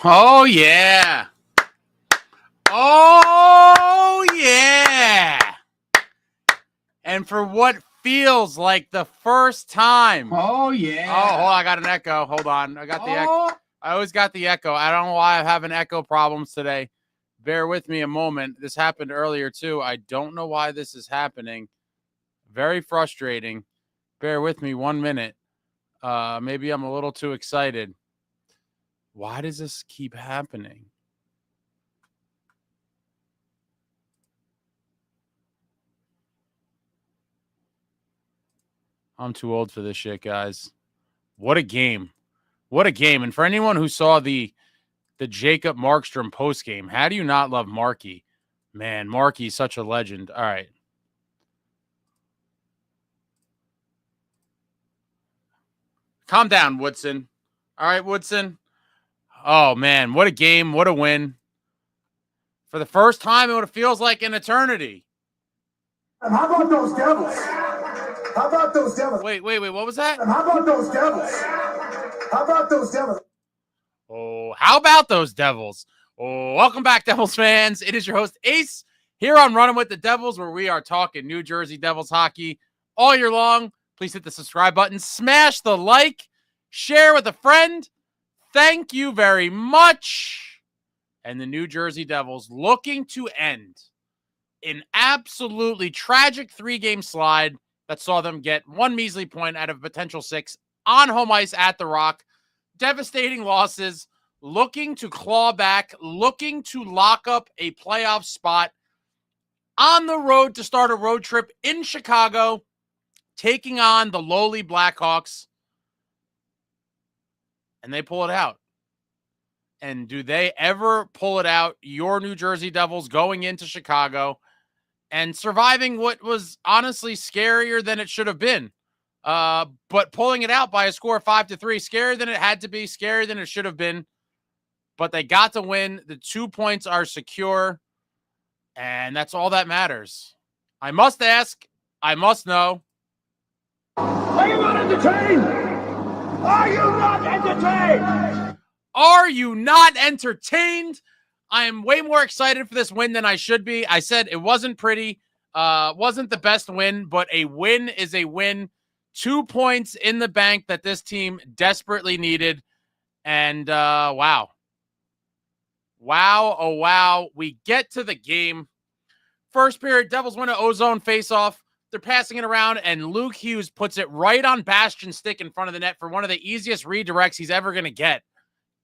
Oh, yeah. Oh, yeah. And for what feels like the first time. Oh, yeah. Oh, hold on. I got an echo. Hold on. I got the echo. I always got the echo. I don't know why I'm having echo problems today. Bear with me a moment. This happened earlier, too. I don't know why this is happening. Very frustrating. Bear with me 1 minute. Maybe I'm a little too excited. Why does this keep happening? I'm too old for this shit, guys. What a game. What a game. And for anyone who saw the Jacob-Markstrom post-game, how do you not love Marky? Man, Marky's such a legend. All right. Calm down, Woodson. All right, Woodson. Oh, man, what a game. What a win. For the first time in what it feels like an eternity. And how about those Devils? How about those Devils? Wait. What was that? And how about those Devils? How about those Devils? Oh, how about those Devils? Oh, welcome back, Devils fans. It is your host, Ace, here on Running with the Devils, where we are talking New Jersey Devils hockey all year long. Please hit the subscribe button, smash the like, share with a friend. Thank you very much. And the New Jersey Devils looking to end an absolutely tragic 3-game slide that saw them get one measly point out of a potential 6 on home ice at the Rock. Devastating losses, looking to claw back, looking to lock up a playoff spot on the road to start a road trip in Chicago, taking on the lowly Blackhawks. And they pull it out. And do they ever pull it out? Your New Jersey Devils going into Chicago and surviving what was honestly scarier than it should have been. But pulling it out by a score of 5-3, scarier than it had to be, scarier than it should have been. But they got to win. The 2 points are secure, and that's all that matters. I must ask, I must know. Are you not entertained? Are you not entertained? Are you not entertained? I am way more excited for this win than I should be. I said it wasn't pretty, wasn't the best win, but a win is a win. 2 points in the bank that this team desperately needed. And wow. Wow, oh wow. We get to the game. First period, Devils win an ozone faceoff. They're passing it around, and Luke Hughes puts it right on Bastian's stick in front of the net for one of the easiest redirects he's ever going to get.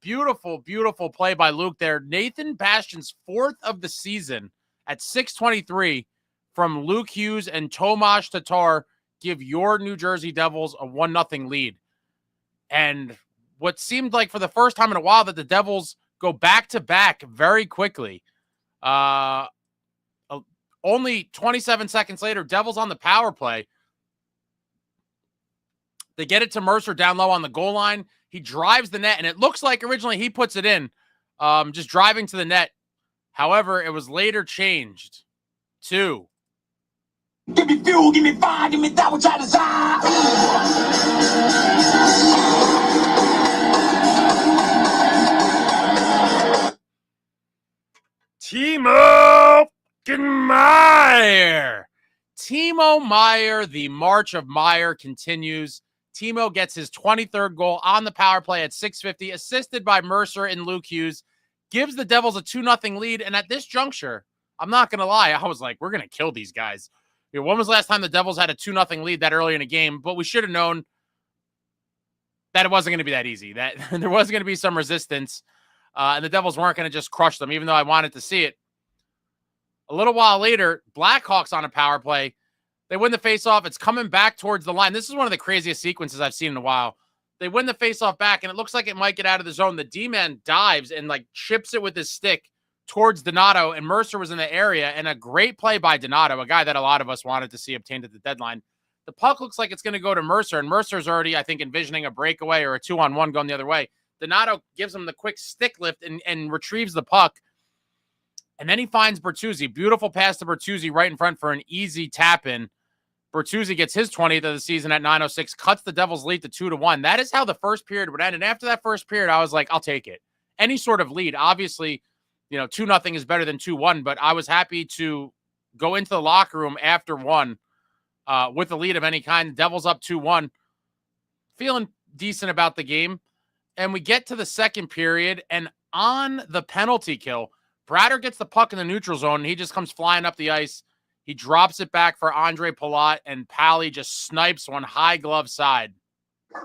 Beautiful, beautiful play by Luke there. Nathan Bastian's 4th of the season at 6:23 from Luke Hughes and Tomas Tatar give your New Jersey Devils a 1-0 lead. And what seemed like for the first time in a while that the Devils go back-to-back very quickly. Only 27 seconds later, Devils on the power play. They get it to Mercer down low on the goal line. He drives the net, and it looks like originally he puts it in, just driving to the net. However, it was later changed to... Give me fuel, give me fire, give me that which I desire. Timo Meier. Timo Meier, the march of Meier continues. Timo gets his 23rd goal on the power play at 6:50, assisted by Mercer and Luke Hughes, gives the Devils a 2-0 lead. And at this juncture, I'm not going to lie, I was like, we're going to kill these guys. When was the last time the Devils had a 2-0 lead that early in a game? But we should have known that it wasn't going to be that easy, that there was going to be some resistance, and the Devils weren't going to just crush them, even though I wanted to see it. A little while later, Blackhawks on a power play. They win the faceoff. It's coming back towards the line. This is one of the craziest sequences I've seen in a while. They win the faceoff back, and it looks like it might get out of the zone. The D-man dives and like chips it with his stick towards Donato, and Mercer was in the area, and a great play by Donato, a guy that a lot of us wanted to see obtained at the deadline. The puck looks like it's going to go to Mercer, and Mercer's already, I think, envisioning a breakaway or a 2-on-1 going the other way. Donato gives him the quick stick lift and retrieves the puck. And then he finds Bertuzzi. Beautiful pass to Bertuzzi right in front for an easy tap-in. Bertuzzi gets his 20th of the season at 9:06, cuts the Devils' lead to 2-1. That is how the first period would end. And after that first period, I was like, I'll take it. any sort of lead. Obviously, 2-0 is better than 2-1, but I was happy to go into the locker room after one with a lead of any kind. The Devils up 2-1, feeling decent about the game. And we get to the second period, and on the penalty kill, Bratter gets the puck in the neutral zone, and he just comes flying up the ice. He drops it back for Andre Palat, and Pally just snipes one high glove side.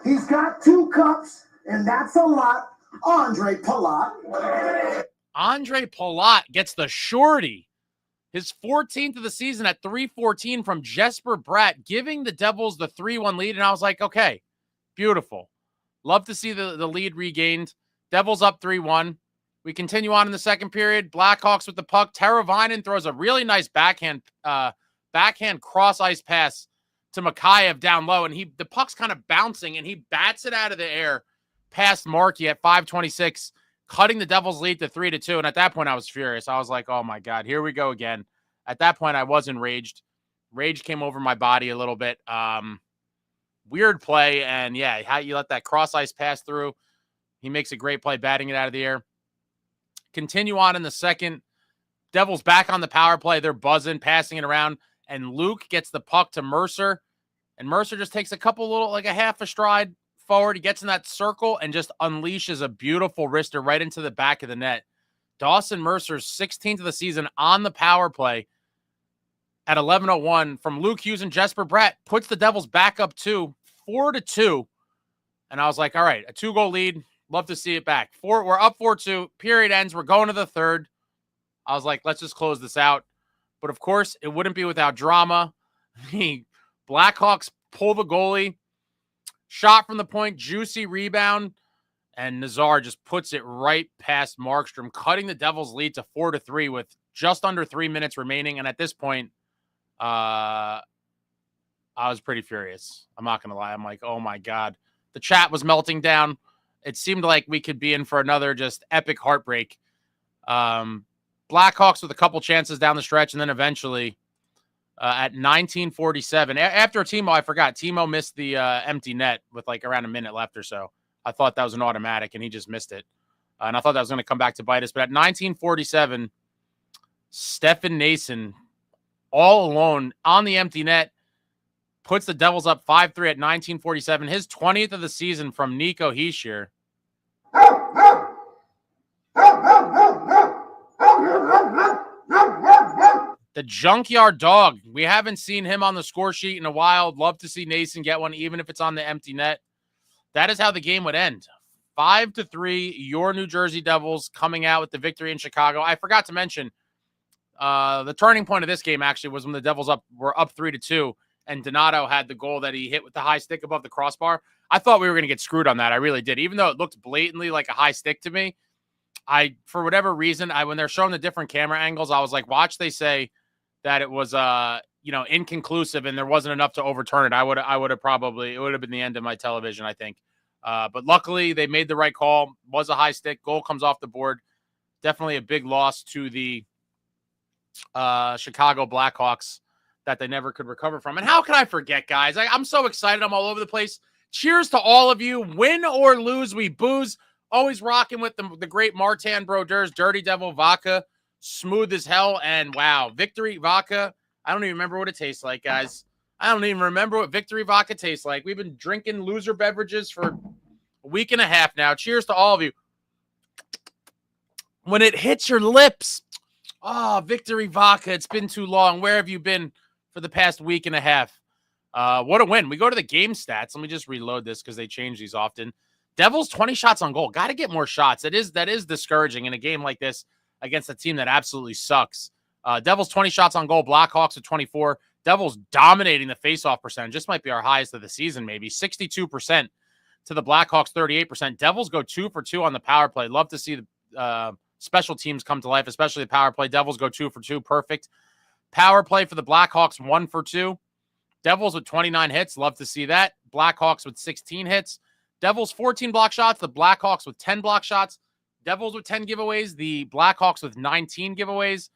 He's got 2 cups, and that's a lot. Andre Palat. Andre Palat gets the shorty. His 14th of the season at 3:14 from Jesperbratt, giving the Devils the 3-1 lead. And I was like, okay, beautiful. Love to see the lead regained. Devils up 3-1. We continue on in the second period. Blackhawks with the puck. Teravainen throws a really nice backhand cross-ice pass to Mikheyev down low. And the puck's kind of bouncing, and he bats it out of the air past Markey at 5:26, cutting the Devils' lead to 3-2. And at that point, I was furious. I was like, oh, my God, here we go again. At that point, I was enraged. Rage came over my body a little bit. Weird play. And, yeah, how you let that cross-ice pass through. He makes a great play batting it out of the air. Continue on in the second. Devils back on the power play. They're buzzing, passing it around. And Luke gets the puck to Mercer. And Mercer just takes a half a stride forward. He gets in that circle and just unleashes a beautiful wrister right into the back of the net. Dawson Mercer's 16th of the season on the power play at 11:01 from Luke Hughes and Jesperbratt puts the Devils back up 4-2. And I was like, all right, a 2-goal lead. Love to see it back. We're up 4-2. Period ends. We're going to the third. I was like, let's just close this out. But, of course, it wouldn't be without drama. The Blackhawks pull the goalie. Shot from the point, juicy rebound, and Nazar just puts it right past Markstrom, cutting the Devils' lead to 4-3 with just under 3 minutes remaining. And at this point, I was pretty furious. I'm not going to lie. I'm like, oh, my God. The chat was melting down. It seemed like we could be in for another just epic heartbreak. Blackhawks with a couple chances down the stretch, and then eventually at 19:47, after Timo, I forgot. Timo missed the empty net with around a minute left or so. I thought that was an automatic, and he just missed it. And I thought that was going to come back to bite us. But at 19:47, Stefan Nason, all alone on the empty net, puts the Devils up 5-3 at 19:47. His 20th of the season from nicohischier. The junkyard dog. We haven't seen him on the score sheet in a while. Love to see Nason get one, even if it's on the empty net. That is how the game would end. 5-3, your New Jersey Devils coming out with the victory in Chicago. I forgot to mention the turning point of this game actually was when the Devils were up 3-2, and Donato had the goal that he hit with the high stick above the crossbar. I thought we were going to get screwed on that. I really did. Even though it looked blatantly like a high stick to me, for whatever reason, when they're showing the different camera angles, I was like, watch they say that it was inconclusive and there wasn't enough to overturn it. It would have been the end of my television, I think. But luckily they made the right call. Was a high stick. Goal comes off the board. Definitely a big loss to the Chicago Blackhawks that they never could recover from. And how can I forget, guys? I'm so excited. I'm all over the place. Cheers to all of you. Win or lose, we booze. Always rocking with the great Martin Brodeurs, Dirty Devil Vodka. Smooth as hell. And wow, Victory Vodka. I don't even remember what it tastes like, guys. I don't even remember what Victory Vodka tastes like. We've been drinking loser beverages for a week and a half now. Cheers to all of you. When it hits your lips, Victory Vodka. It's been too long. Where have you been for the past week and a half? What a win. We go to the game stats. Let me just reload this because they change these often. Devils 20 shots on goal. Got to get more shots. That is discouraging in a game like this against a team that absolutely sucks. Devils 20 shots on goal. Blackhawks at 24. Devils dominating the faceoff percentage. This might be our highest of the season, maybe 62% to the Blackhawks 38%. Devils go 2 for 2 on the power play. Love to see the special teams come to life, especially the power play. Devils go 2 for 2. Perfect. Power play for the Blackhawks 1 for 2. Devils with 29 hits. Love to see that. Blackhawks with 16 hits. Devils 14 block shots. The Blackhawks with 10 block shots. Devils with 10 giveaways. The Blackhawks with 19 giveaways.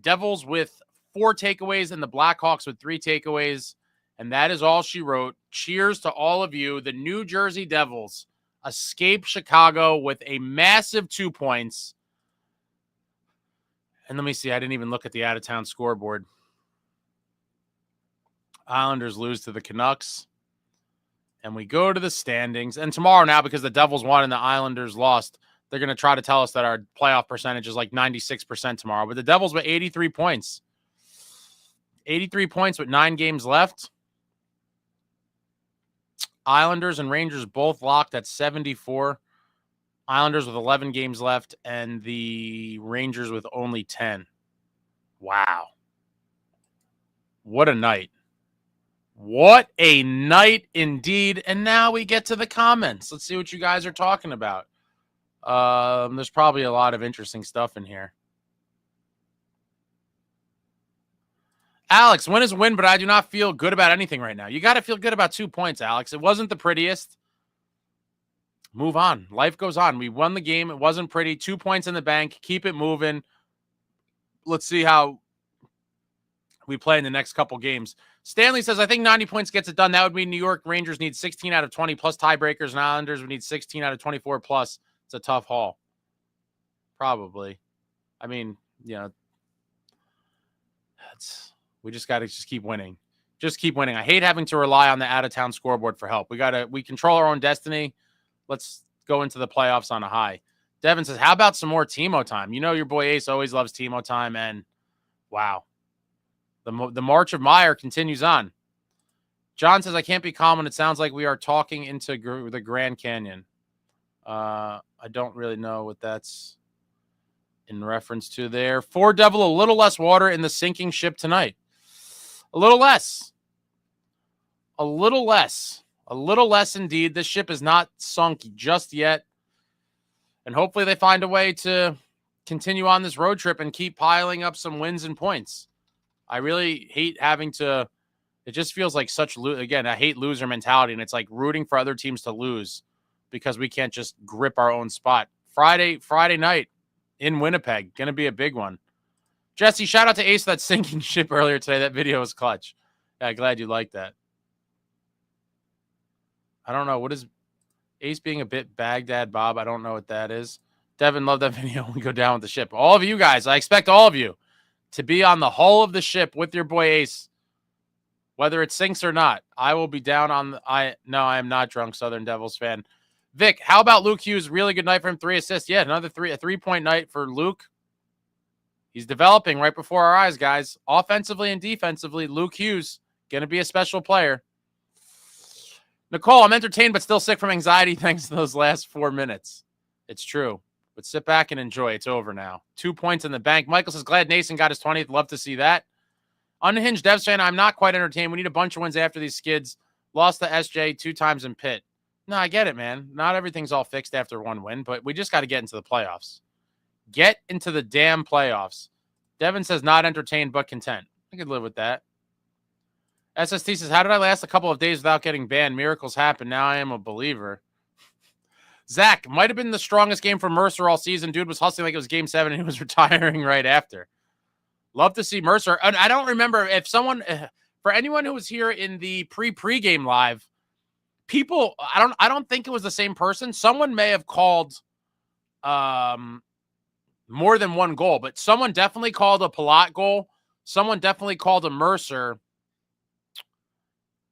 Devils with 4 takeaways and the Blackhawks with 3 takeaways. And that is all she wrote. Cheers to all of you. The New Jersey Devils, escape Chicago with a massive 2 points. And let me see. I didn't even look at the out-of-town scoreboard. Islanders lose to the Canucks. And we go to the standings. And tomorrow now, because the Devils won and the Islanders lost, they're going to try to tell us that our playoff percentage is like 96% tomorrow. But the Devils with 83 points. 83 points with 9 games left. Islanders and Rangers both locked at 74. Islanders with 11 games left, and the Rangers with only 10. Wow. What a night. What a night indeed. And now we get to the comments. Let's see what you guys are talking about. There's probably a lot of interesting stuff in here. Alex, win is a win, but I do not feel good about anything right now. You got to feel good about 2 points, Alex. It wasn't the prettiest. Move on. Life goes on. We won the game. It wasn't pretty. 2 points in the bank. Keep it moving. Let's see how we play in the next couple games. Stanley says, I think 90 points gets it done. That would mean New York Rangers need 16 out of 20 plus tiebreakers, and Islanders would need 16 out of 24 plus. It's a tough haul. Probably. I mean, you know, we just got to keep winning. Just keep winning. I hate having to rely on the out-of-town scoreboard for help. We control our own destiny. Let's go into the playoffs on a high. Devin says, how about some more Timo time? You know your boy Ace always loves Timo time, and wow. The March of Meyer continues on. John says, I can't be calm when it sounds like we are talking into the Grand Canyon. I don't really know what that's in reference to there. For Devil, a little less water in the sinking ship tonight. A little less. A little less. A little less indeed. This ship is not sunk just yet. And hopefully they find a way to continue on this road trip and keep piling up some wins and points. I really hate having to, it just feels like again, I hate loser mentality, and it's like rooting for other teams to lose because we can't just grip our own spot. Friday night in Winnipeg, going to be a big one. Jesse, shout out to Ace for that sinking ship earlier today. That video was clutch. Yeah, glad you liked that. I don't know. What is Ace being a bit Baghdad Bob? I don't know what that is. Devin, love that video. We go down with the ship. All of you guys, I expect all of you to be on the hull of the ship with your boy Ace, whether it sinks or not. I will be down on the, no, I am not drunk Southern Devils fan. Vic, how about Luke Hughes? Really good night for him. 3 assists. Yeah, a 3-point night for Luke. He's developing right before our eyes, guys. Offensively and defensively, Luke Hughes, going to be a special player. Nicole, I'm entertained but still sick from anxiety thanks to those last 4 minutes. It's true. But sit back and enjoy. It's over now. 2 points in the bank. Michael says, glad Nason got his 20th. Love to see that. Unhinged Devs fan, I'm not quite entertained. We need a bunch of wins after these skids. Lost to SJ 2 times in Pitt. No, I get it, man. Not everything's all fixed after one win, but we just got to get into the playoffs. Get into the damn playoffs. Devin says, not entertained but content. I could live with that. SST says, how did I last a couple of days without getting banned? Miracles happen. Now I am a believer. Zach, might have been the strongest game for Mercer all season. Dude was hustling like it was game 7 and he was retiring right after. Love to see Mercer. And I don't remember if someone, for anyone who was here in the pre-game live, people, I don't think it was the same person. Someone may have called more than one goal, but someone definitely called a Palat goal. Someone definitely called a Mercer.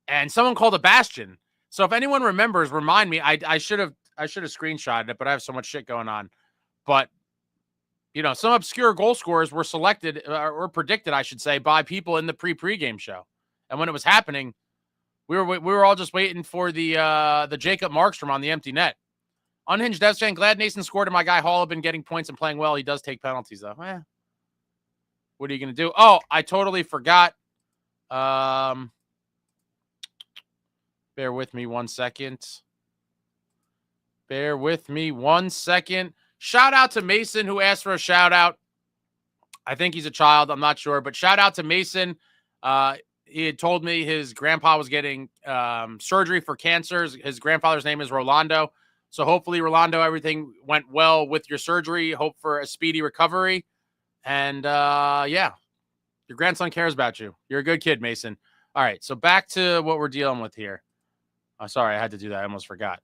And someone called a Bastion. So if anyone remembers, remind me. I should have screenshotted it, but I have so much shit going on. But, you know, some obscure goal scorers were selected or predicted, I should say, by people in the pre-game show. And when it was happening, we were all just waiting for the Jacob Markstrom on the empty net. Unhinged Devs fan, glad Nason scored, and my guy Hall have been getting points and playing well. He does take penalties, though. What are you going to do? Oh, I totally forgot. Bear with me 1 second. Shout out to Mason, who asked for a shout out. I think he's a child. I'm not sure. But shout out to Mason. He had told me his grandpa was getting surgery for cancer. His grandfather's name is Rolando. So hopefully, Rolando, everything went well with your surgery. Hope for a speedy recovery. And, yeah, your grandson cares about you. You're a good kid, Mason. All right, so back to what we're dealing with here. Oh, sorry, I had to do that. I almost forgot.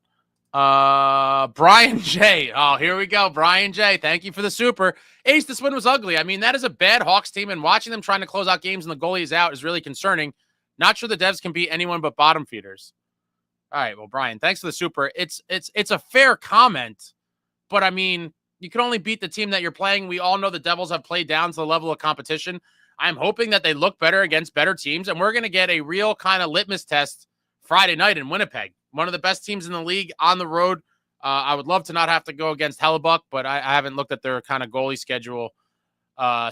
Brian J. Oh, here we go. Brian J. Thank you for the super. Ace, this win was ugly. I mean, that is a bad Hawks team, and watching them trying to close out games and the goalie is out is really concerning. Not sure the Devs can beat anyone but bottom feeders. All right, well, Brian, thanks for the super. It's a fair comment, but I mean, you can only beat the team that you're playing. We all know the Devils have played down to the level of competition. I'm hoping that they look better against better teams, and we're going to get a real kind of litmus test Friday night in Winnipeg. One of the best teams in the league on the road. I would love to not have to go against Hellebuck, but I haven't looked at their kind of goalie schedule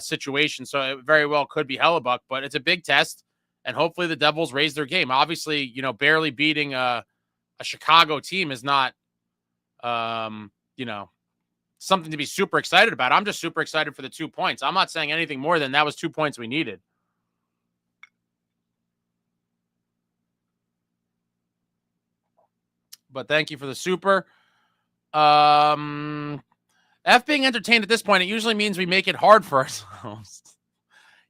situation, so it very well could be Hellebuck, but it's a big test, and hopefully the Devils raise their game. Obviously, you know, barely beating a Chicago team is not, you know, something to be super excited about. I'm just super excited for the 2 points. I'm not saying anything more than that was 2 points we needed. But thank you for the super. F being entertained at this point, it usually means we make it hard for ourselves.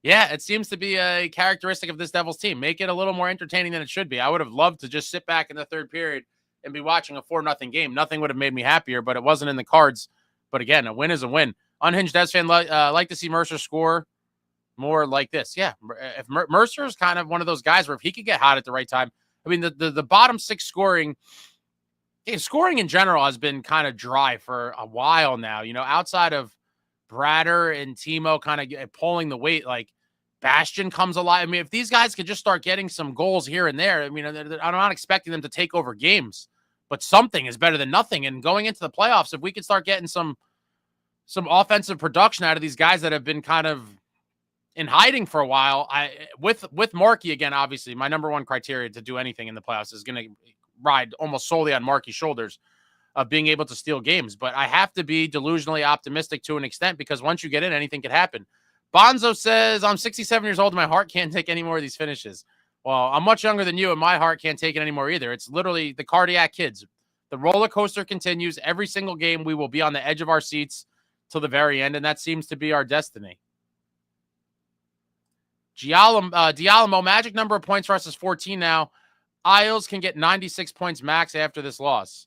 Yeah, it seems to be a characteristic of this Devils team. Make it a little more entertaining than it should be. I would have loved to just sit back in the third period and be watching a 4-0 game. Nothing would have made me happier, but it wasn't in the cards. But again, a win is a win. Unhinged Devs fan like to see Mercer score more like this. Yeah, if Mercer is kind of one of those guys where if he could get hot at the right time, I mean, the bottom six scoring in general has been kind of dry for a while now. You know, outside of Bratter and Timo kind of pulling the weight, like Bastion comes alive. I mean, if these guys could just start getting some goals here and there, I mean, I'm not expecting them to take over games, but something is better than nothing. And going into the playoffs, if we could start getting some offensive production out of these guys that have been kind of in hiding for a while, with Markey again, obviously my number one criteria to do anything in the playoffs is going to ride almost solely on Markey's shoulders of being able to steal games. But I have to be delusionally optimistic to an extent because once you get in, anything could happen. Bonzo says, I'm 67 years old and my heart can't take any more of these finishes. Well, I'm much younger than you and my heart can't take it anymore either. It's literally the cardiac kids. The roller coaster continues. Every single game we will be on the edge of our seats till the very end, and that seems to be our destiny. Dialamo, magic number of points for us is 14 now. Isles can get 96 points max after this loss.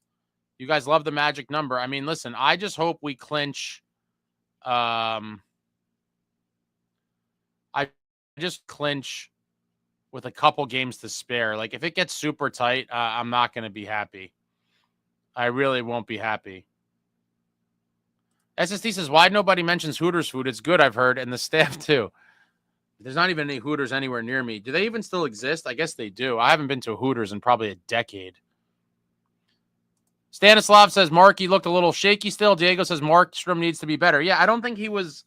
You guys love the magic number. I mean, listen, I just hope we clinch. I just clinch with a couple games to spare. Like, if it gets super tight, I'm not going to be happy. I really won't be happy. SSD says, why nobody mentions Hooters food? It's good, I've heard, and the staff too. There's not even any Hooters anywhere near me. Do they even still exist? I guess they do. I haven't been to Hooters in probably a decade. Stanislav says Markey looked a little shaky still. Diego says Markstrom needs to be better. Yeah, I don't think he was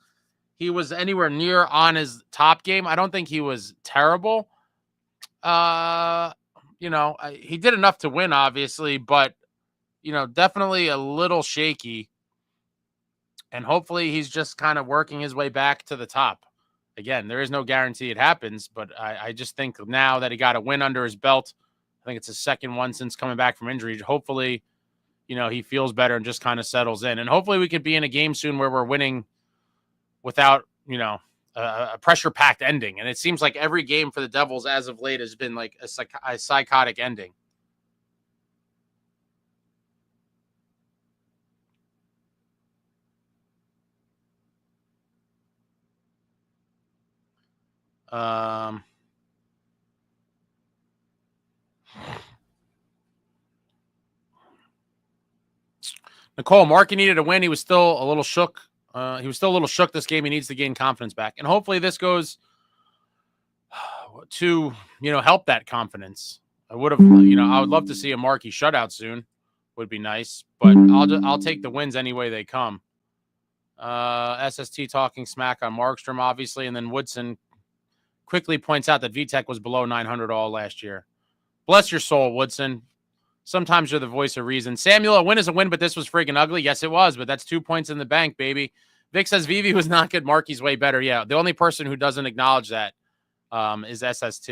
anywhere near on his top game. I don't think he was terrible. You know, he did enough to win, obviously, but you know, definitely a little shaky. And hopefully he's just kind of working his way back to the top. Again, there is no guarantee it happens, but I just think now that he got a win under his belt, I think it's his second one since coming back from injury. Hopefully, you know, he feels better and just kind of settles in. And hopefully we could be in a game soon where we're winning without, you know, a pressure-packed ending. And it seems like every game for the Devils as of late has been like a psychotic ending. Nicole, Markey needed a win. He was still a little shook. This game. He needs to gain confidence back. And hopefully this goes to, you know, help that confidence. I would love to see a Markey shutout soon. Would be nice. But I'll take the wins any way they come. SST talking smack on Markstrom, obviously. And then Woodson quickly points out that VTech was below 900 all last year. Bless your soul, Woodson. Sometimes you're the voice of reason. Samuel, a win is a win, but this was friggin' ugly. Yes, it was, but that's 2 points in the bank, baby. Vic says Vivi was not good. Markey's way better. Yeah, the only person who doesn't acknowledge that is SST.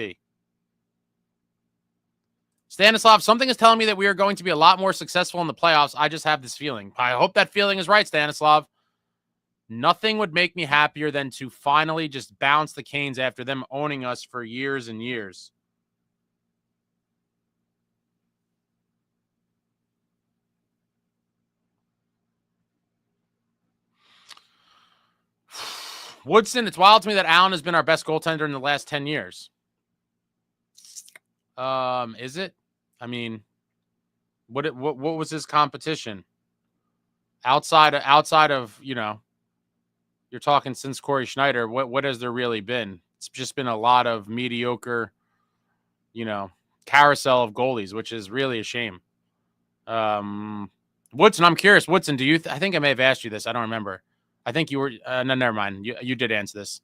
Stanislav, something is telling me that we are going to be a lot more successful in the playoffs. I just have this feeling. I hope that feeling is right, Stanislav. Nothing would make me happier than to finally just bounce the Canes after them owning us for years and years. Woodson, it's wild to me that Allen has been our best goaltender in the last 10 years. Is it? I mean, what was his competition? Outside of, you're talking since Corey Schneider, what has there really been? It's just been a lot of mediocre, carousel of goalies, which is really a shame. Woodson, I'm curious. Woodson, I think I may have asked you this. I don't remember. I think you were, no, never mind. You did answer this.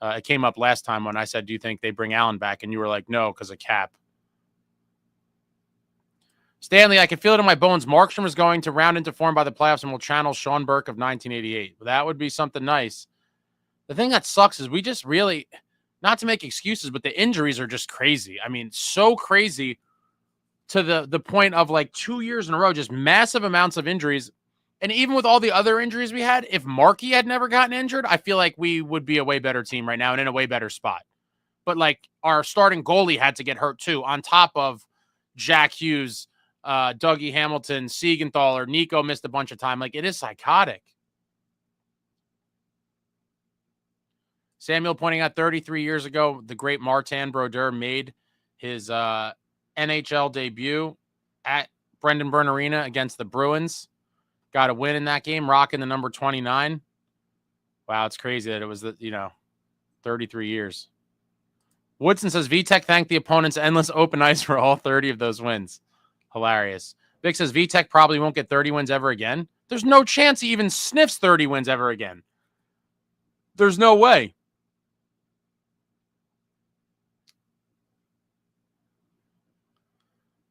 It came up last time when I said, do you think they bring Allen back? And you were like, no, because of cap. Stanley, I can feel it in my bones. Markstrom is going to round into form by the playoffs and will channel Sean Burke of 1988. That would be something nice. The thing that sucks is we just really, not to make excuses, but the injuries are just crazy. I mean, so crazy to the point of like 2 years in a row, just massive amounts of injuries. And even with all the other injuries we had, if Markey had never gotten injured, I feel like we would be a way better team right now and in a way better spot. But like our starting goalie had to get hurt too, on top of Jack Hughes, Dougie Hamilton, Siegenthaler, Nico missed a bunch of time. Like, it is psychotic. Samuel pointing out 33 years ago, the great Martin Brodeur made his NHL debut at Brendan Byrne Arena against the Bruins. Got a win in that game, rocking the number 29. Wow, it's crazy that it was, 33 years. Woodson says, VTech thanked the opponent's endless open ice for all 30 of those wins. Hilarious. Vic says, VTech probably won't get 30 wins ever again. There's no chance he even sniffs 30 wins ever again. There's no way.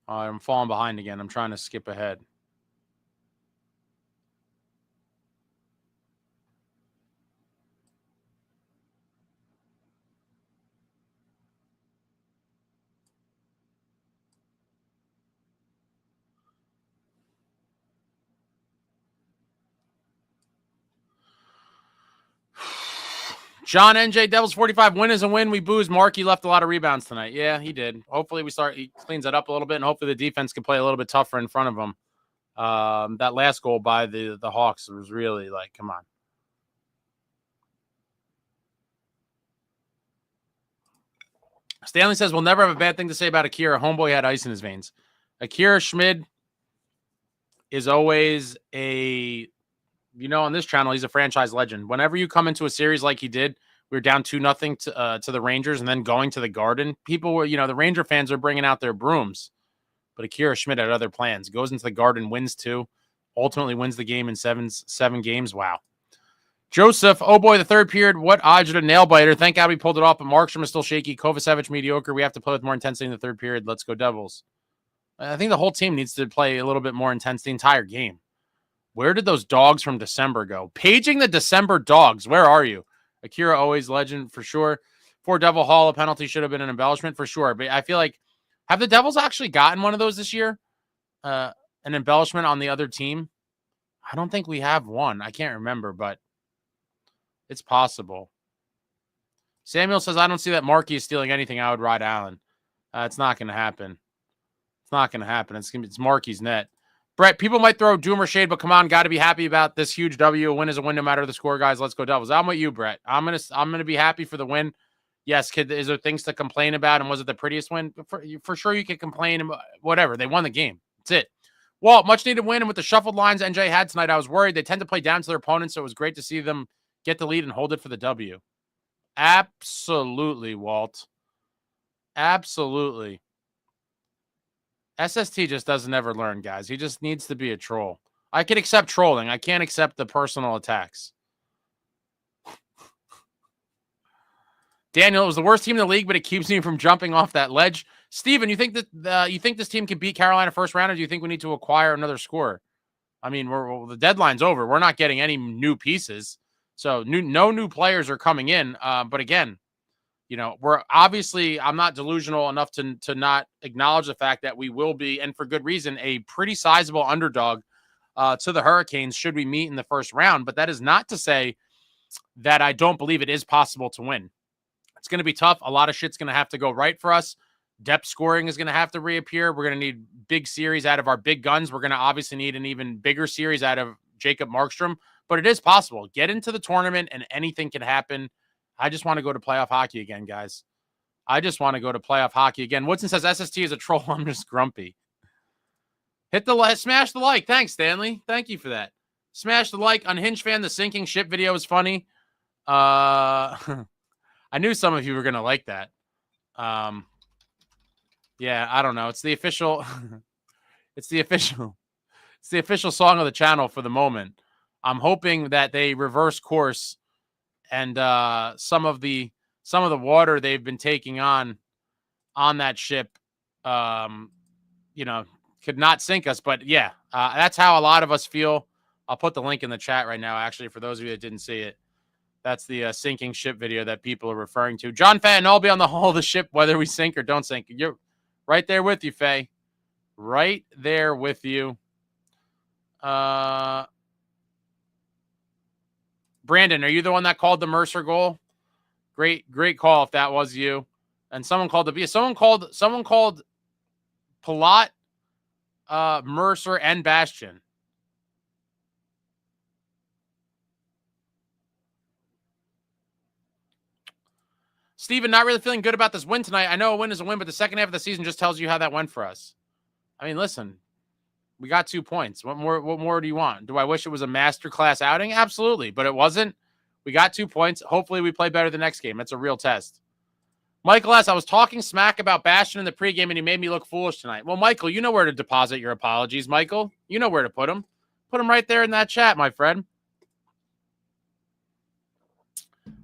I'm falling behind again. I'm trying to skip ahead. John NJ Devils 45 win is a win. We booze. Markey left a lot of rebounds tonight. Yeah, he did. Hopefully he cleans that up a little bit, and hopefully the defense can play a little bit tougher in front of him. That last goal by the Hawks was really like, come on. Stanley says, we'll never have a bad thing to say about Akira. Homeboy had ice in his veins. Akira Schmid is always on this channel, he's a franchise legend. Whenever you come into a series like he did, we were down 2-0 to the Rangers and then going to the Garden. People were, the Ranger fans are bringing out their brooms. But Akira Schmid had other plans. Goes into the Garden, wins 2, ultimately wins the game in seven games. Wow. Joseph, oh boy, the third period. What odds are a nail biter? Thank God we pulled it off, but Markstrom is still shaky. Kovacevic mediocre. We have to play with more intensity in the third period. Let's go Devils. I think the whole team needs to play a little bit more intense the entire game. Where did those dogs from December go? Paging the December dogs. Where are you? Akira, always legend for sure. For Devil Hall, a penalty should have been an embellishment for sure. But I feel like, have the Devils actually gotten one of those this year? An embellishment on the other team? I don't think we have one. I can't remember, but it's possible. Samuel says, I don't see that Markey is stealing anything. I would ride Allen. It's not going to happen. It's not going to happen. It's Markey's net. Brett, people might throw doom or shade, but come on, got to be happy about this huge W. A win is a win no matter the score, guys. Let's go Devils. I'm with you, Brett. I'm gonna be happy for the win. Yes, kid, is there things to complain about? And was it the prettiest win? For sure, you can complain. Whatever. They won the game. That's it. Well, much needed win. And with the shuffled lines NJ had tonight, I was worried. They tend to play down to their opponents, so it was great to see them get the lead and hold it for the W. Absolutely, Walt. Absolutely. SST just doesn't ever learn, guys. He just needs to be a troll. I can accept trolling. I can't accept the personal attacks. Daniel, it was the worst team in the league, but it keeps me from jumping off that ledge. Steven, you think that you think this team can beat Carolina first round, or do you think we need to acquire another scorer? I mean, the deadline's over. We're not getting any new pieces. So no new players are coming in. But again, we're obviously, I'm not delusional enough to not acknowledge the fact that we will be, and for good reason, a pretty sizable underdog to the Hurricanes should we meet in the first round. But that is not to say that I don't believe it is possible to win. It's going to be tough. A lot of shit's going to have to go right for us. Depth scoring is going to have to reappear. We're going to need big series out of our big guns. We're going to obviously need an even bigger series out of Jacob Markstrom, but it is possible. Get into the tournament and anything can happen. I just want to go to playoff hockey again, guys. I just want to go to playoff hockey again. Woodson says SST is a troll. I'm just grumpy. Smash the like. Thanks, Stanley. Thank you for that. Smash the like. Unhinged fan, the sinking ship video is funny. I knew some of you were gonna like that. Yeah, I don't know. It's the official. It's the official song of the channel for the moment. I'm hoping that they reverse course and some of the water they've been taking on that ship, could not sink us. But yeah, that's how a lot of us feel. I'll put the link in the chat right now, actually, for those of you that didn't see it. That's the sinking ship video that people are referring to. John Fenton, I'll be on the hull of the ship, whether we sink or don't sink. You're right there with you, Faye. Right there with you. Brandon, are you the one that called the Mercer goal? Great call if that was you. And someone called someone called Palat, Mercer, and Bastion. Steven, not really feeling good about this win tonight. I know a win is a win, but the second half of the season just tells you how that went for us. I mean, listen, we got 2 points. What more do you want? Do I wish it was a masterclass outing? Absolutely, but it wasn't. We got 2 points. Hopefully we play better the next game. It's a real test. Michael S., I was talking smack about Bastion in the pregame, and he made me look foolish tonight. Well, Michael, you know where to deposit your apologies, Michael. You know where to put them. Put them right there in that chat, my friend.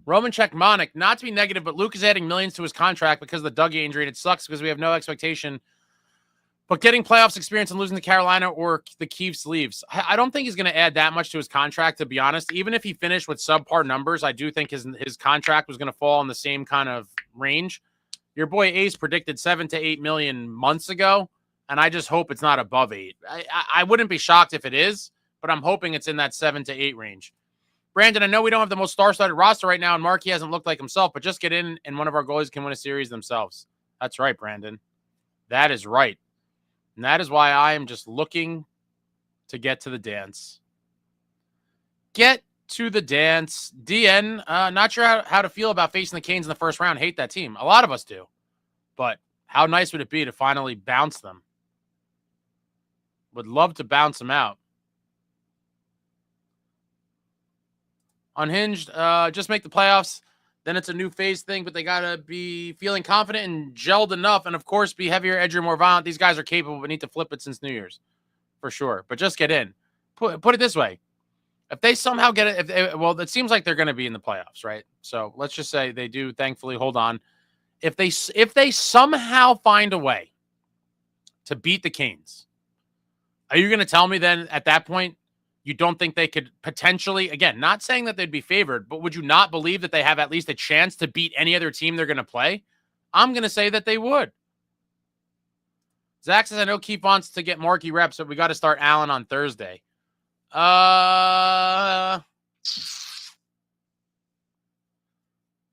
Roman Czechmonic, not to be negative, but Luke is adding millions to his contract because of the Dougie injury, and it sucks because we have no expectation. But getting playoffs experience and losing to Carolina or the Keefs leaves. I don't think he's going to add that much to his contract, to be honest. Even if he finished with subpar numbers, I do think his contract was going to fall in the same kind of range. Your boy Ace predicted 7 to 8 million months ago, and I just hope it's not above 8. I wouldn't be shocked if it is, but I'm hoping it's in that 7 to 8 range. Brandon, I know we don't have the most star-studded roster right now, and Markey hasn't looked like himself, but just get in, and one of our goalies can win a series themselves. That's right, Brandon. That is right. And that is why I am just looking to get to the dance. Get to the dance. DN, not sure how to feel about facing the Canes in the first round. Hate that team. A lot of us do. But how nice would it be to finally bounce them? Would love to bounce them out. Unhinged, just make the playoffs. Then it's a new phase thing, but they got to be feeling confident and gelled enough. And, of course, be heavier, edgier, more violent. These guys are capable, but need to flip it since New Year's. For sure. But just get in. Put it this way. If they somehow get it, it seems like they're going to be in the playoffs, right? So let's just say they do, thankfully, hold on. If they somehow find a way to beat the Canes, are you going to tell me then at that point you don't think they could potentially, again, not saying that they'd be favored, but would you not believe that they have at least a chance to beat any other team they're going to play? I'm going to say that they would. Zach says, I know Keith wants to get Markey reps, but we got to start Allen on Thursday.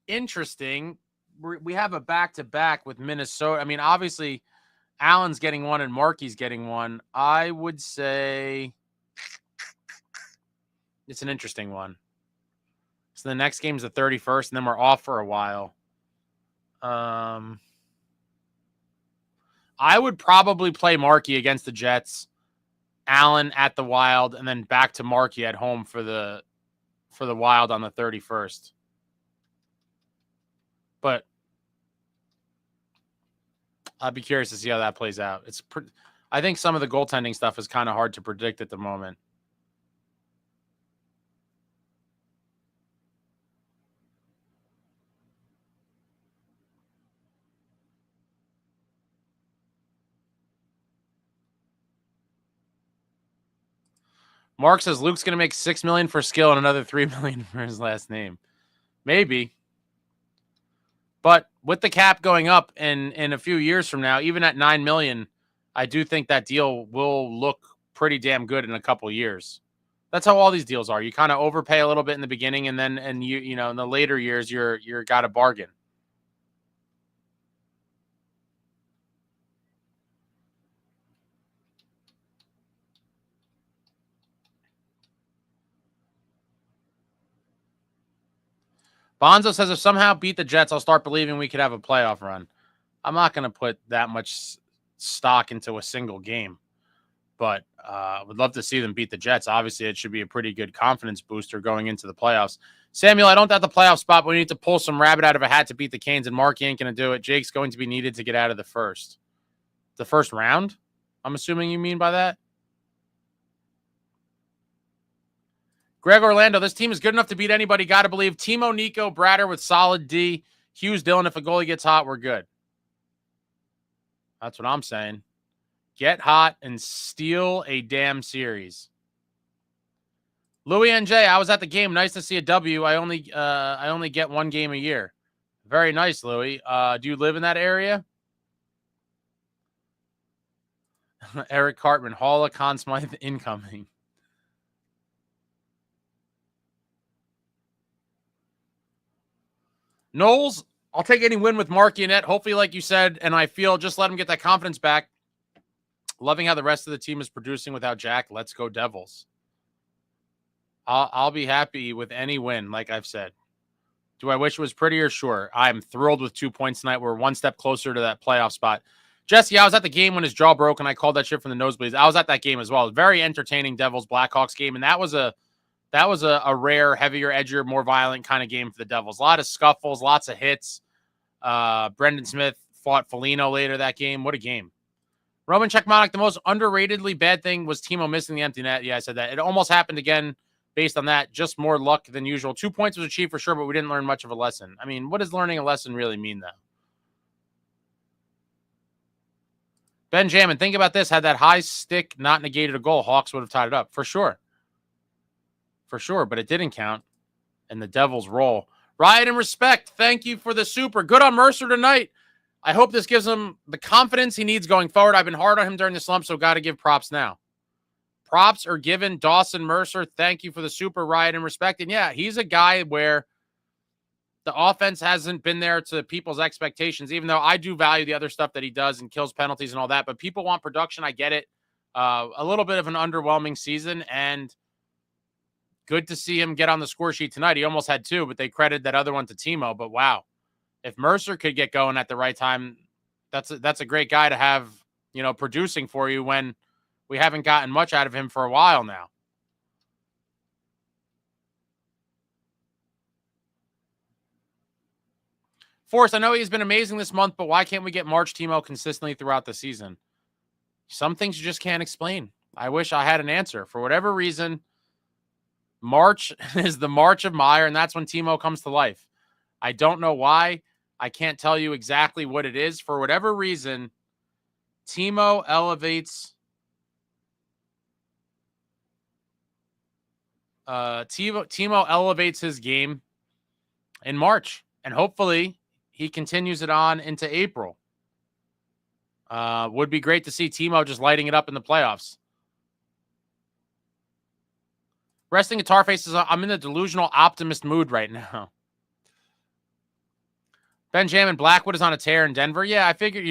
Interesting. We have a back-to-back with Minnesota. I mean, obviously, Allen's getting one and Markey's getting one. I would say it's an interesting one. So the next game's the 31st, and then we're off for a while. I would probably play Markey against the Jets, Allen at the Wild, and then back to Markey at home for the Wild on the 31st. But I'd be curious to see how that plays out. I think some of the goaltending stuff is kind of hard to predict at the moment. Mark says Luke's going to make $6 million for skill and another $3 million for his last name. Maybe. But with the cap going up in a few years from now, even at $9 million, I do think that deal will look pretty damn good in a couple years. That's how all these deals are. You kind of overpay a little bit in the beginning, and then you know in the later years you're got a bargain. Bonzo says if somehow beat the Jets, I'll start believing we could have a playoff run. I'm not going to put that much stock into a single game, but would love to see them beat the Jets. Obviously, it should be a pretty good confidence booster going into the playoffs. Samuel, I don't have the playoff spot, but we need to pull some rabbit out of a hat to beat the Canes, and Mark ain't going to do it. Jake's going to be needed to get out of the first round. I'm assuming you mean by that. Greg Orlando, this team is good enough to beat anybody. Got to believe. Timo, Nico, Bratter with solid D. Hughes, Dylan, if a goalie gets hot, we're good. That's what I'm saying. Get hot and steal a damn series. Louis NJ, I was at the game. Nice to see a W. I only get one game a year. Very nice, Louis. Do you live in that area? Eric Cartman, Hall of Conn Smythe incoming. Knowles, I'll take any win with Marky and Ed. Hopefully, like you said, and I feel just let him get that confidence back. Loving how the rest of the team is producing without Jack. Let's go Devils. I'll be happy with any win, like I've said. Do I wish it was prettier? Sure. I'm thrilled with 2 points tonight. We're one step closer to that playoff spot. Jesse, I was at the game when his jaw broke, and I called that shit from the nosebleeds. I was at that game as well. Very entertaining Devils Blackhawks game, and that was a rare, heavier, edgier, more violent kind of game for the Devils. A lot of scuffles, lots of hits. Brendan Smith fought Foligno later that game. What a game. Roman Checkmonic, the most underratedly bad thing was Timo missing the empty net. Yeah, I said that. It almost happened again based on that. Just more luck than usual. 2 points was achieved for sure, but we didn't learn much of a lesson. I mean, what does learning a lesson really mean, though? Benjamin, think about this. Had that high stick not negated a goal, Hawks would have tied it up. For sure. For sure, but it didn't count. And the Devils roll. Riot and Respect, thank you for the super. Good on Mercer tonight. I hope this gives him the confidence he needs going forward. I've been hard on him during the slump, so got to give props now. Props are given. Dawson Mercer, thank you for the super. Riot and Respect. And yeah, he's a guy where the offense hasn't been there to people's expectations, even though I do value the other stuff that he does and kills penalties and all that. But people want production. I get it. A little bit of an underwhelming season, and good to see him get on the score sheet tonight. He almost had 2, but they credited that other one to Timo. But wow, if Mercer could get going at the right time, that's a great guy to have, producing for you when we haven't gotten much out of him for a while now. Forrest, I know he's been amazing this month, but why can't we get March Timo consistently throughout the season? Some things you just can't explain. I wish I had an answer. For whatever reason, March is the March of Meier, and that's when Timo comes to life. I don't know why. I can't tell you exactly what it is. For whatever reason, Timo elevates Timo elevates his game in March, and hopefully he continues it on into April. Would be great to see Timo just lighting it up in the playoffs. Resting Guitar Face says, I'm in the delusional optimist mood right now. Benjamin Blackwood is on a tear in Denver. Yeah, I figured,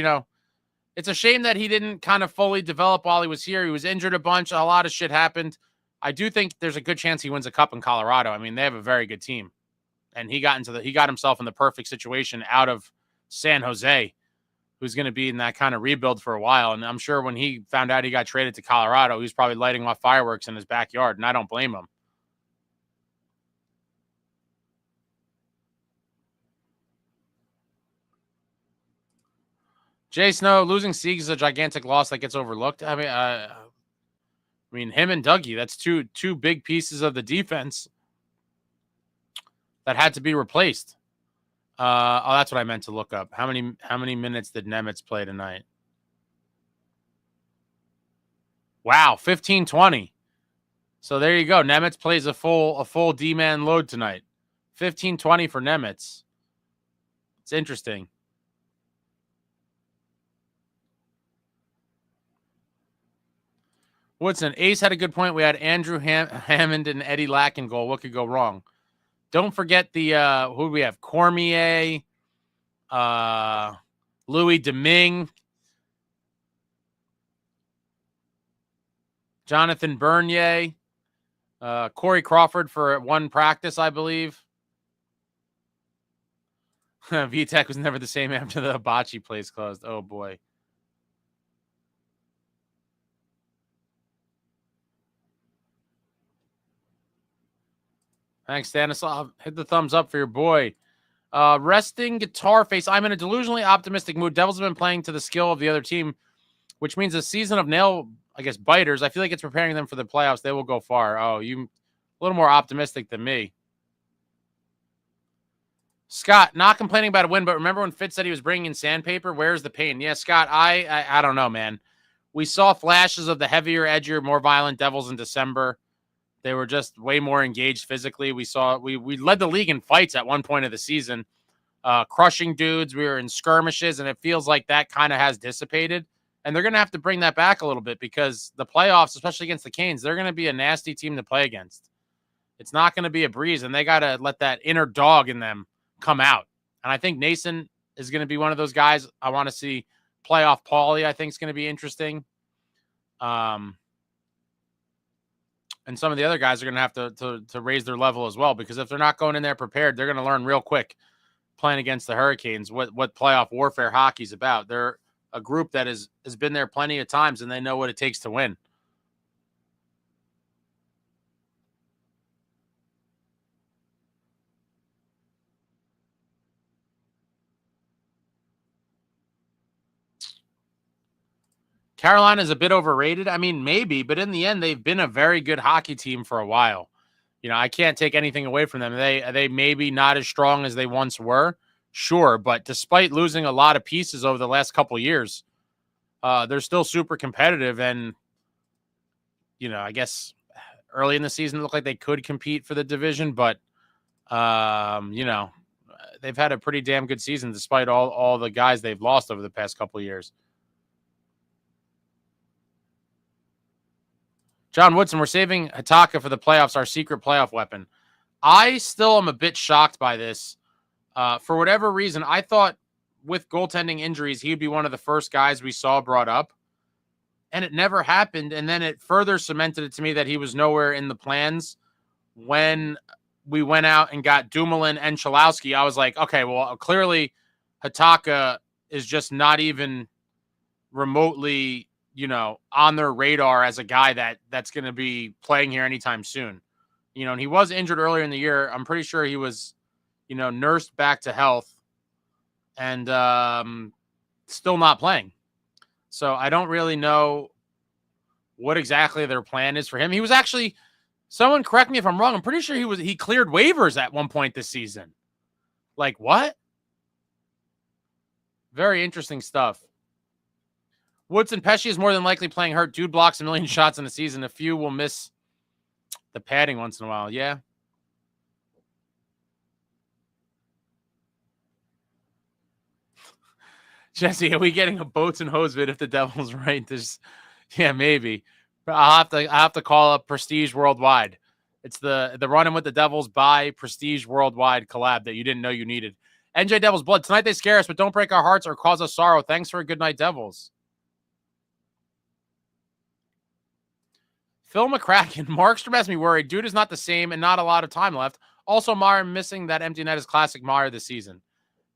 it's a shame that he didn't kind of fully develop while he was here. He was injured a bunch. A lot of shit happened. I do think there's a good chance he wins a cup in Colorado. I mean, they have a very good team. And he got himself in the perfect situation out of San Jose, who's going to be in that kind of rebuild for a while. And I'm sure when he found out he got traded to Colorado, he was probably lighting off fireworks in his backyard, and I don't blame him. Jay Snow, losing Sieg is a gigantic loss that gets overlooked. I mean, him and Dougie, that's two big pieces of the defense that had to be replaced. That's what I meant to look up. How many minutes did Nemitz play tonight? Wow, 15-20. So there you go. Nemitz plays a full D-man load tonight. 15-20 for Nemitz. It's interesting. Woodson, Ace had a good point. We had Andrew Hammond and Eddie Lack in goal. What could go wrong? Don't forget the who do we have? Cormier, Louis Domingue, Jonathan Bernier, Corey Crawford for one practice, I believe. VTech was never the same after the hibachi place closed. Oh, boy. Thanks, Stanislav. Hit the thumbs up for your boy. Resting guitar face. I'm in a delusionally optimistic mood. Devils have been playing to the skill of the other team, which means a season of nail, I guess, biters. I feel like it's preparing them for the playoffs. They will go far. Oh, you a little more optimistic than me. Scott, not complaining about a win, but remember when Fitz said he was bringing in sandpaper? Where's the pain? Yeah, Scott, I don't know, man. We saw flashes of the heavier, edgier, more violent Devils in December. They were just way more engaged physically. We led the league in fights at one point of the season, crushing dudes. We were in skirmishes, and it feels like that kind of has dissipated. And they're going to have to bring that back a little bit because the playoffs, especially against the Canes, they're going to be a nasty team to play against. It's not going to be a breeze, and they got to let that inner dog in them come out. And I think Nason is going to be one of those guys. I want to see playoff Paulie. I think is going to be interesting. And some of the other guys are going to have to raise their level as well, because if they're not going in there prepared, they're going to learn real quick playing against the Hurricanes what playoff warfare hockey's about. They're a group that has been there plenty of times, and they know what it takes to win. Carolina's a bit overrated. I mean, maybe, but in the end, they've been a very good hockey team for a while. You know, I can't take anything away from them. They maybe not as strong as they once were, sure, but despite losing a lot of pieces over the last couple of years, they're still super competitive. And, you know, I guess early in the season, it looked like they could compete for the division, but, you know, they've had a pretty damn good season despite all the guys they've lost over the past couple of years. John Woodson, we're saving Hataka for the playoffs, our secret playoff weapon. I still am a bit shocked by this. For whatever reason, I thought with goaltending injuries, he'd be one of the first guys we saw brought up. And it never happened. And then it further cemented it to me that he was nowhere in the plans. When we went out and got Dumoulin and Chalowski, I was like, okay, well, clearly Hataka is just not even remotely, you know, on their radar as a guy that's going to be playing here anytime soon. You know, and he was injured earlier in the year. I'm pretty sure he was, you know, nursed back to health and still not playing. So I don't really know what exactly their plan is for him. He was actually, someone correct me if I'm wrong, I'm pretty sure he cleared waivers at one point this season. Like, what? Very interesting stuff. Woodson, Pesci is more than likely playing hurt. Dude blocks a million shots in a season. A few will miss the padding once in a while. Yeah. Jesse, are we getting a boats and hose vid if the Devils right? Yeah, maybe. I'll have to call up Prestige Worldwide. It's the Running with the Devils by Prestige Worldwide collab that you didn't know you needed. NJ Devils blood. Tonight they scare us, but don't break our hearts or cause us sorrow. Thanks for a good night, Devils. Phil McCracken, Markstrom has me worried. Dude is not the same and not a lot of time left. Also, Meyer missing that empty net is classic Meyer this season.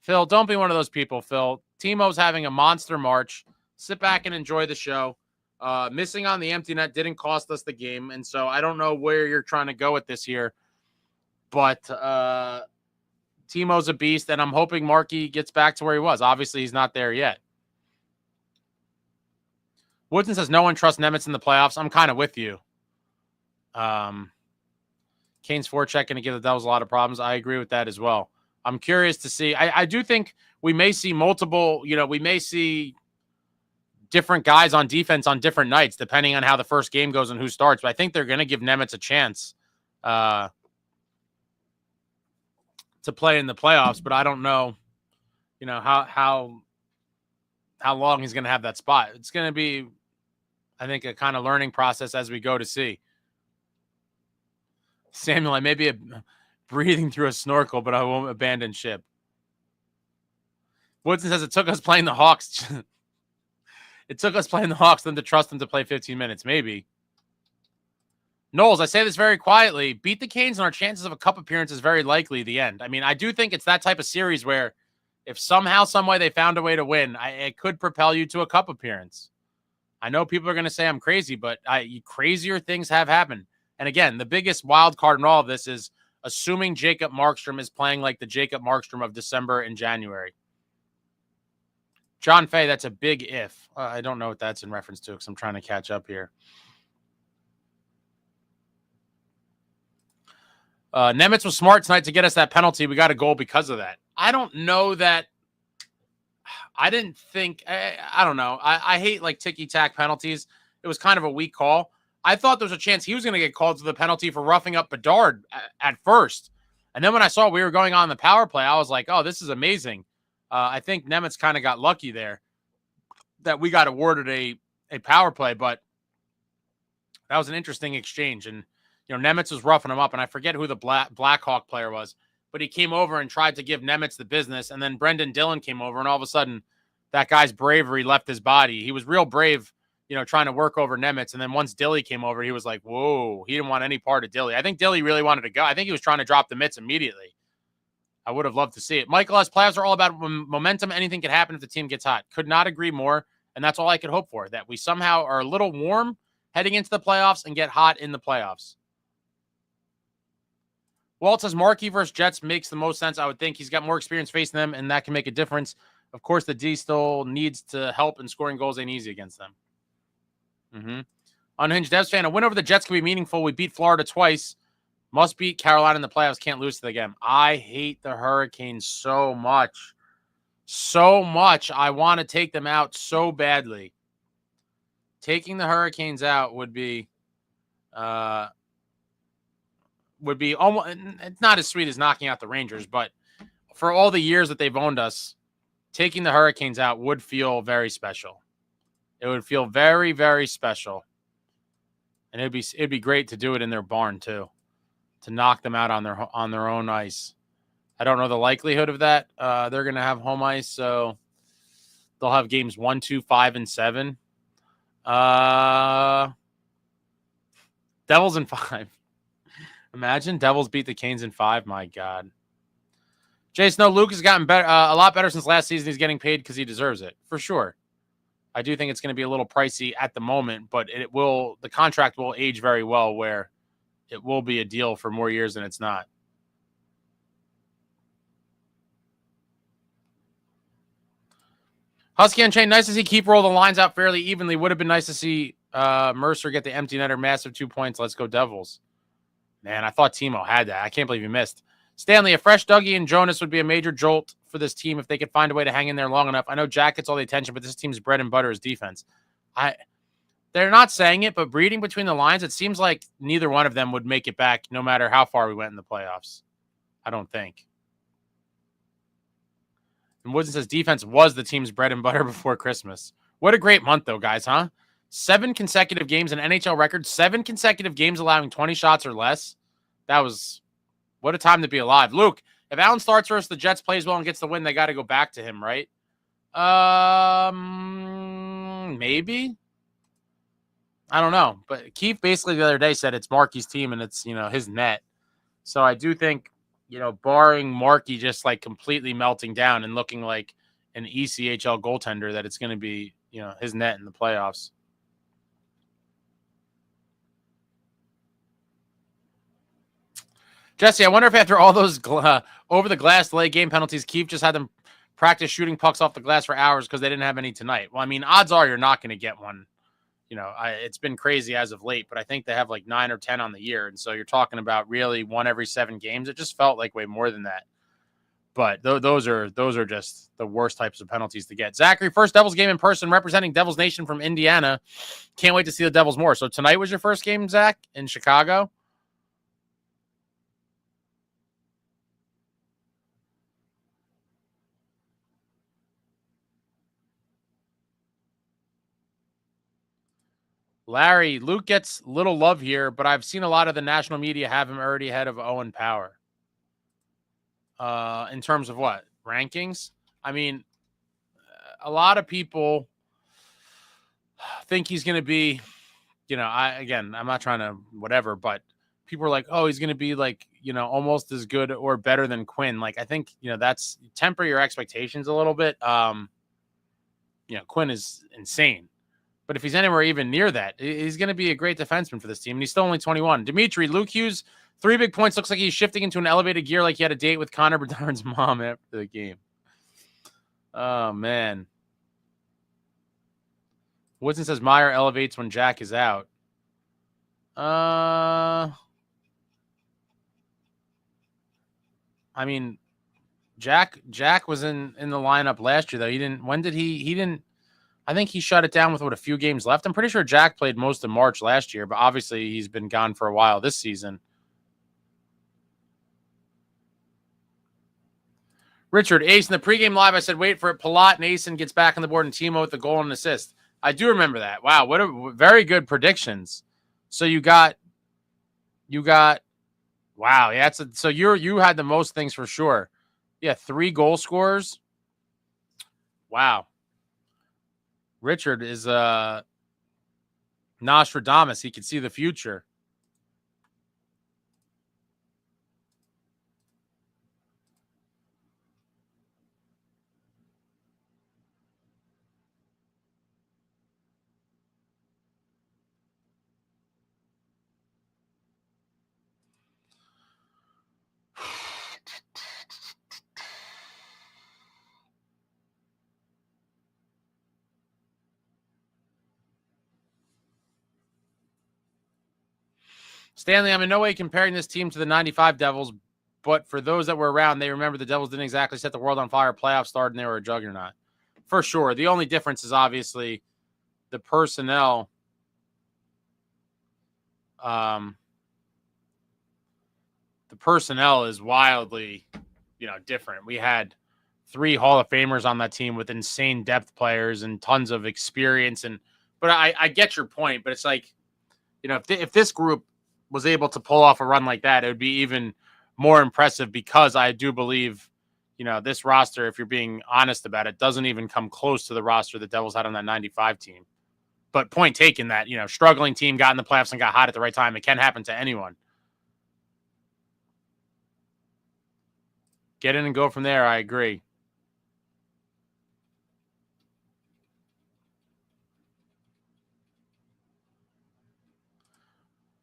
Phil, don't be one of those people, Phil. Timo's having a monster March. Sit back and enjoy the show. Missing on the empty net didn't cost us the game, and so I don't know where you're trying to go with this here. But Timo's a beast, and I'm hoping Markey gets back to where he was. Obviously, he's not there yet. Woodson says no one trusts Nemitz in the playoffs. I'm kind of with you. Kane's forecheck going to give the Devils a lot of problems. I agree with that as well. I'm curious to see. I do think we may see multiple, you know, we may see different guys on defense on different nights, depending on how the first game goes and who starts. But I think they're going to give Nemitz a chance to play in the playoffs. But I don't know, you know, how long he's going to have that spot. It's going to be, I think, a kind of learning process as we go to see. Samuel, I may be breathing through a snorkel, but I won't abandon ship. Woodson says it took us playing the Hawks. It took us playing the Hawks then to trust them to play 15 minutes. Maybe. Knowles, I say this very quietly. Beat the Canes and our chances of a cup appearance is very likely the end. I mean, I do think it's that type of series where if somehow, some way they found a way to win, it could propel you to a cup appearance. I know people are going to say I'm crazy, but crazier things have happened. And again, the biggest wild card in all of this is assuming Jacob Markstrom is playing like the Jacob Markstrom of December and January. John Fay, that's a big if. I don't know what that's in reference to because I'm trying to catch up here. Nemitz was smart tonight to get us that penalty. We got a goal because of that. I don't know that. I didn't think. I don't know. I hate like ticky-tack penalties. It was kind of a weak call. I thought there was a chance he was going to get called to the penalty for roughing up Bedard at first. And then when I saw we were going on the power play, I was like, oh, this is amazing. I think Nemitz kind of got lucky there that we got awarded a power play, but that was an interesting exchange. And, Nemitz was roughing him up, and I forget who the Blackhawk player was, but he came over and tried to give Nemitz the business, and then Brendan Dillon came over, and all of a sudden that guy's bravery left his body. He was real brave, trying to work over Nemitz, and then once Dilly came over, he was like, whoa, he didn't want any part of Dilly. I think Dilly really wanted to go. I think he was trying to drop the mitts immediately. I would have loved to see it. Michael S. Playoffs are all about momentum. Anything could happen if the team gets hot. Could not agree more, and that's all I could hope for, that we somehow are a little warm heading into the playoffs and get hot in the playoffs. Walt says Markey versus Jets makes the most sense. I would think he's got more experience facing them, and that can make a difference. Of course, the D still needs to help, and scoring goals ain't easy against them. Unhinged Devs fan, a win over the Jets can be meaningful. We beat Florida twice. Must beat Carolina in the playoffs. Can't lose to them again. I hate the Hurricanes so much. So much. I want to take them out so badly. Taking the Hurricanes out would be almost, it's not as sweet as knocking out the Rangers, but for all the years that they've owned us, taking the Hurricanes out would feel very special. It would feel very, very special. And it'd be great to do it in their barn too, to knock them out on their own ice. I don't know the likelihood of that. They're going to have home ice, so they'll have games 1, 2, 5, and 7. Devils in 5. Imagine Devils beat the Canes in 5. My God. Jay Snow, Luke has gotten better, a lot better since last season. He's getting paid because he deserves it, for sure. I do think it's going to be a little pricey at the moment, but the contract will age very well where it will be a deal for more years than it's not. Husky Unchained, nice to see Keeper roll the lines out fairly evenly. Would have been nice to see Mercer get the empty netter, massive 2 points. Let's go Devils. Man, I thought Timo had that. I can't believe he missed. Stanley, a fresh Dougie and Jonas would be a major jolt for this team if they could find a way to hang in there long enough. I know Jack gets all the attention, but this team's bread and butter is defense. They're not saying it, but reading between the lines, it seems like neither one of them would make it back no matter how far we went in the playoffs. I don't think. And Woodson says defense was the team's bread and butter before Christmas. What a great month, though, guys, huh? 7 consecutive games, an NHL record, 7 consecutive games allowing 20 shots or less. What a time to be alive. Luke, if Allen starts versus the Jets, plays well, and gets the win, they got to go back to him, right? Maybe. I don't know. But Keith basically the other day said it's Markey's team and it's, his net. So I do think, barring Markey just like completely melting down and looking like an ECHL goaltender, that it's going to be, his net in the playoffs. Jesse, I wonder if after all those over-the-glass delay game penalties, Keefe just had them practice shooting pucks off the glass for hours because they didn't have any tonight. Well, I mean, odds are you're not going to get one. It's been crazy as of late, but I think they have like 9 or 10 on the year. And so you're talking about really 1 every 7 games. It just felt like way more than that. But those are just the worst types of penalties to get. Zachary, first Devils game in person, representing Devils Nation from Indiana. Can't wait to see the Devils more. So tonight was your first game, Zach, in Chicago? Larry, Luke gets little love here, but I've seen a lot of the national media have him already ahead of Owen Power. In terms of what? Rankings? I mean, a lot of people think he's going to be, I'm not trying to whatever, but people are like, oh, he's going to be like, almost as good or better than Quinn. Like, I think, that's temper your expectations a little bit. Quinn is insane. But if he's anywhere even near that, he's going to be a great defenseman for this team. And he's still only 21. Dimitri, Luke Hughes, 3 big points. Looks like he's shifting into an elevated gear like he had a date with Connor Bedard's mom after the game. Oh, man. Woodson says Meier elevates when Jack is out. I mean, Jack was in the lineup last year, though. He didn't. I think he shut it down with a few games left. I'm pretty sure Jack played most of March last year, but obviously he's been gone for a while this season. Richard, Ace, in the pregame live, I said, wait for it. Palat and Asen gets back on the board and Timo with the goal and assist. I do remember that. Wow, what a very good predictions. So you got, wow, yeah. So you had the most things for sure. Yeah, 3 goal scorers. Wow. Richard is Nostradamus. He can see the future. Stanley, I'm in no way comparing this team to the 95 Devils, but for those that were around, they remember the Devils didn't exactly set the world on fire. Playoff start, and they were a juggernaut. For sure. The only difference is obviously the personnel. The personnel is wildly, different. We had 3 Hall of Famers on that team with insane depth players and tons of experience. But I get your point, but it's like, if this group was able to pull off a run like that, it would be even more impressive, because I do believe, this roster, if you're being honest about it, doesn't even come close to the roster the Devils had on that 95 team. But point taken that, struggling team got in the playoffs and got hot at the right time. It can happen to anyone. Get in and go from there. I agree.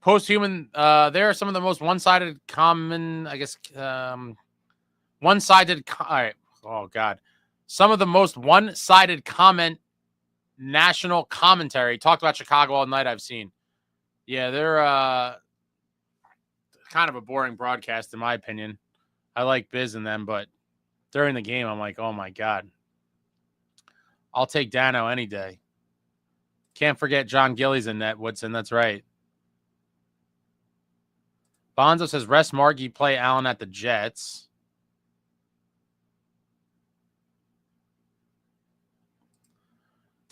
Post-human, there are some of the most one-sided common, I guess, one-sided. All right. Oh, God. Some of the most one-sided comment national commentary. Talked about Chicago all night, I've seen. Yeah, they're kind of a boring broadcast, in my opinion. I like Biz and them, but during the game, I'm like, oh, my God. I'll take Dano any day. Can't forget John Gillies in net, Woodson. That's right. Bonzo says, rest Margie, play Allen at the Jets.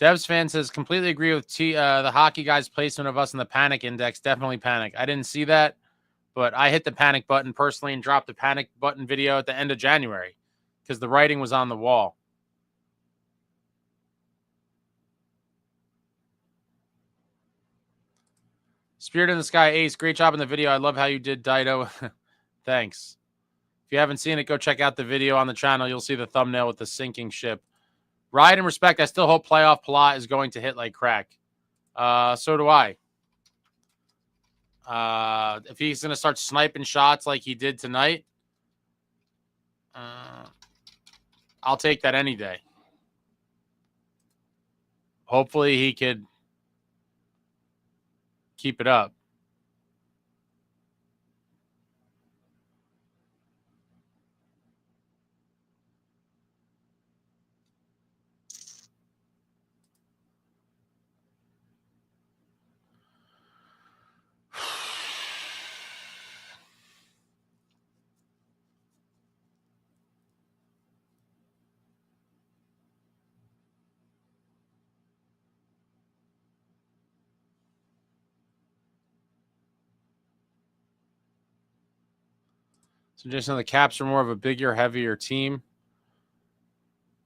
Devs fan says, completely agree with the hockey guy's placement of us in the panic index. Definitely panic. I didn't see that, but I hit the panic button personally and dropped the panic button video at the end of January because the writing was on the wall. Spirit in the Sky Ace, great job in the video. I love how you did Dido. Thanks. If you haven't seen it, go check out the video on the channel. You'll see the thumbnail with the sinking ship. Ride and respect. I still hope playoff Palat is going to hit like crack. So do I. If he's going to start sniping shots like he did tonight, I'll take that any day. Hopefully he could keep it up. So Jason, the Caps are more of a bigger, heavier team.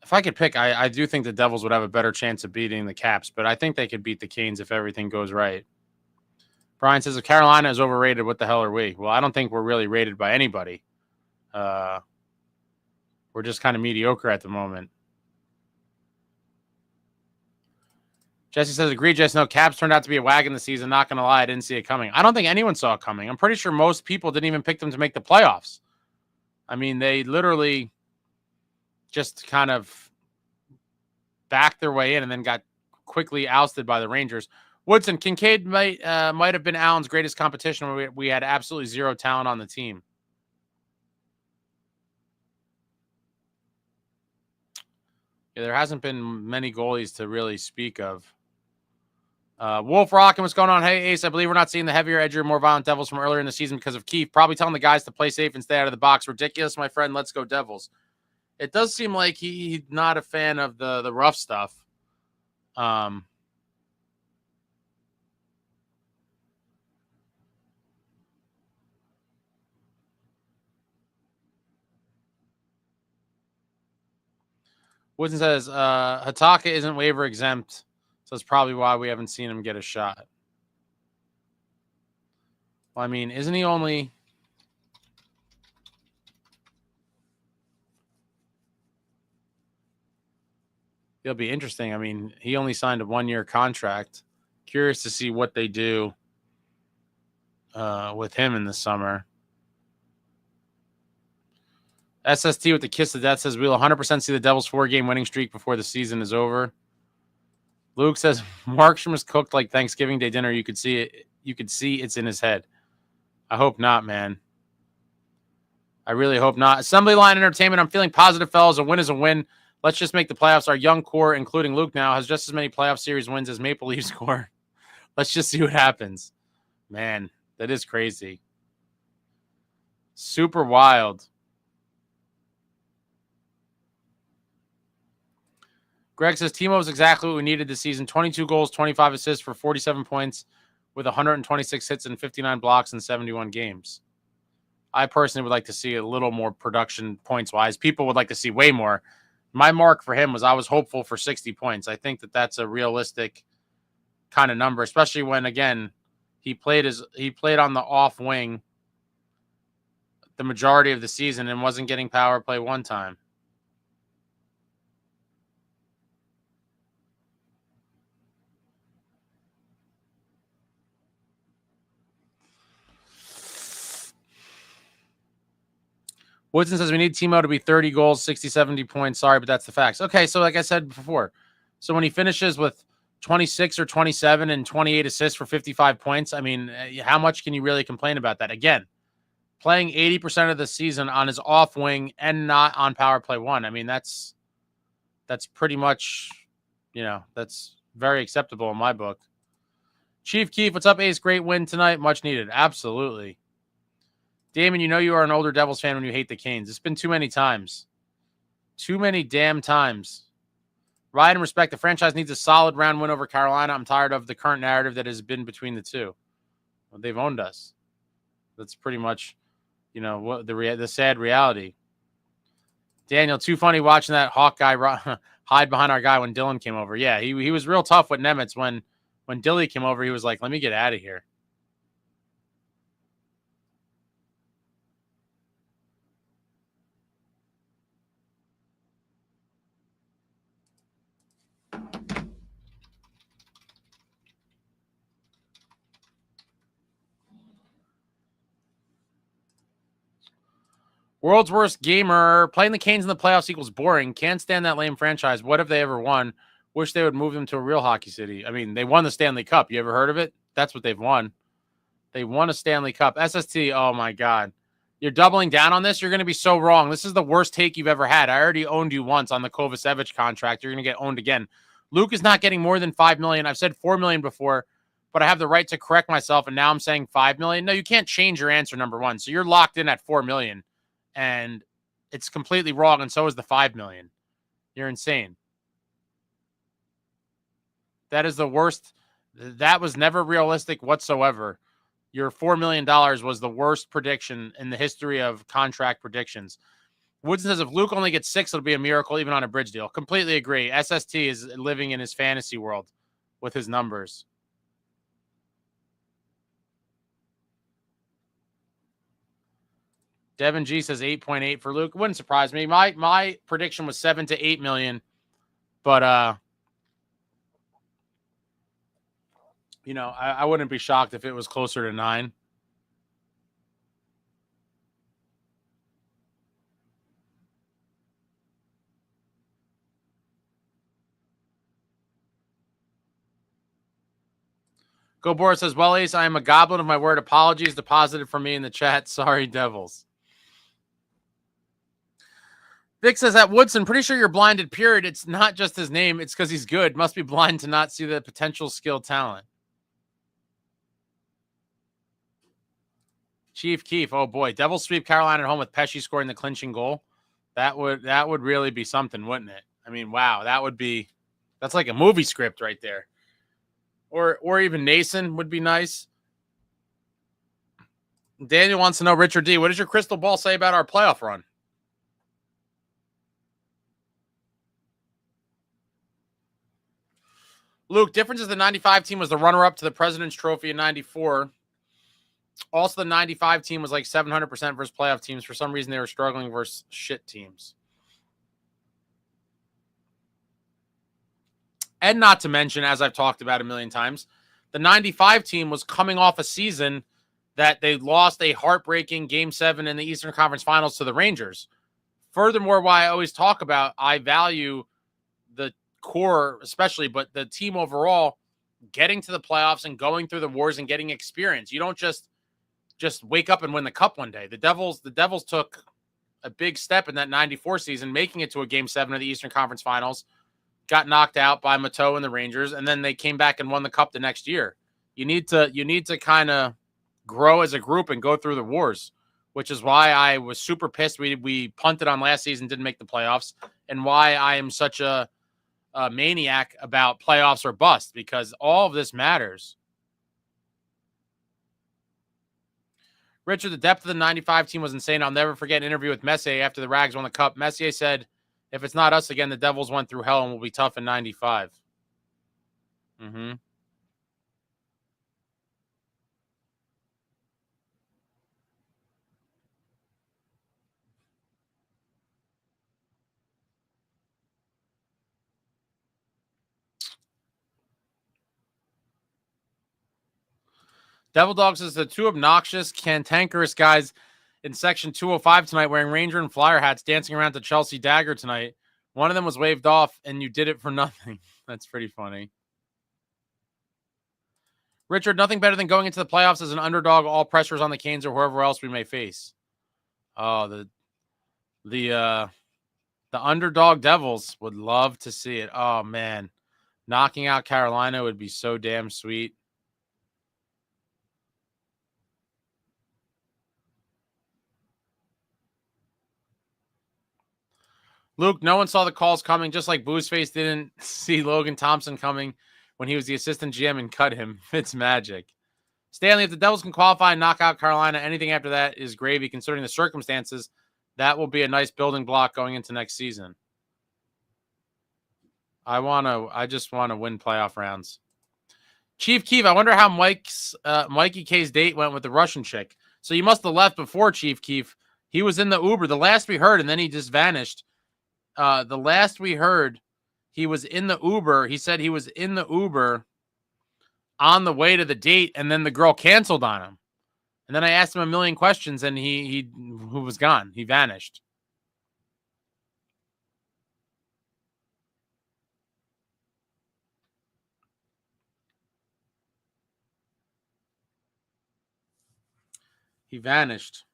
If I could pick, I do think the Devils would have a better chance of beating the Caps, but I think they could beat the Canes if everything goes right. Brian says, if Carolina is overrated, what the hell are we? Well, I don't think we're really rated by anybody. We're just kind of mediocre at the moment. Jesse says, agree, Jesse. No, Caps turned out to be a wagon this season. Not going to lie, I didn't see it coming. I don't think anyone saw it coming. I'm pretty sure most people didn't even pick them to make the playoffs. I mean, they literally just kind of backed their way in and then got quickly ousted by the Rangers. Woodson, Kincaid might have been Allen's greatest competition when we had absolutely zero talent on the team. Yeah, there hasn't been many goalies to really speak of. Wolf Rockin', what's going on? Hey, Ace, I believe we're not seeing the heavier, edgier, more violent Devils from earlier in the season because of Keefe. Probably telling the guys to play safe and stay out of the box. Ridiculous, my friend. Let's go Devils. It does seem like he's not a fan of the rough stuff. Woodson says, Hataka isn't waiver exempt, so that's probably why we haven't seen him get a shot. Well, I mean, isn't he only... It'll be interesting. I mean, he only signed a 1-year contract. Curious to see what they do with him in the summer. SST with the kiss of death says we'll 100% see the Devils 4-game winning streak before the season is over. Luke says Markstrom is cooked like Thanksgiving Day dinner. You could see it. You could see it's in his head. I hope not, man. I really hope not. Assembly Line Entertainment. I'm feeling positive, fellas. A win is a win. Let's just make the playoffs. Our young core, including Luke now, has just as many playoff series wins as Maple Leafs core. Let's just see what happens. Man, that is crazy. Super wild. Greg says Timo is exactly what we needed this season. 22 goals, 25 assists for 47 points with 126 hits and 59 blocks in 71 games. I personally would like to see a little more production points-wise. People would like to see way more. My mark for him was I was hopeful for 60 points. I think that that's a realistic kind of number, especially when, again, he played on the off wing the majority of the season and wasn't getting power play one time. Woodson says we need Timo to be 30 goals, 60, 70 points. Sorry, but that's the facts. Okay, so like I said before, so when he finishes with 26 or 27 and 28 assists for 55 points, I mean, how much can you really complain about that? Again, playing 80% of the season on his off wing and not on power play one. I mean, that's pretty much, that's very acceptable in my book. Chief Keefe, what's up, Ace? Great win tonight. Much needed. Absolutely. Damon, you are an older Devils fan when you hate the Canes. It's been too many times. Too many damn times. Ride and respect. The franchise needs a solid round win over Carolina. I'm tired of the current narrative that has been between the two. Well, they've owned us. That's pretty much, what the sad reality. Daniel, too funny watching that Hawk guy hide behind our guy when Dylan came over. Yeah, he was real tough with Nemitz. When Dilly came over, he was like, let me get out of here. World's worst gamer. Playing the Canes in the playoffs equals boring. Can't stand that lame franchise. What have they ever won? Wish they would move them to a real hockey city. I mean, they won the Stanley Cup. You ever heard of it? That's what they've won. They won a Stanley Cup. SST, oh my God. You're doubling down on this? You're going to be so wrong. This is the worst take you've ever had. I already owned you once on the Kovacevic contract. You're going to get owned again. Luke is not getting more than $5 million. I've said $4 million before, but I have the right to correct myself, and now I'm saying $5 million. No, you can't change your answer, number one. So you're locked in at $4 million. And it's completely wrong, and so is the $5 million. You're insane. That is the worst. That was never realistic whatsoever. Your $4 million was the worst prediction in the history of contract predictions. Woodson says if Luke only gets 6, it'll be a miracle, even on a bridge deal. Completely agree. SST is living in his fantasy world with his numbers. Devin G says 8.8 for Luke. Wouldn't surprise me. My prediction was 7 to 8 million, but I wouldn't be shocked if it was closer to 9. Go Boris says, well, Ace, I am a goblin of my word. Apologies deposited for me in the chat. Sorry, Devils. Vic says at Woodson, pretty sure you're blinded, period. It's not just his name. It's because he's good. Must be blind to not see the potential skill talent. Chief Keefe, oh boy. Devils sweep Carolina at home with Pesci scoring the clinching goal. That would really be something, wouldn't it? I mean, wow, that's like a movie script right there. Or even Nason would be nice. Daniel wants to know, Richard D, what does your crystal ball say about our playoff run? Luke, difference is the 95 team was the runner-up to the President's Trophy in 94. Also, the 95 team was like 700% versus playoff teams. For some reason, they were struggling versus shit teams. And not to mention, as I've talked about a million times, the 95 team was coming off a season that they lost a heartbreaking Game 7 in the Eastern Conference Finals to the Rangers. Furthermore, why I always talk about I value the core especially, but the team overall getting to the playoffs and going through the wars and getting experience. You don't just wake up and win the cup one day. The Devils took a big step in that 94 season, making it to a Game 7 of the Eastern Conference Finals, got knocked out by Mateau and the Rangers, and then they came back and won the cup the next year. You need to kind of grow as a group and go through the wars, which is why I was super pissed we punted on last season, didn't make the playoffs, and why I am such a maniac about playoffs or bust, because all of this matters. Richard, the depth of the 95 team was insane. I'll never forget an interview with Messier after the Rags won the cup. Messier said, if it's not us again, the Devils went through hell and will be tough in 95. Mm-hmm. Devil Dogs is the two obnoxious, cantankerous guys in section 205 tonight wearing Ranger and Flyer hats dancing around to Chelsea Dagger tonight. One of them was waved off, and you did it for nothing. That's pretty funny. Richard, nothing better than going into the playoffs as an underdog. All pressures on the Canes or whoever else we may face. Oh, the underdog Devils would love to see it. Oh, man. Knocking out Carolina would be so damn sweet. Luke, no one saw the calls coming, just like Boozeface didn't see Logan Thompson coming when he was the assistant GM and cut him. It's magic. Stanley, if the Devils can qualify and knock out Carolina, anything after that is gravy considering the circumstances. That will be a nice building block going into next season. I just want to win playoff rounds. Chief Keef, I wonder how Mikey K's date went with the Russian chick. So you must have left before, Chief Keef. He was in the Uber. The last we heard, and then he just vanished. The last we heard, he was in the Uber. He said he was in the Uber on the way to the date, and then the girl canceled on him. And then I asked him a million questions, and he was gone. He vanished. He vanished.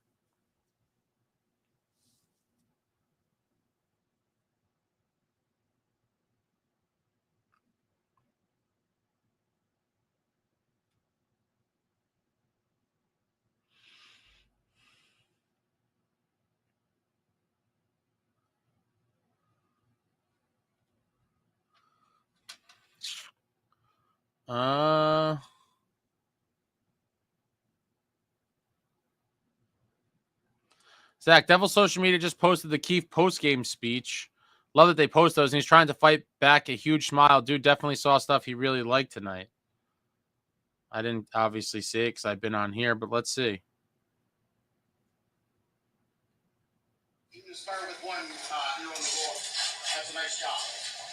Zach, Devil Social Media just posted the Keefe post-game speech. Love that they post those, and he's trying to fight back a huge smile. Dude definitely saw stuff he really liked tonight. I didn't obviously see it because I've been on here, but let's see. to start with one here on the goal. That's a nice job.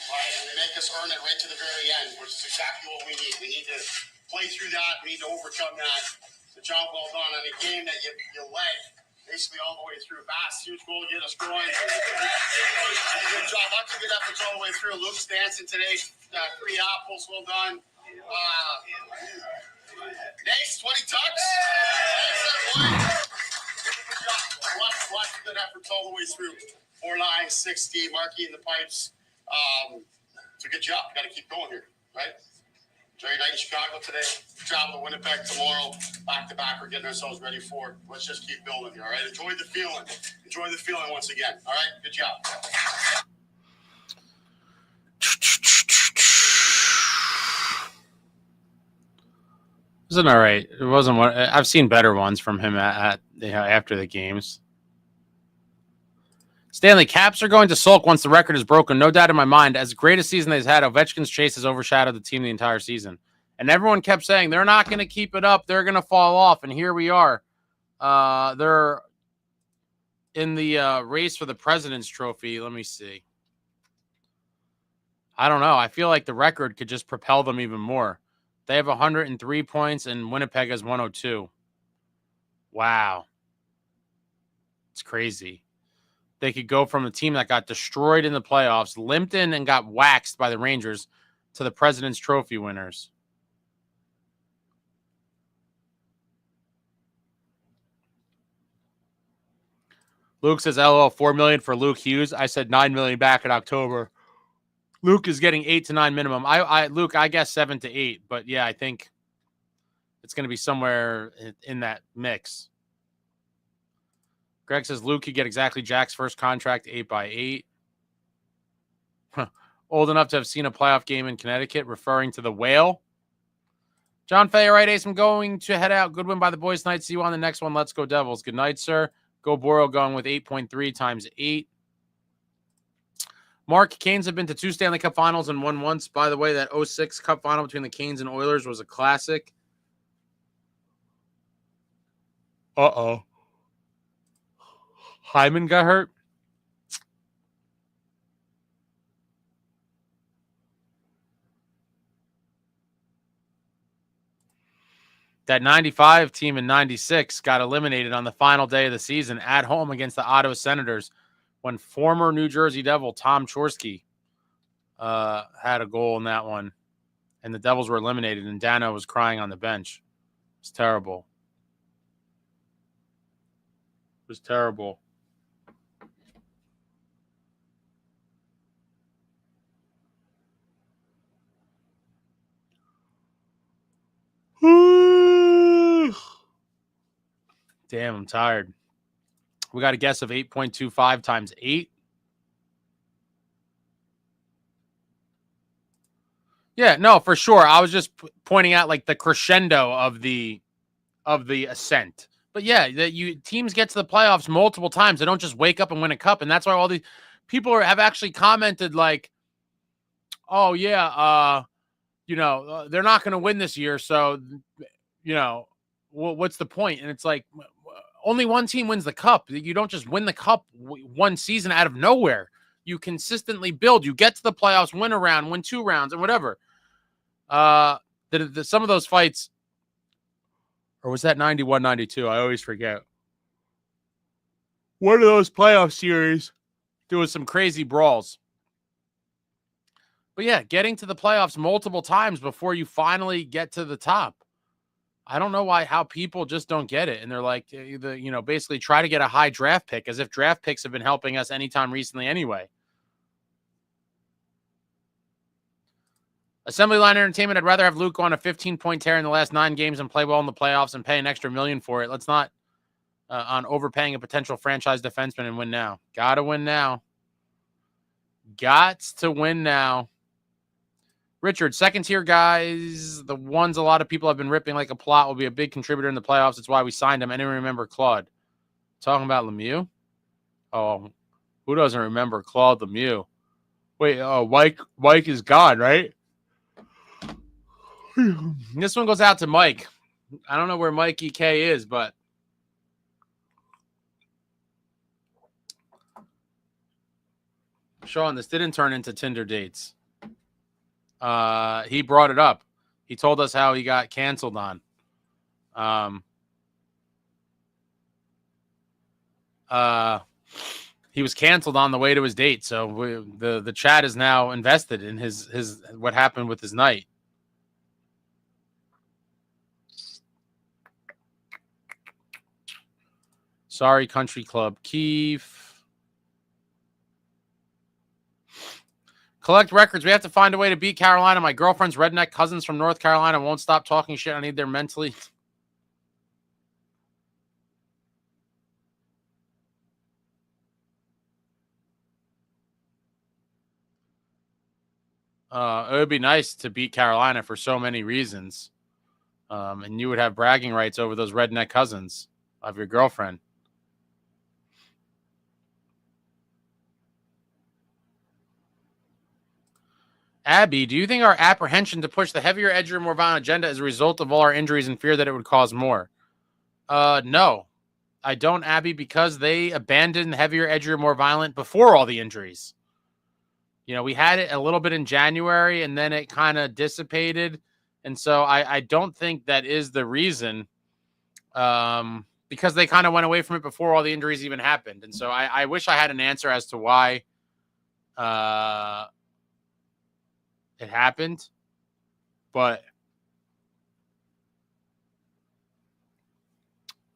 Right, and they make us earn it right to the very end, which is exactly what we need. We need to play through that. We need to overcome that. The job well done on a game that you led basically all the way through. Bass, huge goal, get us going. Good job. Lots of good efforts all the way through. Luke's dancing today. 3 apples, well done. Nice, 20 tucks. Good job. Lots of good efforts all the way through. 4 lines, 60, Marky in the pipes. It's a good job. Got to keep going here, right? Enjoy your night in Chicago today. Travel to Winnipeg tomorrow. Back to back, we're getting ourselves ready for it. Let's just keep building here, all right? Enjoy the feeling. Enjoy the feeling once again, all right? Good job. Wasn't all right. It wasn't what I've seen better ones from him after the games. Stanley, Caps are going to sulk once the record is broken. No doubt in my mind. As great a season they've had, Ovechkin's chase has overshadowed the team the entire season. And everyone kept saying they're not going to keep it up. They're going to fall off. And here we are. They're in the race for the President's Trophy. Let me see. I don't know. I feel like the record could just propel them even more. They have 103 points and Winnipeg has 102. Wow. It's crazy. They could go from a team that got destroyed in the playoffs, limped in and got waxed by the Rangers, to the President's Trophy winners. Luke says, LOL, $4 million for Luke Hughes. I said $9 million back in October. Luke is getting 8 to 9 minimum. Luke, I guess 7 to 8, but yeah, I think it's going to be somewhere in that mix. Greg says Luke could get exactly Jack's first contract, 8x8. Old enough to have seen a playoff game in Connecticut, referring to the Whale. John Fay, all right, Ace, I'm going to head out. Good win by the boys tonight. See you on the next one. Let's go Devils. Good night, sir. Go Boro going with 8.3 times 8. Mark, Canes have been to 2 Stanley Cup finals and won once. By the way, that 06 Cup final between the Canes and Oilers was a classic. Uh-oh. Hyman got hurt. That 95 team in 96 got eliminated on the final day of the season at home against the Ottawa Senators when former New Jersey Devil Tom Chorsky had a goal in that one. And the Devils were eliminated, and Dano was crying on the bench. It was terrible. It was terrible. Damn, I'm tired. We got a guess of 8.25 times 8. Yeah, no, for sure. I was just pointing out like the crescendo of the ascent. But yeah, teams get to the playoffs multiple times. They don't just wake up and win a cup, and that's why all these people have actually commented like, "Oh yeah, they're not going to win this year, so what's the point?" And it's like, only one team wins the cup. You don't just win the cup one season out of nowhere. You consistently build. You get to the playoffs, win a round, win 2 rounds, and whatever. Some of those fights, or was that 91-92? I always forget. One of those playoff series, there was some crazy brawls. But yeah, getting to the playoffs multiple times before you finally get to the top. I don't know how people just don't get it. And they're like, basically try to get a high draft pick, as if draft picks have been helping us anytime recently anyway. Assembly Line Entertainment, I'd rather have Luke go on a 15-point tear in the last 9 games and play well in the playoffs and pay an extra $1 million for it. Let's not on overpaying a potential franchise defenseman and win now. Gotta win now. Gots to win now. Richard, second tier guys, the ones a lot of people have been ripping like a plot, will be a big contributor in the playoffs. It's why we signed him. Anyone remember Claude? Talking about Lemieux? Oh, who doesn't remember Claude Lemieux? Wait, Mike is gone, right? This one goes out to Mike. I don't know where Mikey K is, but Sean, this didn't turn into Tinder dates. He brought it up. He told us how he got canceled on. He was canceled on the way to his date. So the chat is now invested in his what happened with his night. Sorry, Country Club Keefe. Collect records. We have to find a way to beat Carolina. My girlfriend's redneck cousins from North Carolina won't stop talking shit. I need their mentally. It would be nice to beat Carolina for so many reasons. And you would have bragging rights over those redneck cousins of your girlfriend. Abby, do you think our apprehension to push the heavier, edgier, more violent agenda is a result of all our injuries and fear that it would cause more? No, I don't, Abby, because they abandoned heavier, edgier, more violent before all the injuries. You know, we had it a little bit in January and then it kind of dissipated. And so I don't think that is the reason, because they kind of went away from it before all the injuries even happened. And so I wish I had an answer as to why it happened, but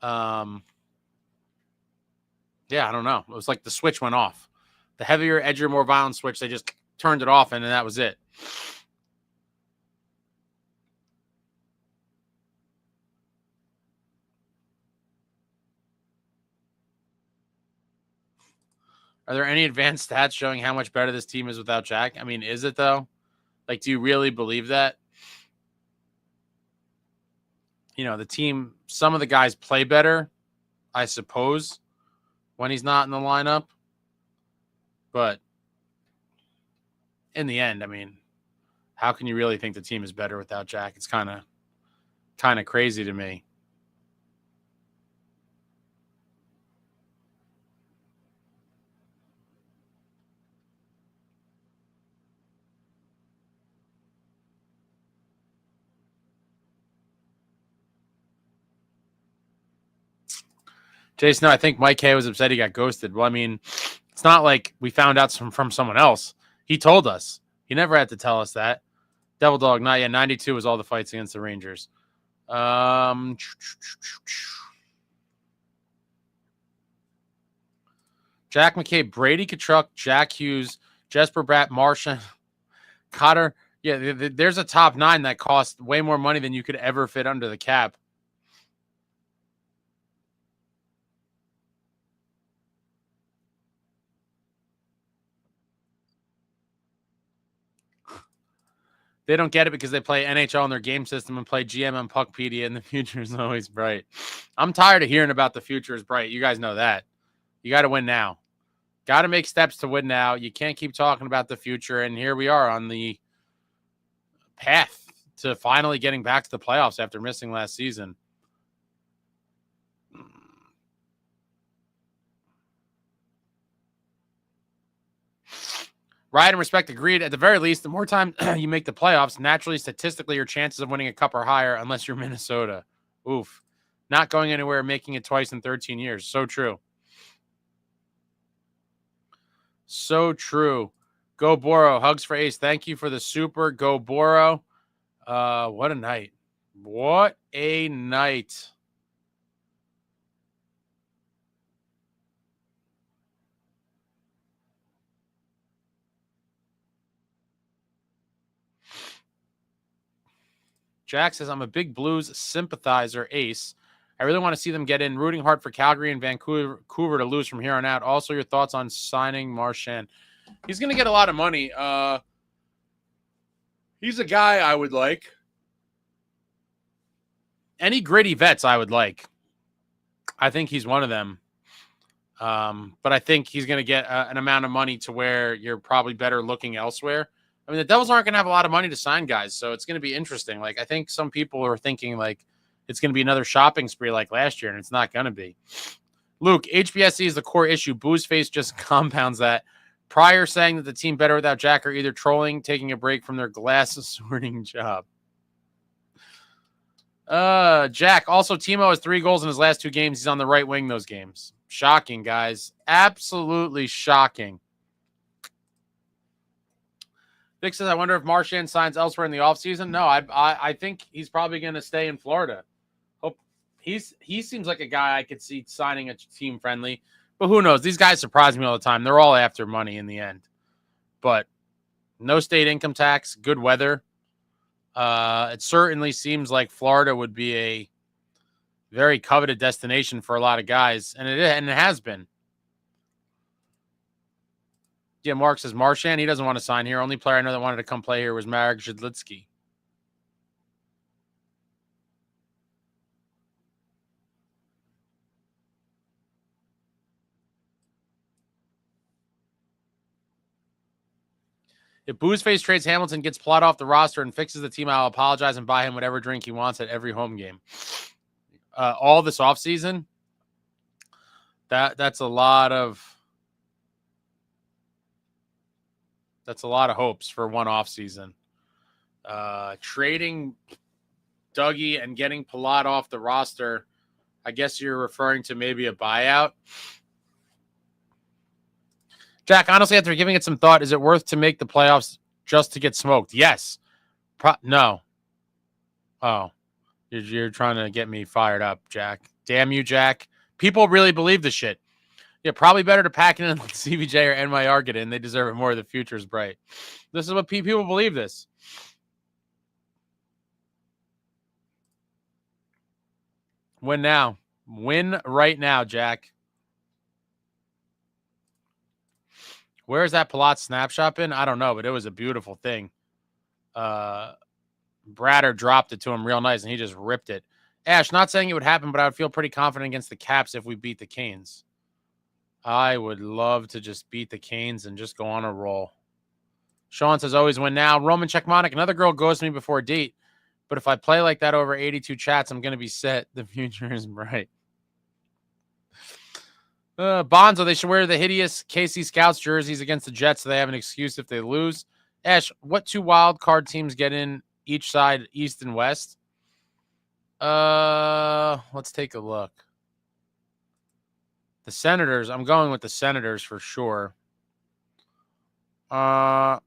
yeah, I don't know. It was like the switch went off. The heavier, edgier, more violent switch, they just turned it off, and then that was it. Are there any advanced stats showing how much better this team is without Jack? I mean, is it though? Like, do you really believe that? You know, the team, some of the guys play better, I suppose, when he's not in the lineup. But in the end, I mean, how can you really think the team is better without Jack? It's kind of crazy to me. Jason, I think Mike K was upset he got ghosted. Well, I mean, it's not like we found out from someone else. He told us. He never had to tell us that. Devil Dog, not yet. 92 was all the fights against the Rangers. Jack McCabe, Brady Tkachuk, Jack Hughes, jesperbratt, Martian, Cotter. Yeah, there's a top 9 that cost way more money than you could ever fit under the cap. They don't get it because they play NHL in their game system and play GM and Puckpedia, and the future is always bright. I'm tired of hearing about the future is bright. You guys know that. You got to win now. Got to make steps to win now. You can't keep talking about the future, and here we are on the path to finally getting back to the playoffs after missing last season. Right and respect agreed. At the very least, the more time you make the playoffs, naturally, statistically, your chances of winning a cup are higher unless you're Minnesota. Oof. Not going anywhere, making it twice in 13 years. So true. So true. Go Boro. Hugs for Ace. Thank you for the super. Go Boro. What a night. What a night. Jack says, I'm a big Blues sympathizer, Ace. I really want to see them get in. Rooting hard for Calgary and Vancouver to lose from here on out. Also, your thoughts on signing Marchand. He's going to get a lot of money. He's a guy I would like. Any gritty vets I would like. I think he's one of them. But I think he's going to get an amount of money to where you're probably better looking elsewhere. I mean, the Devils aren't going to have a lot of money to sign guys, so it's going to be interesting. Like, I think some people are thinking, like, it's going to be another shopping spree like last year, and it's not going to be. Luke, HBSC is the core issue. Booze face just compounds that. Pryor saying that the team better without Jack are either trolling, taking a break from their glass sorting job. Jack, also Timo has 3 goals in his last 2 games. He's on the right wing those games. Shocking, guys. Absolutely shocking. Vic says, I wonder if Marchand signs elsewhere in the offseason. No, I think he's probably going to stay in Florida. Hope he seems like a guy I could see signing a team friendly. But who knows? These guys surprise me all the time. They're all after money in the end. But no state income tax, good weather. It certainly seems like Florida would be a very coveted destination for a lot of guys, and it has been. Yeah, Mark says Marchand, he doesn't want to sign here. Only player I know that wanted to come play here was Marek Zhidlitsky. If Boozeface trades Hamilton, gets Plot off the roster, and fixes the team, I'll apologize and buy him whatever drink he wants at every home game. All this offseason, that's a lot of hopes for one offseason. Trading Dougie and getting Palat off the roster, I guess you're referring to maybe a buyout. Jack, honestly, after giving it some thought, is it worth to make the playoffs just to get smoked? Yes. No. Oh, you're trying to get me fired up, Jack. Damn you, Jack. People really believe this shit. Yeah, probably better to pack it in and let CBJ or NYR get in. They deserve it more. The future's bright. This is what people believe this. Win now. Win right now, Jack. Where's that Palat snapshot been? I don't know, but it was a beautiful thing. Bratter dropped it to him real nice, and he just ripped it. Ash, not saying it would happen, but I would feel pretty confident against the Caps if we beat the Canes. I would love to just beat the Canes and just go on a roll. Sean says, always win now. Roman Checkmonic, another girl goes to me before a date, but if I play like that over 82 chats, I'm going to be set. The future is bright. Bonzo, they should wear the hideous KC Scouts jerseys against the Jets so they have an excuse if they lose. Ash, what 2 wild card teams get in each side, East and West? Let's take a look. The Senators, I'm going with the Senators for sure. Yeah,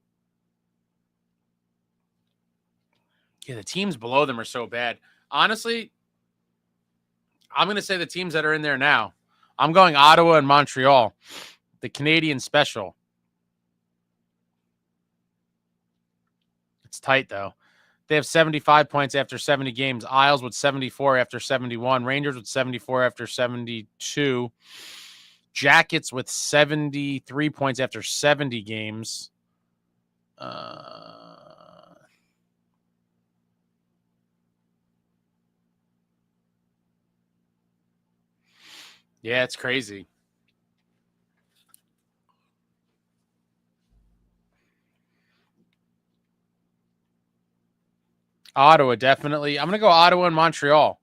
the teams below them are so bad. Honestly, I'm going to say the teams that are in there now. I'm going Ottawa and Montreal, the Canadian special. It's tight, though. They have 75 points after 70 games. Isles with 74 after 71. Rangers with 74 after 72. Jackets with 73 points after 70 games. Yeah, it's crazy. Ottawa, definitely. I'm going to go Ottawa and Montreal.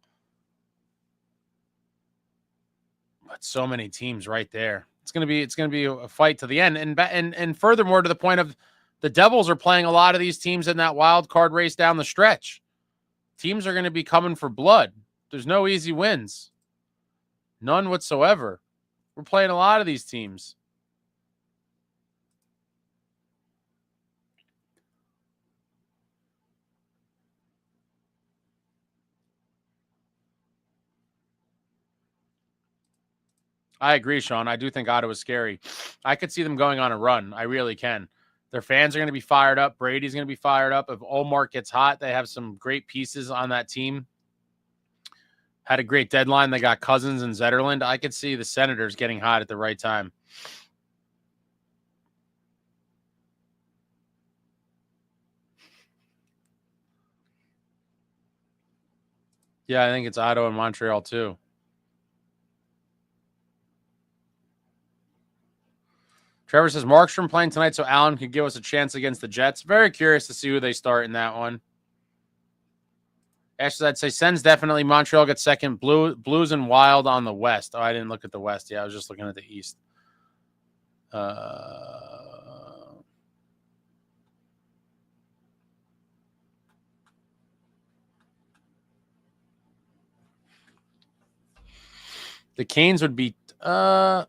But so many teams right there. It's going to be a fight to the end. And furthermore, to the point of the Devils are playing a lot of these teams in that wild card race down the stretch. Teams are going to be coming for blood. There's no easy wins. None whatsoever. We're playing a lot of these teams. I agree, Sean. I do think Ottawa's scary. I could see them going on a run. I really can. Their fans are going to be fired up. Brady's going to be fired up. If Olmark gets hot, they have some great pieces on that team. Had a great deadline. They got Cousins and Zetterlund. I could see the Senators getting hot at the right time. Yeah, I think it's Ottawa and Montreal too. Trevor says Markstrom playing tonight so Allen could give us a chance against the Jets. Very curious to see who they start in that one. Ash says, I'd say Sens definitely. Montreal gets second. Blues and Wild on the West. Oh, I didn't look at the West. Yeah, I was just looking at the East. The Canes would be oh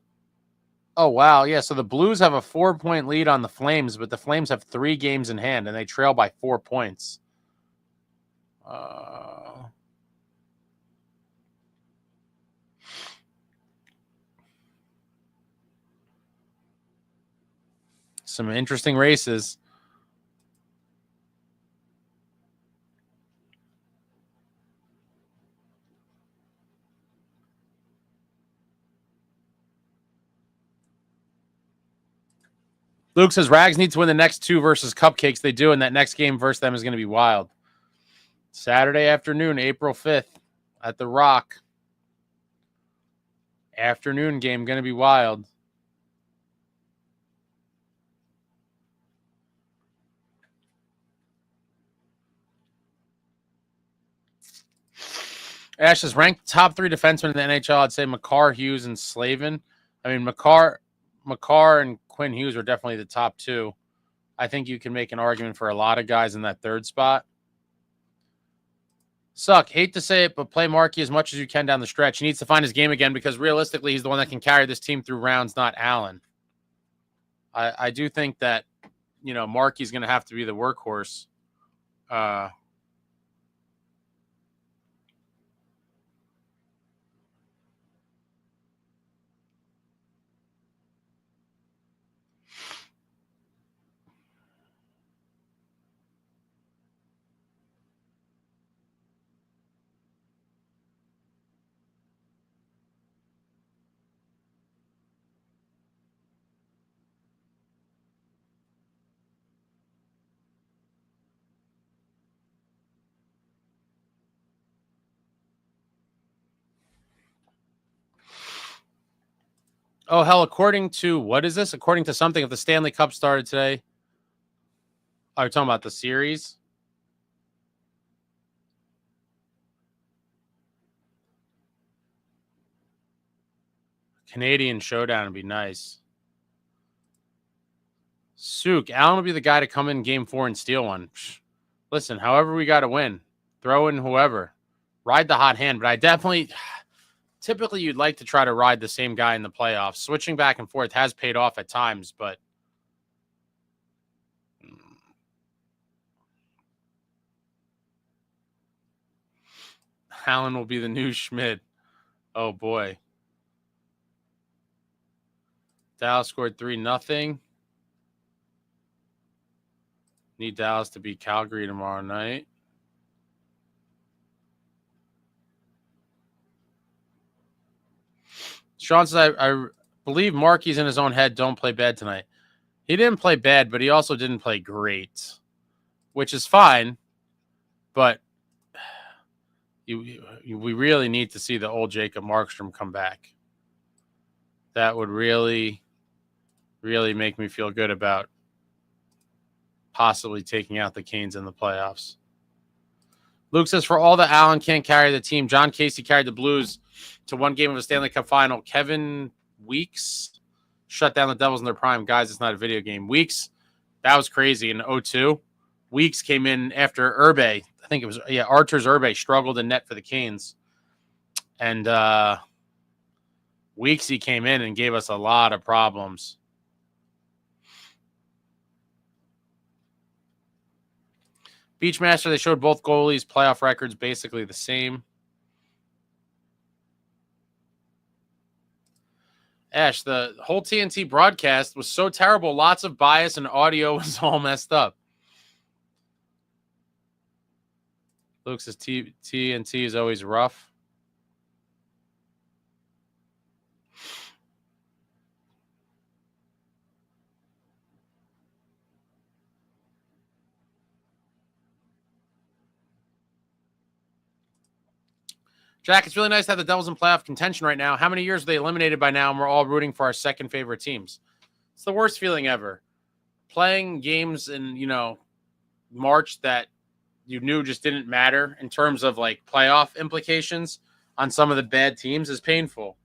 wow. Yeah, so the Blues have a 4-point lead on the Flames, but the Flames have 3 games in hand and they trail by 4 points. Some interesting races. Luke says Rags need to win the next 2 versus Cupcakes. They do, and that next game versus them is going to be wild. Saturday afternoon, April 5th at the Rock. Afternoon game, going to be wild. Ash says ranked top 3 defensemen in the NHL. I'd say Makar, Hughes, and Slavin. I mean, Makar and Quinn Hughes are definitely the top 2. I think you can make an argument for a lot of guys in that 3rd spot. Suck. Hate to say it, but play Markey as much as you can down the stretch. He needs to find his game again because realistically, he's the one that can carry this team through rounds, not Allen. I do think that, Markey's going to have to be the workhorse. Oh, hell, according to, what is this? According to something, if the Stanley Cup started today. Oh, you're talking about the series? Canadian showdown would be nice. Sook, Allen will be the guy to come in game 4 and steal one. Listen, however we got to win. Throw in whoever. Ride the hot hand, but I definitely... Typically, you'd like to try to ride the same guy in the playoffs. Switching back and forth has paid off at times, but Allen will be the new Schmidt. Oh, boy. Dallas scored 3-0. Need Dallas to beat Calgary tomorrow night. Sean says, I believe Markey's in his own head. Don't play bad tonight. He didn't play bad, but he also didn't play great, which is fine. But we really need to see the old Jacob Markstrom come back. That would really, really make me feel good about possibly taking out the Canes in the playoffs. Luke says, for all that Allen can't carry the team, John Casey carried the Blues to 1 game of a Stanley Cup final. Kevin Weeks shut down the Devils in their prime. Guys, it's not a video game. Weeks, that was crazy in 2002. Weeks came in after Urbe. I think it was, Archer's Urbe struggled in net for the Canes. And Weeksy came in and gave us a lot of problems. Beachmaster, they showed both goalies' playoff records basically the same. Ash, the whole TNT broadcast was so terrible. Lots of bias and audio was all messed up. Luke says TNT is always rough. Jack, it's really nice to have the Devils in playoff contention right now. How many years are they eliminated by now, and we're all rooting for our second favorite teams? It's the worst feeling ever. Playing games in, March that you knew just didn't matter in terms of, playoff implications on some of the bad teams is painful.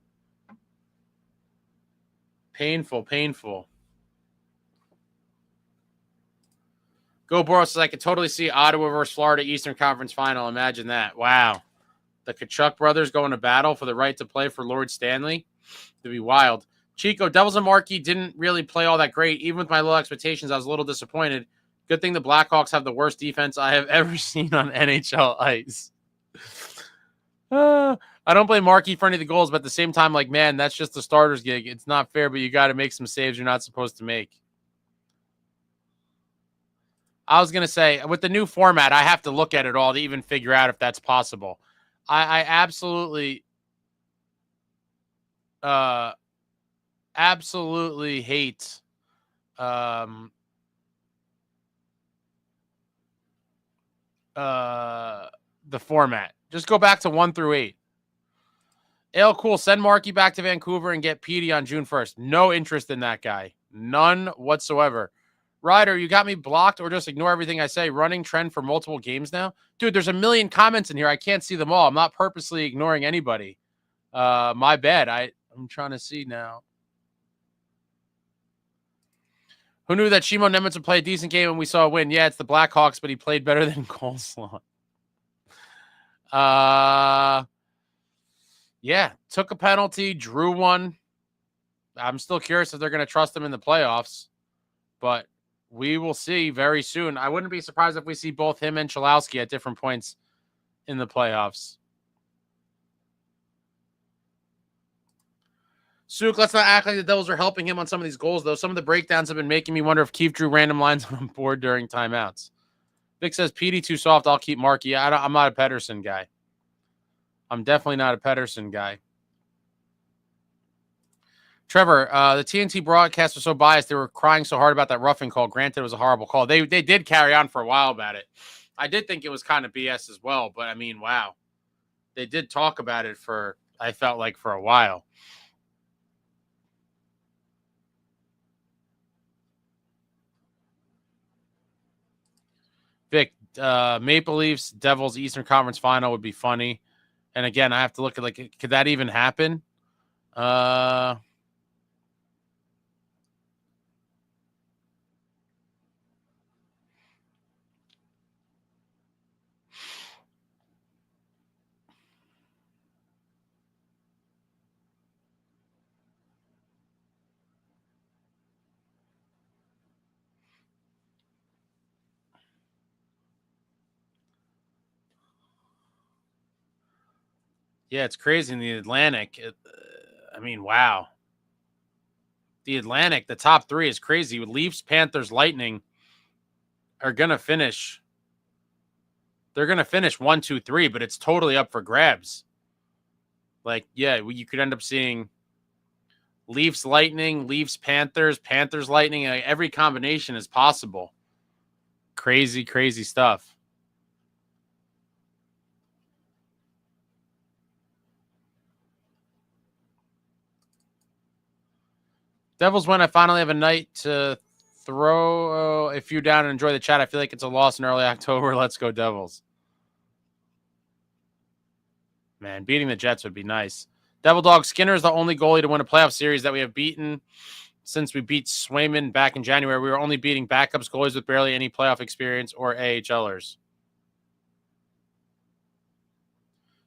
Painful. Go Boros says, I could totally see Ottawa versus Florida Eastern Conference Final. Imagine that. Wow. The Kachuk brothers going to battle for the right to play for Lord Stanley. It'd be wild. Chico, Devils and Markey didn't really play all that great. Even with my low expectations, I was a little disappointed. Good thing the Blackhawks have the worst defense I have ever seen on NHL ice. I don't blame Markey for any of the goals, but at the same time, like, man, that's just the starter's gig. It's not fair, but you got to make some saves you're not supposed to make. I was going to say, with the new format, I have to look at it all to even figure out if that's possible. I absolutely hate the format. Just go back to 1 through 8. Ale cool. Send Markey back to Vancouver and get Petey on June 1st. No interest in that guy. None whatsoever. Ryder, you got me blocked or just ignore everything I say. Running trend for multiple games now. Dude, there's a million comments in here. I can't see them all. I'm not purposely ignoring anybody. My bad. I'm trying to see now. Who knew that Shimo Nemitz would play a decent game and we saw a win? Yeah, it's the Blackhawks, but he played better than Coleslaw. Yeah, took a penalty, drew one. I'm still curious if they're going to trust him in the playoffs, but we will see very soon. I wouldn't be surprised if we see both him and Chalowski at different points in the playoffs. Suk, let's not act like the Devils are helping him on some of these goals, though. Some of the breakdowns have been making me wonder if Keefe drew random lines on board during timeouts. Vic says, Petey too soft, I'll keep Markey. I'm not a Pedersen guy. I'm definitely not a Pedersen guy. Trevor, the TNT broadcast was so biased. They were crying so hard about that roughing call. Granted, it was a horrible call. They did carry on for a while about it. I did think it was kind of BS as well, but I mean, wow. They did talk about it for, I felt like, for a while. Vic, Maple Leafs, Devils, Eastern Conference Final would be funny. And again, I have to look at, like, could that even happen? Yeah, it's crazy in the Atlantic. I mean, wow. The Atlantic, the top 3 is crazy. With Leafs, Panthers, Lightning are going to finish. They're going to finish 1, 2, 3, but it's totally up for grabs. Like, yeah, you could end up seeing Leafs, Lightning, Leafs, Panthers, Panthers, Lightning. Like, every combination is possible. Crazy, crazy stuff. Devils win. I finally have a night to throw a few down and enjoy the chat. I feel like it's a loss in early October. Let's go Devils. Man, beating the Jets would be nice. Devil Dog Skinner is the only goalie to win a playoff series that we have beaten since we beat Swayman back in January. We were only beating backups goalies with barely any playoff experience or AHLers.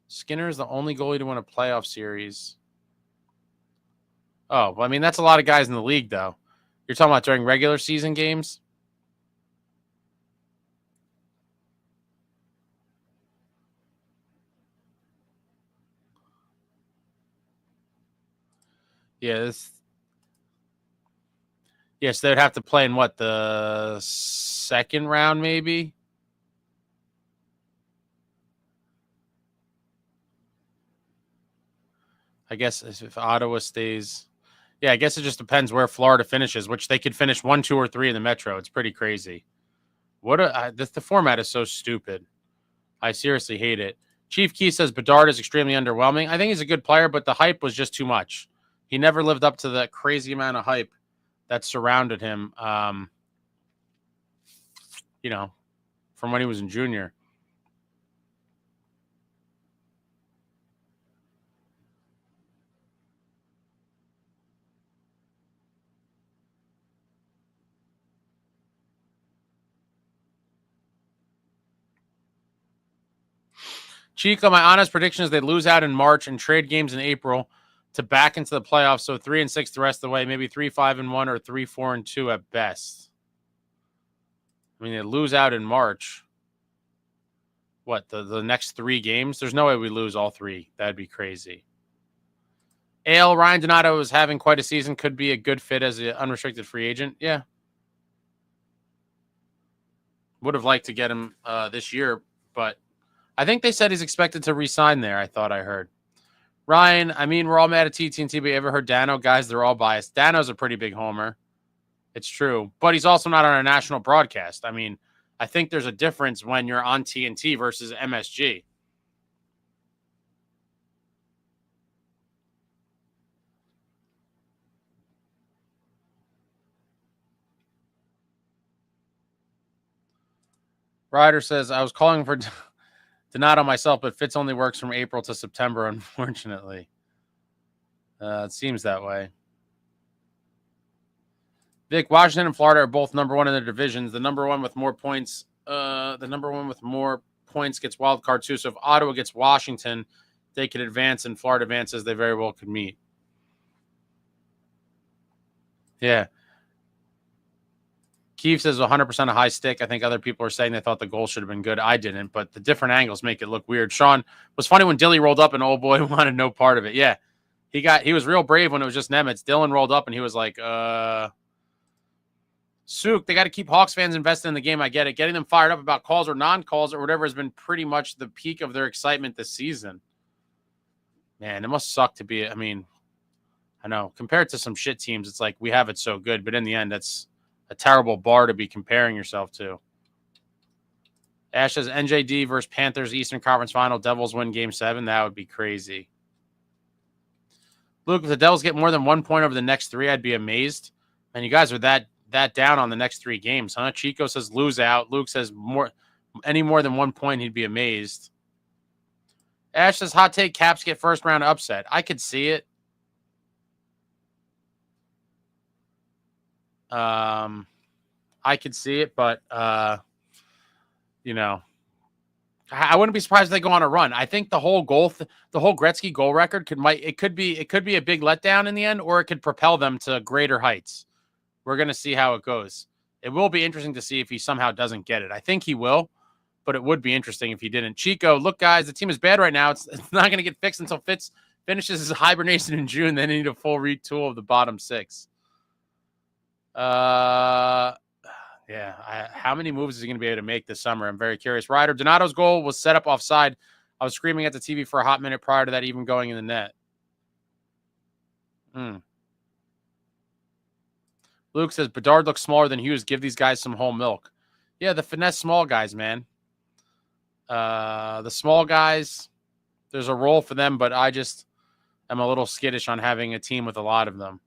Skinner is the only goalie to win a playoff series. Oh, well, I mean, that's a lot of guys in the league, though. You're talking about during regular season games? Yeah, yes, they'd have to play in what, the second round, maybe? I guess if Ottawa stays. Yeah, I guess it just depends where Florida finishes, which they could finish 1, 2, or 3 in the Metro. It's pretty crazy. The format is so stupid. I seriously hate it. Chief Key says Bedard is extremely underwhelming. I think he's a good player, but the hype was just too much. He never lived up to that crazy amount of hype that surrounded him, from when he was in junior. Chico, my honest prediction is they lose out in March and trade games in April to back into the playoffs. So 3-6 the rest of the way, maybe 3-5-1 or 3-4-2 at best. I mean, they lose out in March. What, the next 3 games? There's no way we lose all 3. That'd be crazy. AL, Ryan Donato is having quite a season. Could be a good fit as an unrestricted free agent. Yeah. Would have liked to get him this year, but I think they said he's expected to re-sign there. I thought I heard. Ryan, I mean, we're all mad at TTNT, but you ever heard Dano? Guys, they're all biased. Dano's a pretty big homer. It's true. But he's also not on a national broadcast. I mean, I think there's a difference when you're on TNT versus MSG. Ryder says, I was calling for Donato myself, but Fitz only works from April to September, unfortunately. It seems that way. Vic, Washington and Florida are both number 1 in their divisions. The number 1 with more points, gets wild card too. So if Ottawa gets Washington, they could advance, and Florida advances, they very well could meet. Yeah. Keefe says 100% a high stick. I think other people are saying they thought the goal should have been good. I didn't, but the different angles make it look weird. Sean, was funny when Dilly rolled up and old boy wanted no part of it. Yeah. He was real brave when it was just Nemitz. Dylan rolled up and he was like, Souk, they got to keep Hawks fans invested in the game. I get it. Getting them fired up about calls or non-calls or whatever has been pretty much the peak of their excitement this season. Man, it must suck to be, I mean, I know, compared to some shit teams, it's like we have it so good, but in the end, that's a terrible bar to be comparing yourself to. Ash says NJD versus Panthers Eastern Conference Final. Devils win Game 7. That would be crazy. Luke, if the Devils get more than 1 point over the next 3, I'd be amazed. And you guys are that down on the next 3 games, huh? Chico says lose out. Luke says any more than 1 point, he'd be amazed. Ash says hot take, Caps get first round upset. I could see it. I could see it, but you know, I wouldn't be surprised if they go on a run. I think the whole Gretzky goal record could be a big letdown in the end, or it could propel them to greater heights. We're going to see how it goes. It will be interesting to see if he somehow doesn't get it. I think he will, but it would be interesting if he didn't. Chico, look, guys, the team is bad right now. It's not going to get fixed until Fitz finishes his hibernation in June. Then they need a full retool of the bottom 6. How many moves is he going to be able to make this summer? I'm very curious. Ryder, Donato's goal was set up offside. I was screaming at the TV for a hot minute prior to that even going in the net. Luke says, Bedard looks smaller than Hughes. Give these guys some whole milk. Yeah, the finesse small guys, man. The small guys, there's a role for them, but I just am a little skittish on having a team with a lot of them.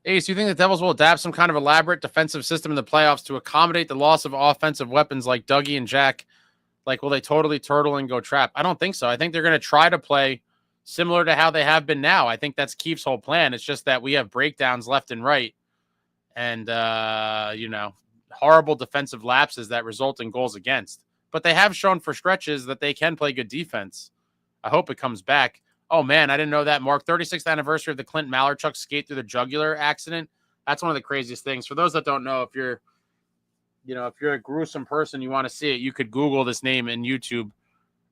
Ace, you think the Devils will adapt some kind of elaborate defensive system in the playoffs to accommodate the loss of offensive weapons like Dougie and Jack? Like, will they totally turtle and go trap? I don't think so. I think they're going to try to play similar to how they have been now. I think that's Keefe's whole plan. It's just that we have breakdowns left and right and, horrible defensive lapses that result in goals against. But they have shown for stretches that they can play good defense. I hope it comes back. Oh, man, I didn't know that, Mark. 36th anniversary of the Clint Malarchuk skate through the jugular accident. That's one of the craziest things. For those that don't know, if you're a gruesome person, you want to see it, you could Google this name in YouTube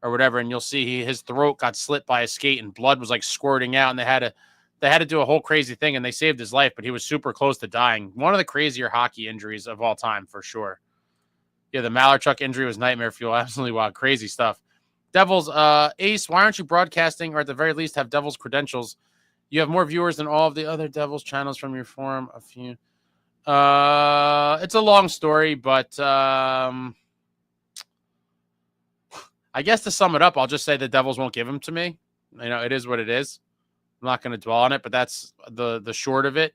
or whatever, and you'll see his throat got slit by a skate and blood was like squirting out, and they had to do a whole crazy thing, and they saved his life, but he was super close to dying. One of the crazier hockey injuries of all time, for sure. Yeah, the Malarchuk injury was nightmare fuel. Absolutely wild. Crazy stuff. Devils, Ace, why aren't you broadcasting, or at the very least have Devils credentials? You have more viewers than all of the other Devils channels from your forum. A few. It's a long story, but I guess to sum it up, I'll just say the Devils won't give them to me. It is what it is. I'm not going to dwell on it, but that's the short of it.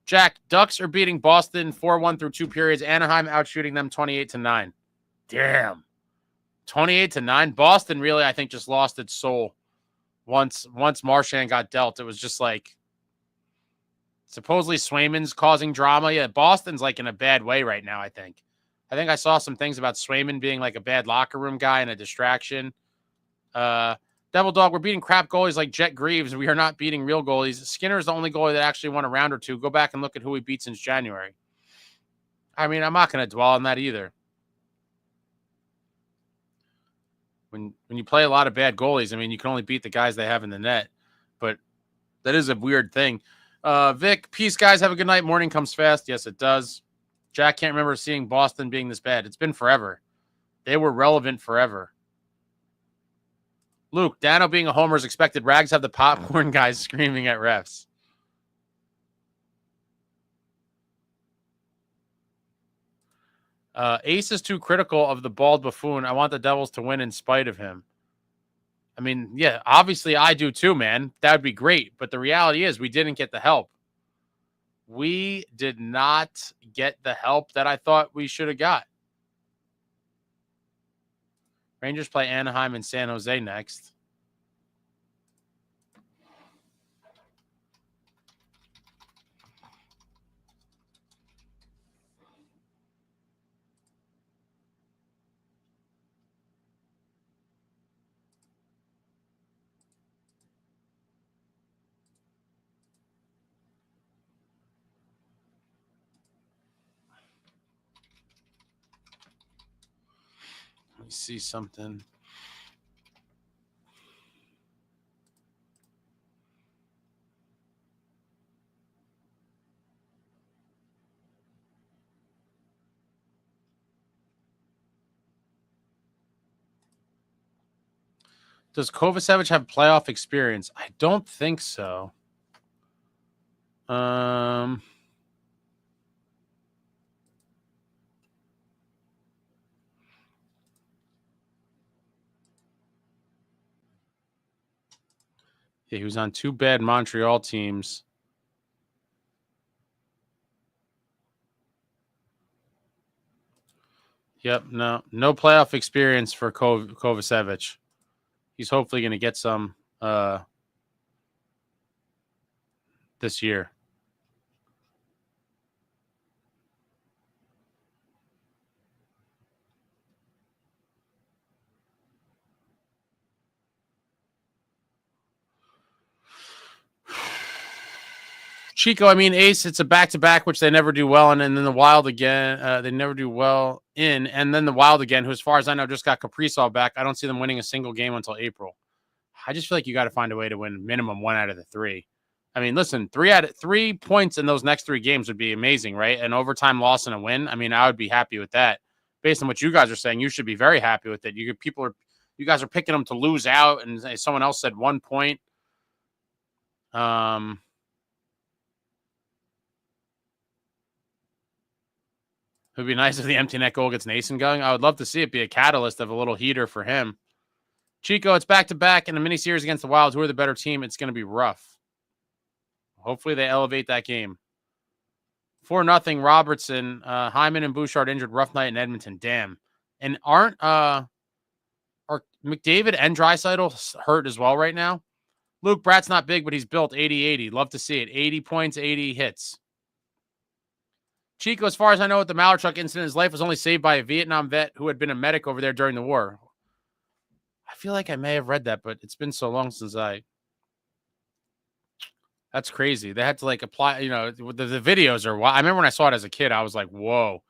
Jack, Ducks are beating Boston 4-1 through 2 periods. Anaheim outshooting them 28-9. Damn. 28-9. Boston really, I think, just lost its soul once Marchand got dealt. It was just like supposedly Swayman's causing drama. Yeah, Boston's like in a bad way right now, I think. I saw some things about Swayman being like a bad locker room guy and a distraction. Devil Dog, we're beating crap goalies like Jet Greaves. We are not beating real goalies. Skinner is the only goalie that actually won a round or two. Go back and look at who we beat since January. I mean, I'm not going to dwell on that either. When you play a lot of bad goalies, I mean, you can only beat the guys they have in the net. But that is a weird thing. Vic, peace, guys. Have a good night. Morning comes fast. Yes, it does. Jack can't remember seeing Boston being this bad. It's been forever. They were relevant forever. Luke, Dano being a homer is expected. Rags have the popcorn guys screaming at refs. Ace is too critical of the bald buffoon. I want the Devils to win in spite of him. I mean, yeah, obviously I do too, man. That would be great. But the reality is we didn't get the help. We did not get the help that I thought we should have got. Rangers play Anaheim and San Jose next. Let me see something. Does Kovacevic have playoff experience? I don't think so. Yeah, he was on two bad Montreal teams. Yep, no playoff experience for Kovacevic. He's hopefully going to get some this year. Chico, I mean, Ace, it's a back-to-back, which they never do well in, and then the Wild again. They never do well in, and then the Wild again, who, as far as I know, just got Kaprizov back. I don't see them winning a single game until April. I just feel like you got to find a way to win minimum 1 out of the 3. I mean, listen, 3 points in those next 3 games would be amazing, right? An overtime loss and a win. I mean, I would be happy with that. Based on what you guys are saying, you should be very happy with it. You guys are picking them to lose out, and someone else said 1 point. It would be nice if the empty net goal gets Nason going. I would love to see it be a catalyst of a little heater for him. Chico, it's back-to-back in a mini-series against the Wild. Who are the better team? It's going to be rough. Hopefully they elevate that game. 4-0, Robertson. Hyman and Bouchard injured. Rough night in Edmonton. Damn. And aren't are McDavid and Draisaitl hurt as well right now? Luke Bratt's not big, but he's built 80-80. Love to see it. 80 points, 80 hits. Chico, as far as I know, with the Malarchuk incident, his life was only saved by a Vietnam vet who had been a medic over there during the war. I feel like I may have read that, but it's been so long since That's crazy. They had to like apply, the videos are. I remember when I saw it as a kid, I was like, whoa.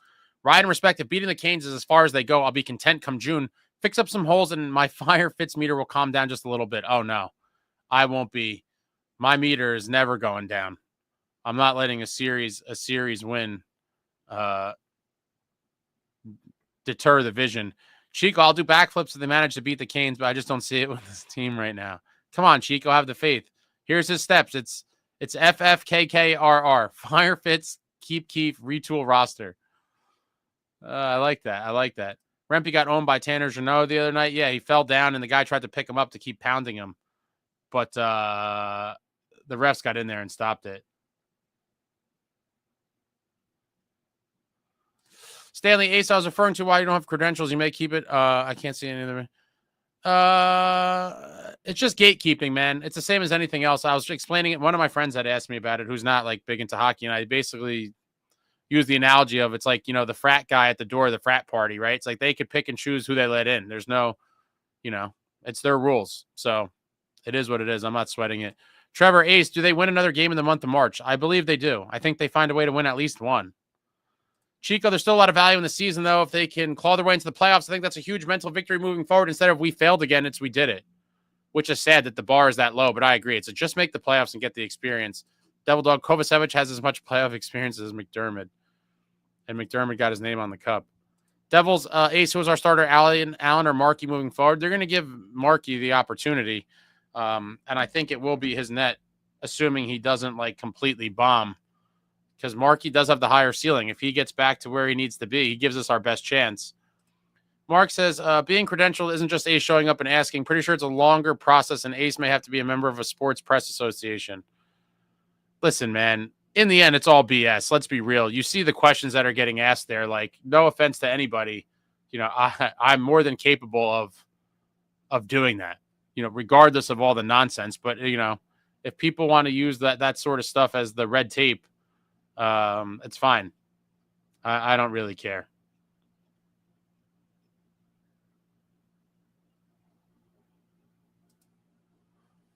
Ryan, respect, if beating the Canes is as far as they go, I'll be content come June. Fix up some holes and my fire fits meter will calm down just a little bit. Oh, no. I won't be. My meter is never going down. I'm not letting a series win deter the vision. Chico, I'll do backflips if they manage to beat the Canes, but I just don't see it with this team right now. Come on, Chico, have the faith. Here's his steps. It's FFKKRR. Fire fits, keep, retool roster. I like that. Rempe got owned by Tanner Jeannot the other night. Yeah, he fell down, and the guy tried to pick him up to keep pounding him. But the refs got in there and stopped it. Stanley Ace, I was referring to why you don't have credentials. You may keep it. I can't see any other. It's just gatekeeping, man. It's the same as anything else. I was explaining it. One of my friends had asked me about it, who's not like big into hockey, and I basically use the analogy of it's like, the frat guy at the door of the frat party, right? It's like they could pick and choose who they let in. There's no, it's their rules. So it is what it is. I'm not sweating it. Trevor Ace, do they win another game in the month of March? I believe they do. I think they find a way to win at least one. Chico, there's still a lot of value in the season, though. If they can claw their way into the playoffs, I think that's a huge mental victory moving forward. Instead of we failed again, it's we did it, which is sad that the bar is that low, but I agree. It's just make the playoffs and get the experience. Devil Dog Kovacevic has as much playoff experience as McDermott, and McDermott got his name on the cup. Devils, Ace, who was our starter, Allen or Markey moving forward? They're going to give Markey the opportunity, and I think it will be his net, assuming he doesn't, completely bomb. Because Markey does have the higher ceiling. If he gets back to where he needs to be, he gives us our best chance. Mark says, being credentialed isn't just Ace showing up and asking. Pretty sure it's a longer process, and Ace may have to be a member of a sports press association. Listen, man, in the end, it's all BS. Let's be real. You see the questions that are getting asked there. No offense to anybody. I'm more than capable of doing that, regardless of all the nonsense. But, if people want to use that sort of stuff as the red tape, it's fine. I don't really care.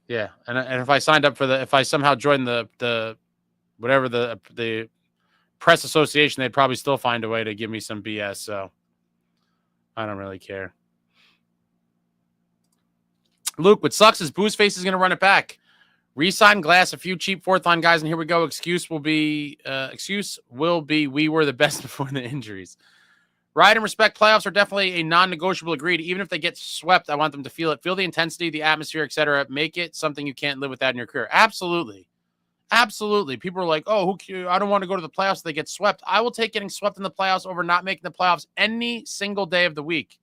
Yeah, and if I signed up if I somehow joined the whatever the press association, they'd probably still find a way to give me some BS. So I don't really care. Luke, what sucks is Booze Face is going to run it back. Resign Glass, a few cheap fourth-line guys, and here we go. Excuse will be we were the best before the injuries. Ride and respect. Playoffs are definitely a non-negotiable. Agreed. Even if they get swept, I want them to feel it. Feel the intensity, the atmosphere, etc. Make it something you can't live without in your career. Absolutely. Absolutely. People are like, oh, I don't want to go to the playoffs if they get swept. I will take getting swept in the playoffs over not making the playoffs any single day of the week.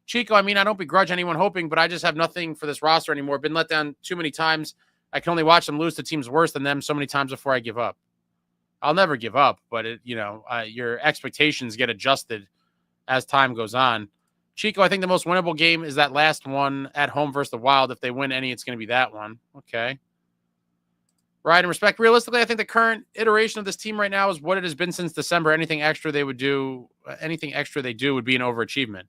Chico, I don't begrudge anyone hoping, but I just have nothing for this roster anymore. Been let down too many times. I can only watch them lose to teams worse than them so many times before I give up. I'll never give up, but your expectations get adjusted as time goes on. Chico, I think the most winnable game is that last one at home versus the Wild. If they win any, it's going to be that one. Okay. Right, and respect. Realistically, I think the current iteration of this team right now is what it has been since December. Anything extra they do would be an overachievement.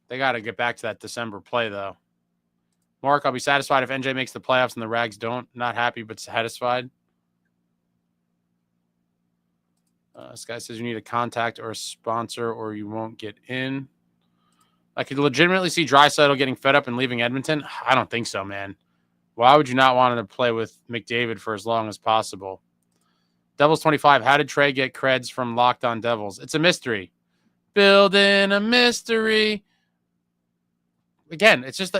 They got to get back to that December play, though. Mark, I'll be satisfied if NJ makes the playoffs and the Rags don't. Not happy, but satisfied. This guy says you need a contact or a sponsor or you won't get in. I could legitimately see Draisaitl getting fed up and leaving Edmonton. I don't think so, man. Why would you not want to play with McDavid for as long as possible? Devils 25. How did Trey get creds from Locked On Devils? It's a mystery. Building a mystery. Again, it's just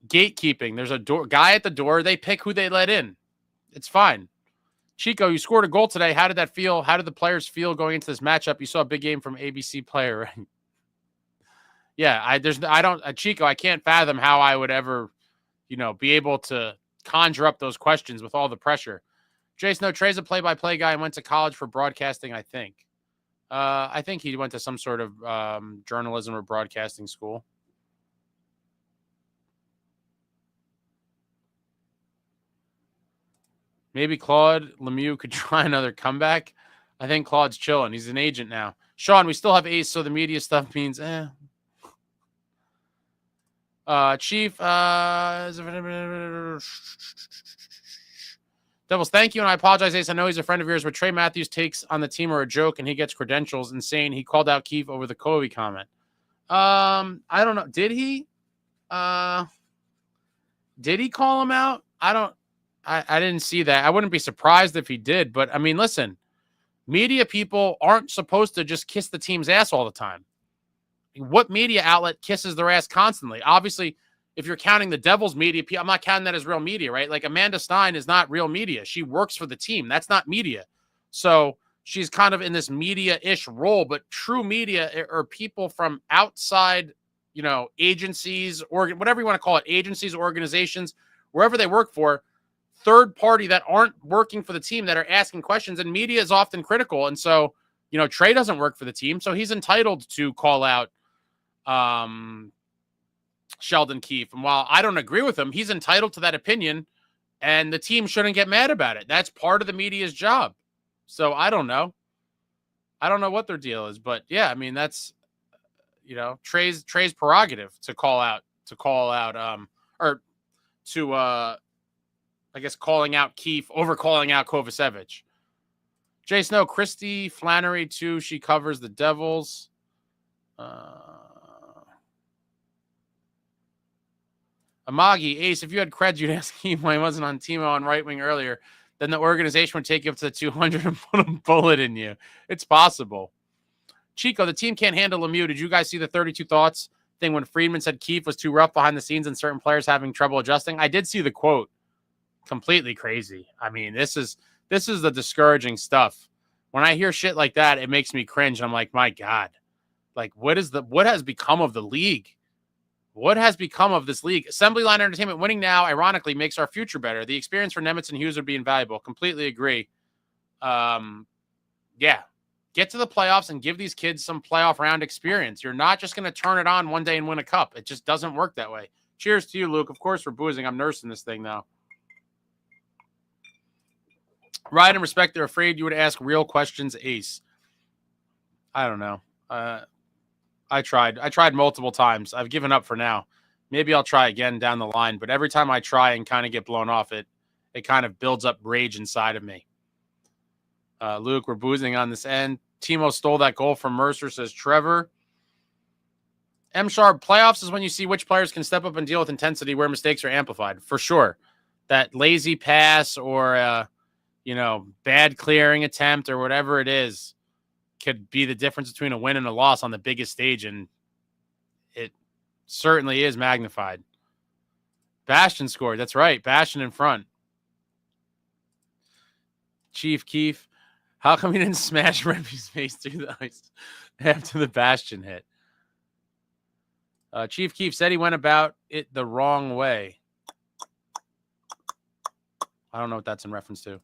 gatekeeping. There's a guy at the door. They pick who they let in. It's fine. Chico, you scored a goal today. How did that feel? How did the players feel going into this matchup? You saw a big game from ABC player, right? Yeah, Chico, I can't fathom how I would ever, be able to conjure up those questions with all the pressure. Jason, no, Trey's a play-by-play guy and went to college for broadcasting, I think. I think he went to some sort of journalism or broadcasting school. Maybe Claude Lemieux could try another comeback. I think Claude's chilling. He's an agent now. Sean, we still have Ace, so the media stuff means Chief, Devils, thank you, and I apologize, Ace. I know he's a friend of yours, but Trey Matthews takes on the team are a joke, and he gets credentials. Insane. He called out Keefe over the Kobe comment. I don't know. Did he? Did he call him out? I didn't see that. I wouldn't be surprised if he did. But, listen, media people aren't supposed to just kiss the team's ass all the time. What media outlet kisses their ass constantly? Obviously, if you're counting the Devils media, I'm not counting that as real media, right? Like Amanda Stein is not real media. She works for the team. That's not media. So she's kind of in this media-ish role. But true media are people from outside, agencies, or whatever you want to call it, agencies, organizations, wherever they work for, third party that aren't working for the team that are asking questions, and media is often critical. And so, Trey doesn't work for the team, so he's entitled to call out Sheldon Keefe. And while I don't agree with him, he's entitled to that opinion, and the team shouldn't get mad about it. That's part of the media's job. So I don't know. I don't know what their deal is, but yeah, I mean, that's, Trey's prerogative to call out, I guess, calling out Keefe over calling out Kovacevic. Jay Snow, Christy Flannery too. She covers the Devils. Amagi, Ace, if you had creds, you'd ask Keefe why he wasn't on Timo on right wing earlier. Then the organization would take you up to the 200 and put a bullet in you. It's possible. Chico, the team can't handle Lemieux. Did you guys see the 32 Thoughts thing when Friedman said Keefe was too rough behind the scenes and certain players having trouble adjusting? I did see the quote. Completely crazy. I mean, this is the discouraging stuff. When I hear shit like that, it makes me cringe. I'm like, my God, like what has become of the league? What has become of this league? Assembly Line Entertainment winning now, ironically, makes our future better. The experience for Nemitz and Hughes would be invaluable. Completely agree. Yeah. Get to the playoffs and give these kids some playoff round experience. You're not just going to turn it on one day and win a cup. It just doesn't work that way. Cheers to you, Luke. Of course, we're boozing. I'm nursing this thing now. Ride and respect. They're afraid you would ask real questions, Ace. I don't know. I tried multiple times. I've given up for now. Maybe I'll try again down the line. But every time I try and kind of get blown off, it kind of builds up rage inside of me. Luke, we're boozing on this end. Timo stole that goal from Mercer, says Trevor. M. Sharp, playoffs is when you see which players can step up and deal with intensity where mistakes are amplified. For sure. That lazy pass or, bad clearing attempt or whatever it is could be the difference between a win and a loss on the biggest stage, and it certainly is magnified. Bastion scored. That's right. Bastion in front. Chief Keefe, how come he didn't smash Remy's face through the ice after the Bastion hit? Chief Keefe said he went about it the wrong way. I don't know what that's in reference to.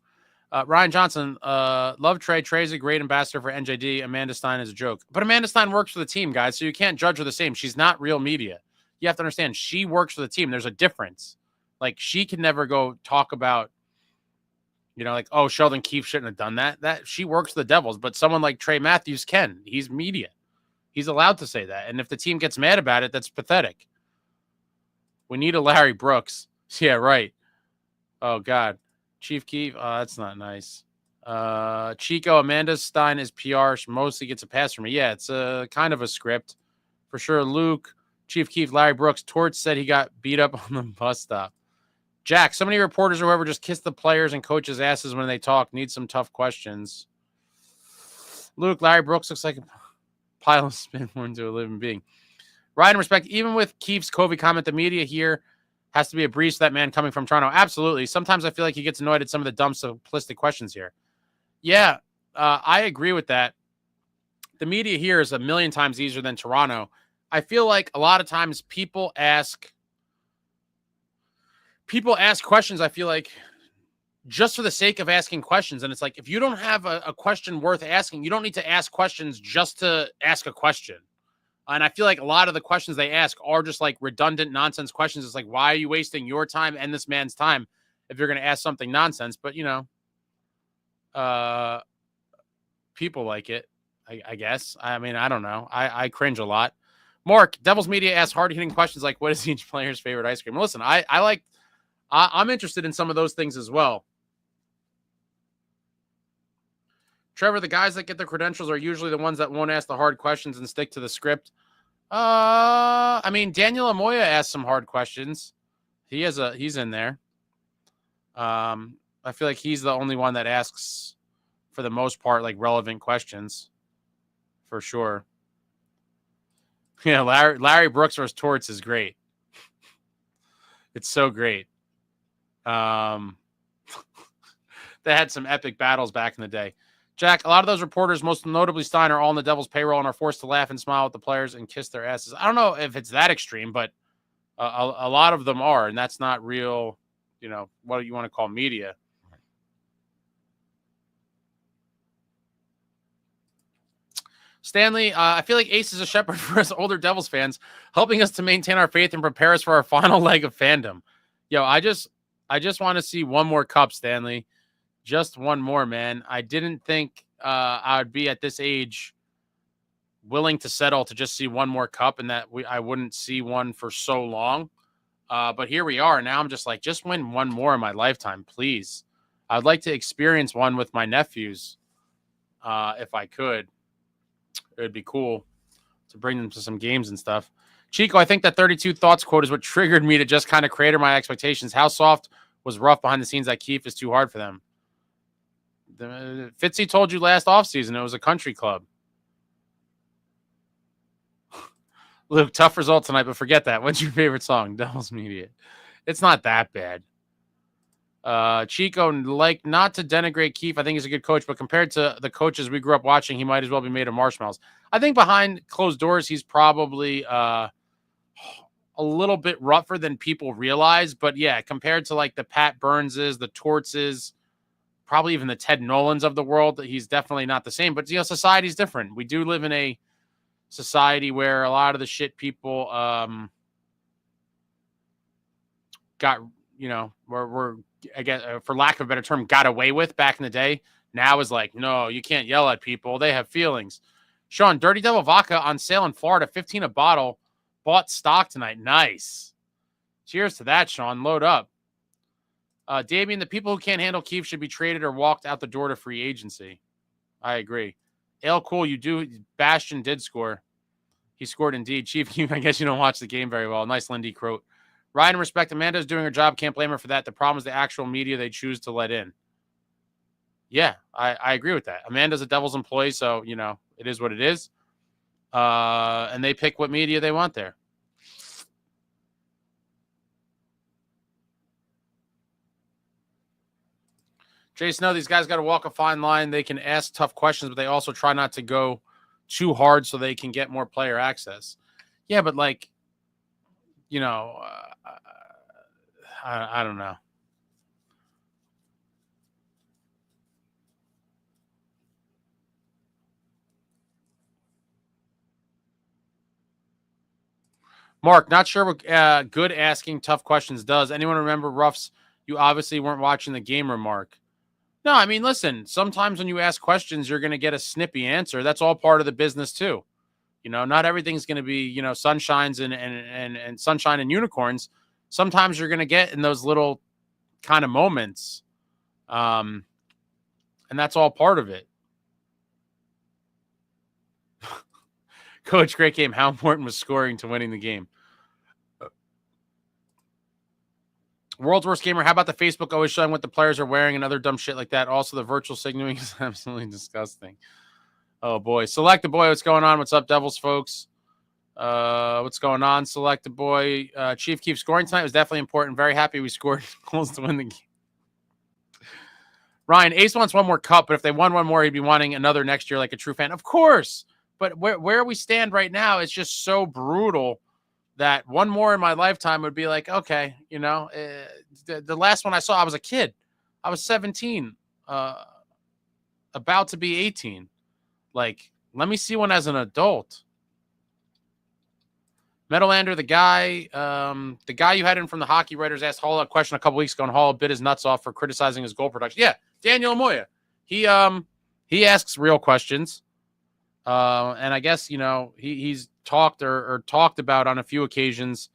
Ryan Johnson, love Trey. Trey's a great ambassador for NJD. Amanda Stein is a joke. But Amanda Stein works for the team, guys, so you can't judge her the same. She's not real media. You have to understand, she works for the team. There's a difference. Like, she can never go talk about, oh, Sheldon Keefe shouldn't have done that. That she works for the Devils, but someone like Trey Matthews can. He's media. He's allowed to say that. And if the team gets mad about it, that's pathetic. We need a Larry Brooks. Yeah, right. Oh, God. Chief Keefe, that's not nice. Chico, Amanda Stein is PR. She mostly gets a pass from me. Yeah, it's a kind of a script. For sure. Luke, Chief Keefe, Larry Brooks. Torch said he got beat up on the bus stop. Jack, so many reporters or whoever just kiss the players and coaches' asses when they talk. Need some tough questions. Luke, Larry Brooks looks like a pile of spin more into a living being. Ryan, respect, even with Keefe's Covey comment, the media here has to be a breeze to that man coming from Toronto. Absolutely. Sometimes I feel like he gets annoyed at some of the dumb, simplistic questions here. Yeah, I agree with that. The media here is a million times easier than Toronto. I feel like a lot of times people ask questions, I feel like, just for the sake of asking questions. And it's like, if you don't have a question worth asking, you don't need to ask questions just to ask a question. And I feel like a lot of the questions they ask are just like redundant nonsense questions. It's like, why are you wasting your time and this man's time if you're going to ask something nonsense? But, people like it, I guess. I mean, I don't know. I cringe a lot. Mark, Devils media asks hard-hitting questions like, what is each player's favorite ice cream? Well, listen, I'm interested in some of those things as well. Trevor, the guys that get the credentials are usually the ones that won't ask the hard questions and stick to the script. I mean, Daniel Amoya asked some hard questions. He's in there. I feel like he's the only one that asks, for the most part, like relevant questions, for sure. Yeah, Larry Brooks versus Torts is great. It's so great. They had some epic battles back in the day. Jack, a lot of those reporters, most notably Stein, are all on the Devils' payroll and are forced to laugh and smile at the players and kiss their asses. I don't know if it's that extreme, but a lot of them are, and that's not real, what you want to call media. Stanley, I feel like Ace is a shepherd for us older Devils fans, helping us to maintain our faith and prepare us for our final leg of fandom. Yo, I just want to see one more cup, Stanley. Just one more, man. I didn't think I would be at this age willing to settle to just see one more cup and that I wouldn't see one for so long. But here we are. Now I'm just like, just win one more in my lifetime, please. I'd like to experience one with my nephews if I could. It would be cool to bring them to some games and stuff. Chico, I think that 32 Thoughts quote is what triggered me to just kind of crater my expectations. How soft was rough behind the scenes that Keefe is too hard for them. Fitzy told you last offseason it was a country club. Luke, tough result tonight, but forget that. What's your favorite song? Devil's Media. It's not that bad. Chico, like, not to denigrate Keefe, I think he's a good coach, but compared to the coaches we grew up watching, he might as well be made of marshmallows. I think behind closed doors, he's probably a little bit rougher than people realize. But yeah, compared to like the Pat Burnses, the Tortses, probably even the Ted Nolans of the world, he's definitely not the same. But society's different. We do live in a society where a lot of the shit people got, we're I guess, for lack of a better term, got away with back in the day. Now is like, no, you can't yell at people. They have feelings. Sean, Dirty Devil Vodka on sale in Florida, 15 a bottle. Bought stock tonight. Nice. Cheers to that, Sean. Load up. Damien, the people who can't handle Keefe should be traded or walked out the door to free agency. I agree. Ale, cool. You do. Bastion did score. He scored indeed. Chief Keefe, I guess you don't watch the game very well. Nice Lindy Croat. Ryan, respect, Amanda's doing her job. Can't blame her for that. The problem is the actual media they choose to let in. Yeah, I agree with that. Amanda's a Devils employee, so, it is what it is. And they pick what media they want there. Jason, no, these guys got to walk a fine line. They can ask tough questions, but they also try not to go too hard so they can get more player access. Yeah, but like, I don't know. Mark, not sure what good asking tough questions does. Anyone remember Ruff's? You obviously weren't watching the game, remark. No, I mean, listen, sometimes when you ask questions, you're going to get a snippy answer. That's all part of the business too. Not everything's going to be, sunshines and sunshine and unicorns. Sometimes you're going to get in those little kind of moments. And that's all part of it. Coach, great game. How important was scoring to winning the game? World's Worst Gamer, how about the Facebook always showing what the players are wearing and other dumb shit like that? Also, the virtual signaling is absolutely disgusting. Oh, boy. Select the boy. What's going on? What's up, Devils, folks? What's going on? Select the boy. Chief Keefe scoring tonight was definitely important. Very happy we scored goals to win the game. Ryan, Ace wants one more cup, but if they won one more, he'd be wanting another next year like a true fan. Of course. But where we stand right now is just so brutal that one more in my lifetime would be like, okay, the last one I saw, I was a kid. I was 17, about to be 18. Like, let me see one as an adult. Metalander, the guy you had in from the Hockey Writers asked Hall a question a couple weeks ago, and Hall bit his nuts off for criticizing his goal production. Yeah, Daniel Moya. He asks real questions. And I guess, he's talked or talked about on a few occasions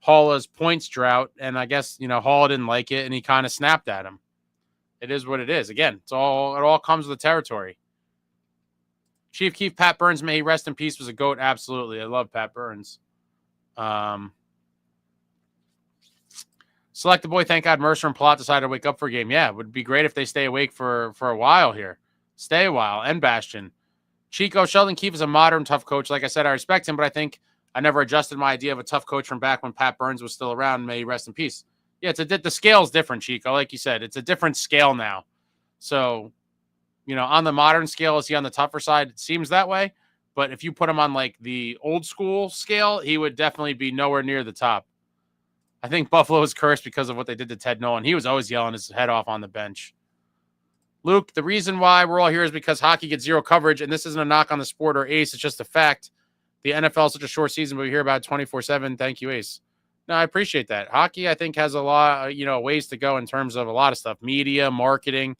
Halla's points drought. And I guess, Hall didn't like it and he kind of snapped at him. It is what it is. Again, it all comes with the territory. Chief Keefe, Pat Burns, may he rest in peace, was a GOAT. Absolutely. I love Pat Burns. Select the boy. Thank God Mercer and Plot decided to wake up for a game. Yeah, it would be great if they stay awake for a while here. Stay a while. And Bastion. Chico, Sheldon Keefe is a modern tough coach. Like I said, I respect him, but I think I never adjusted my idea of a tough coach from back when Pat Burns was still around. May he rest in peace. Yeah, the scale's different, Chico. Like you said, it's a different scale now. So, on the modern scale, is he on the tougher side? It seems that way. But if you put him on like the old school scale, he would definitely be nowhere near the top. I think Buffalo is cursed because of what they did to Ted Nolan. He was always yelling his head off on the bench. Luke, the reason why we're all here is because hockey gets zero coverage, and this isn't a knock on the sport or Ace. It's just a fact. The NFL is such a short season, but we hear about it 24/7. Thank you, Ace. No, I appreciate that. Hockey, I think, has a lot, ways to go in terms of a lot of stuff. Media, marketing.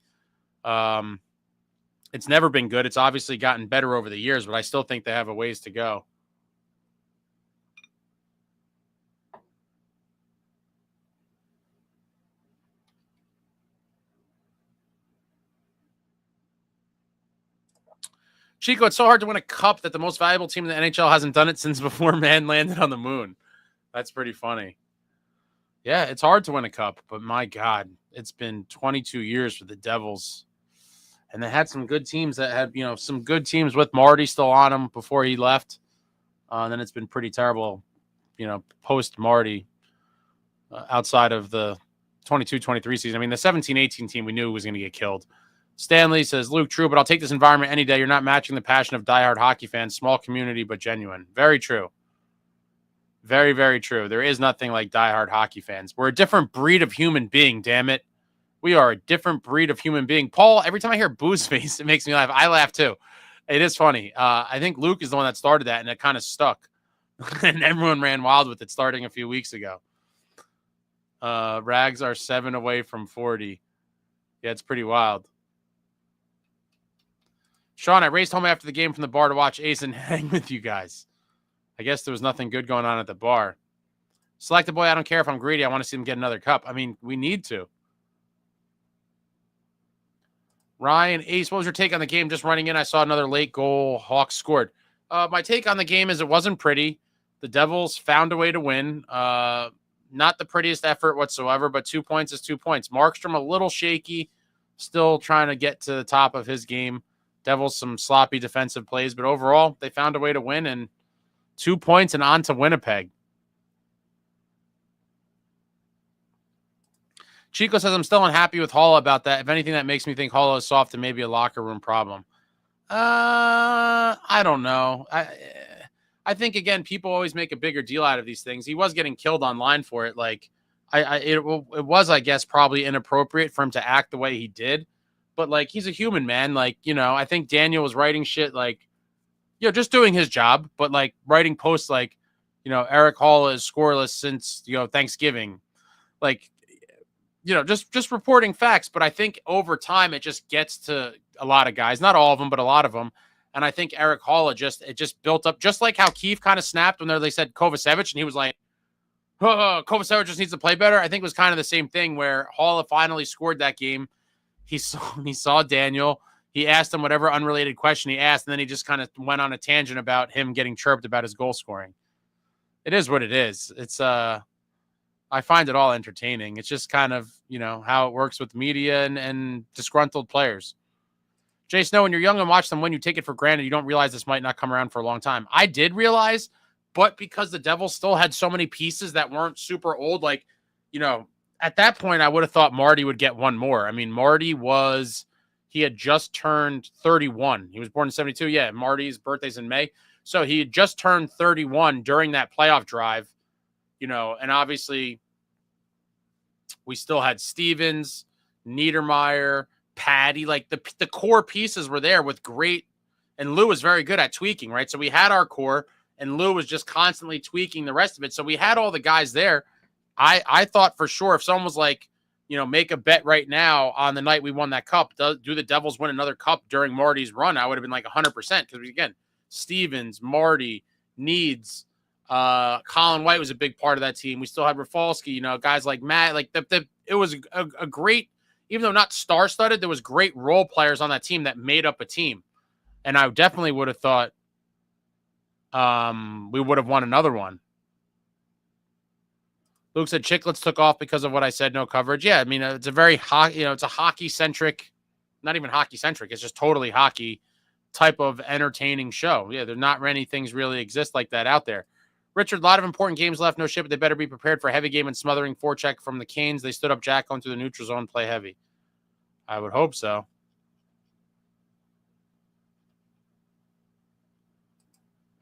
It's never been good. It's obviously gotten better over the years, but I still think they have a ways to go. Chico, it's so hard to win a cup that the most valuable team in the NHL hasn't done it since before man landed on the moon. That's pretty funny. Yeah, it's hard to win a cup, but my God, it's been 22 years for the Devils. And they had some good teams that had, some good teams with Marty still on them before he left. And then it's been pretty terrible, post-Marty outside of the 22-23 season. I mean, the 17-18 team we knew was going to get killed. Stanley says, Luke, true, but I'll take this environment any day. You're not matching the passion of diehard hockey fans. Small community, but genuine. Very true. Very, very true. There is nothing like diehard hockey fans. We're a different breed of human being, damn it. We are a different breed of human being. Paul, every time I hear Boo's face, it makes me laugh. I laugh too. It is funny. I think Luke is the one that started that, and it kind of stuck. And everyone ran wild with it starting a few weeks ago. Rags are 7 away from 40. Yeah, it's pretty wild. Sean, I raced home after the game from the bar to watch Ace and hang with you guys. I guess there was nothing good going on at the bar. Select a boy, I don't care if I'm greedy. I want to see him get another cup. I mean, we need to. Ryan, Ace, what was your take on the game? Just running in, I saw another late goal. Hawks scored. My take on the game is it wasn't pretty. The Devils found a way to win. Not the prettiest effort whatsoever, but 2 points is 2 points. Markstrom a little shaky, still trying to get to the top of his game. Devils some sloppy defensive plays, but overall they found a way to win, and 2 points and on to Winnipeg. Chico says, I'm still unhappy with Hall about that. If anything, that makes me think Hall is soft and maybe a locker room problem. I don't know. I think, again, people always make a bigger deal out of these things. He was getting killed online for it. Like, it was, I guess, probably inappropriate for him to act the way he did. But, like, he's a human, man. Like, I think Daniel was writing shit like, just doing his job. But, like, writing posts like, Eric Hall is scoreless since, Thanksgiving. Like, just reporting facts. But I think over time it just gets to a lot of guys, not all of them, but a lot of them. And I think Eric Hall, it just built up, just like how Keefe kind of snapped when they said Kovacevic, and he was like, Kovacevic just needs to play better. I think it was kind of the same thing where Hall finally scored that game. He saw Daniel. He asked him whatever unrelated question he asked, and then he just kind of went on a tangent about him getting chirped about his goal scoring. It is what it is. It's I find it all entertaining. It's just kind of, how it works with media and disgruntled players. Jay Snow, when you're young and watch them win, you take it for granted. You don't realize this might not come around for a long time. I did realize, but because the Devils still had so many pieces that weren't super old, like, at that point, I would have thought Marty would get one more. I mean, he had just turned 31. He was born in 72. Yeah, Marty's birthday's in May. So he had just turned 31 during that playoff drive, and obviously we still had Stevens, Niedermeyer, Patty, like the core pieces were there with great, and Lou was very good at tweaking, right? So we had our core, and Lou was just constantly tweaking the rest of it. So we had all the guys there. I thought for sure if someone was like, make a bet right now on the night we won that cup, do the Devils win another cup during Marty's run? I would have been like 100% because, again, Stevens, Marty, Needs, Colin White was a big part of that team. We still had Rafalski, guys like Matt. Like it was a great, even though not star-studded, there was great role players on that team that made up a team. And I definitely would have thought we would have won another one. Luke said Chicklets took off because of what I said, no coverage. Yeah, I mean, it's a very it's a hockey-centric, not even hockey-centric. It's just totally hockey type of entertaining show. Yeah, there not many things really exist like that out there. Richard, a lot of important games left, no shit, but they better be prepared for a heavy game and smothering forecheck from the Canes. They stood up Jack going through the neutral zone, play heavy. I would hope so.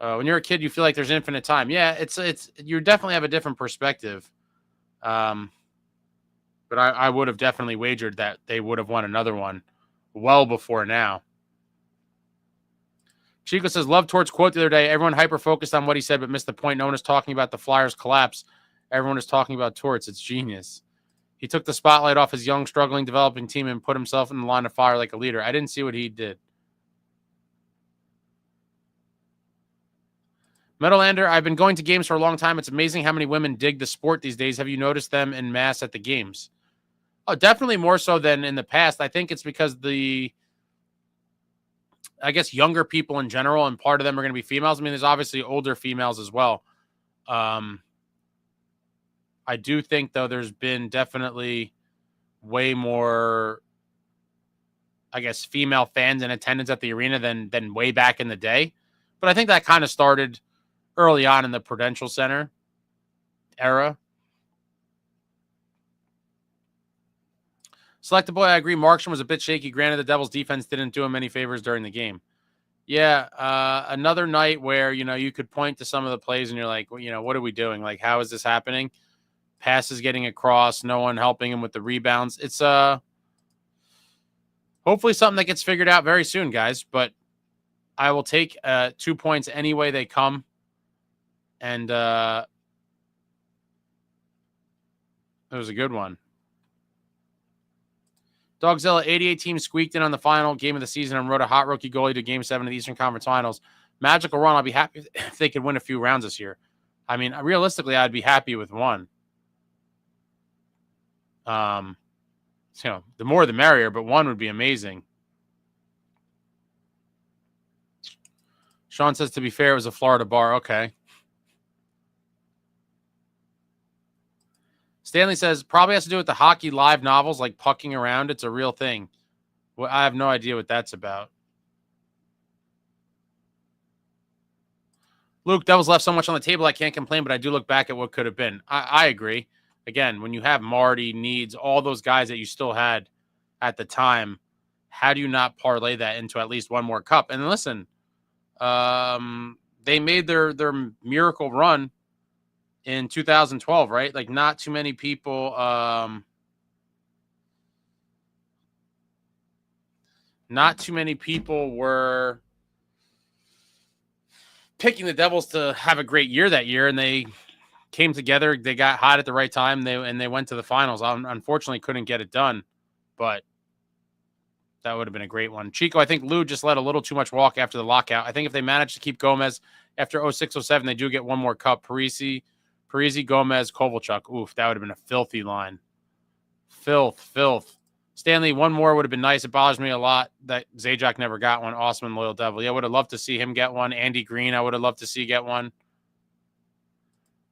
When you're a kid, you feel like there's infinite time. Yeah, it's you definitely have a different perspective. But I would have definitely wagered that they would have won another one well before now. Chico says, love Tort's quote the other day. Everyone hyper-focused on what he said, but missed the point. No one is talking about the Flyers' collapse. Everyone is talking about Torts. It's genius. He took the spotlight off his young, struggling, developing team and put himself in the line of fire like a leader. I didn't see what he did. Metalander, I've been going to games for a long time. It's amazing how many women dig the sport these days. Have you noticed them en masse at the games? Oh, definitely more so than in the past. I think it's because younger people in general, and part of them are going to be females. I mean, there's obviously older females as well. I do think, though, there's been definitely way more, I guess, female fans in attendance at the arena than way back in the day. But I think that kind of started early on in the Prudential Center era. Selected Boy, I agree. Markstrom was a bit shaky. Granted, the Devils' defense didn't do him any favors during the game. Yeah, another night where, you could point to some of the plays and you're like, well, what are we doing? Like, how is this happening? Passes getting across, no one helping him with the rebounds. It's hopefully something that gets figured out very soon, guys. But I will take 2 points any way they come. And it was a good one. Dogzilla, 88 teams squeaked in on the final game of the season and rode a hot rookie goalie to Game 7 of the Eastern Conference Finals. Magical run. I'll be happy if they could win a few rounds this year. I mean, realistically, I'd be happy with one. The more the merrier, but one would be amazing. Sean says, to be fair, it was a Florida bar. Okay. Stanley says, probably has to do with the hockey live novels, like pucking around. It's a real thing. Well, I have no idea what that's about. Luke, Devils left so much on the table, I can't complain, but I do look back at what could have been. I agree. Again, when you have Marty, Needs, all those guys that you still had at the time, how do you not parlay that into at least one more cup? And listen, they made their miracle run in 2012, right? Like, not too many people were picking the Devils to have a great year that year, and they came together. They got hot at the right time. They went to the finals. Unfortunately, couldn't get it done, but that would have been a great one. Chico, I think Lou just let a little too much walk after the lockout. I think if they manage to keep Gomez after 06-07, they do get one more cup. Parisi, Gomez, Kovalchuk. Oof, that would have been a filthy line. Filth. Stanley, one more would have been nice. It bothers me a lot that Zajac never got one. Awesome and loyal Devil. Yeah, I would have loved to see him get one. Andy Green, I would have loved to see get one.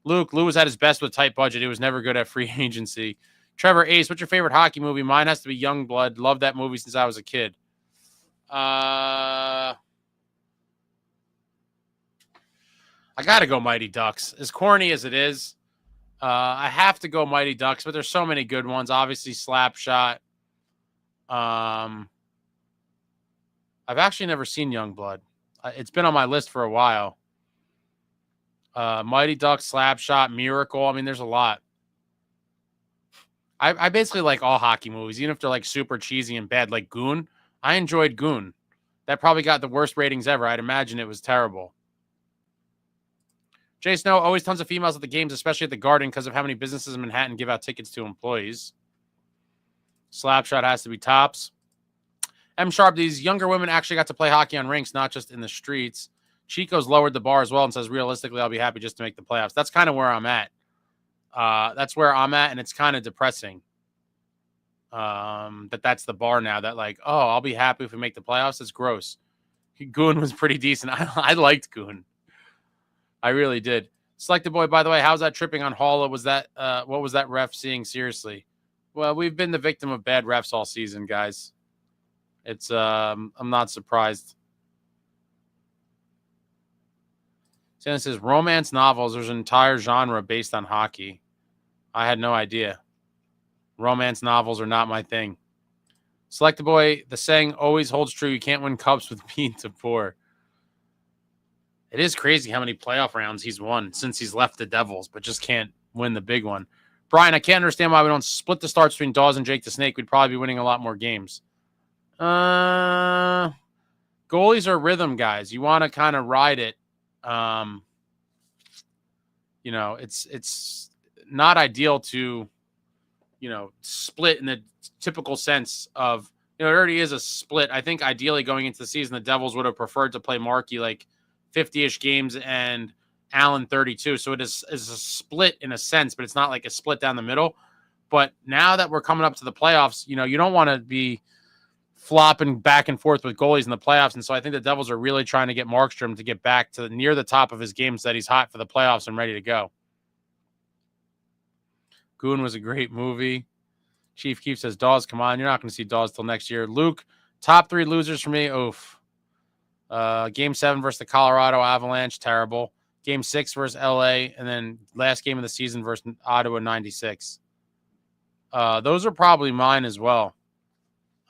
Lou was at his best with tight budget. He was never good at free agency. Trevor Ace, what's your favorite hockey movie? Mine has to be Youngblood. Love that movie since I was a kid. I got to go Mighty Ducks. As corny as it is, I have to go Mighty Ducks, but there's so many good ones. Obviously, Slapshot. I've actually never seen Youngblood. It's been on my list for a while. Mighty Ducks, Slapshot, Miracle. I mean, there's a lot. I basically like all hockey movies, even if they're like super cheesy and bad. Like Goon. I enjoyed Goon. That probably got the worst ratings ever. I'd imagine it was terrible. Jay Snow, always tons of females at the games, especially at the Garden, because of how many businesses in Manhattan give out tickets to employees. Slapshot has to be tops. M Sharp, these younger women actually got to play hockey on rinks, not just in the streets. Chico's lowered the bar as well and says, realistically, I'll be happy just to make the playoffs. That's kind of where I'm at. And it's kind of depressing that's the bar now. That like, oh, I'll be happy if we make the playoffs. It's gross. Goon was pretty decent. I liked Goon. I really did. Selected Boy, by the way, how's that tripping on Halla? Was that what was that ref seeing? Seriously? Well, we've been the victim of bad refs all season, guys. It's I'm not surprised. Santa says romance novels. There's an entire genre based on hockey. I had no idea. Romance novels are not my thing. Selected Boy, the saying always holds true. You can't win cups with being to pour. It is crazy how many playoff rounds he's won since he's left the Devils, but just can't win the big one. Brian, I can't understand why we don't split the starts between Dawes and Jake the Snake. We'd probably be winning a lot more games. Goalies are rhythm guys. You want to kind of ride it. It's not ideal to, split in the typical sense of, it already is a split. I think ideally going into the season, the Devils would have preferred to play Markey like 50-ish games and Allen 32. So it is a split in a sense, but it's not like a split down the middle. But now that we're coming up to the playoffs, you don't want to be flopping back and forth with goalies in the playoffs. And so I think the Devils are really trying to get Markstrom to get back to near the top of his game so that he's hot for the playoffs and ready to go. Goon was a great movie. Chief Keef says, Dawes, come on. You're not going to see Dawes till next year. Luke, top 3 losers for me. Oof. Game 7 versus the Colorado Avalanche, terrible. Game 6 versus LA, and then last game of the season versus Ottawa 96. Those are probably mine as well.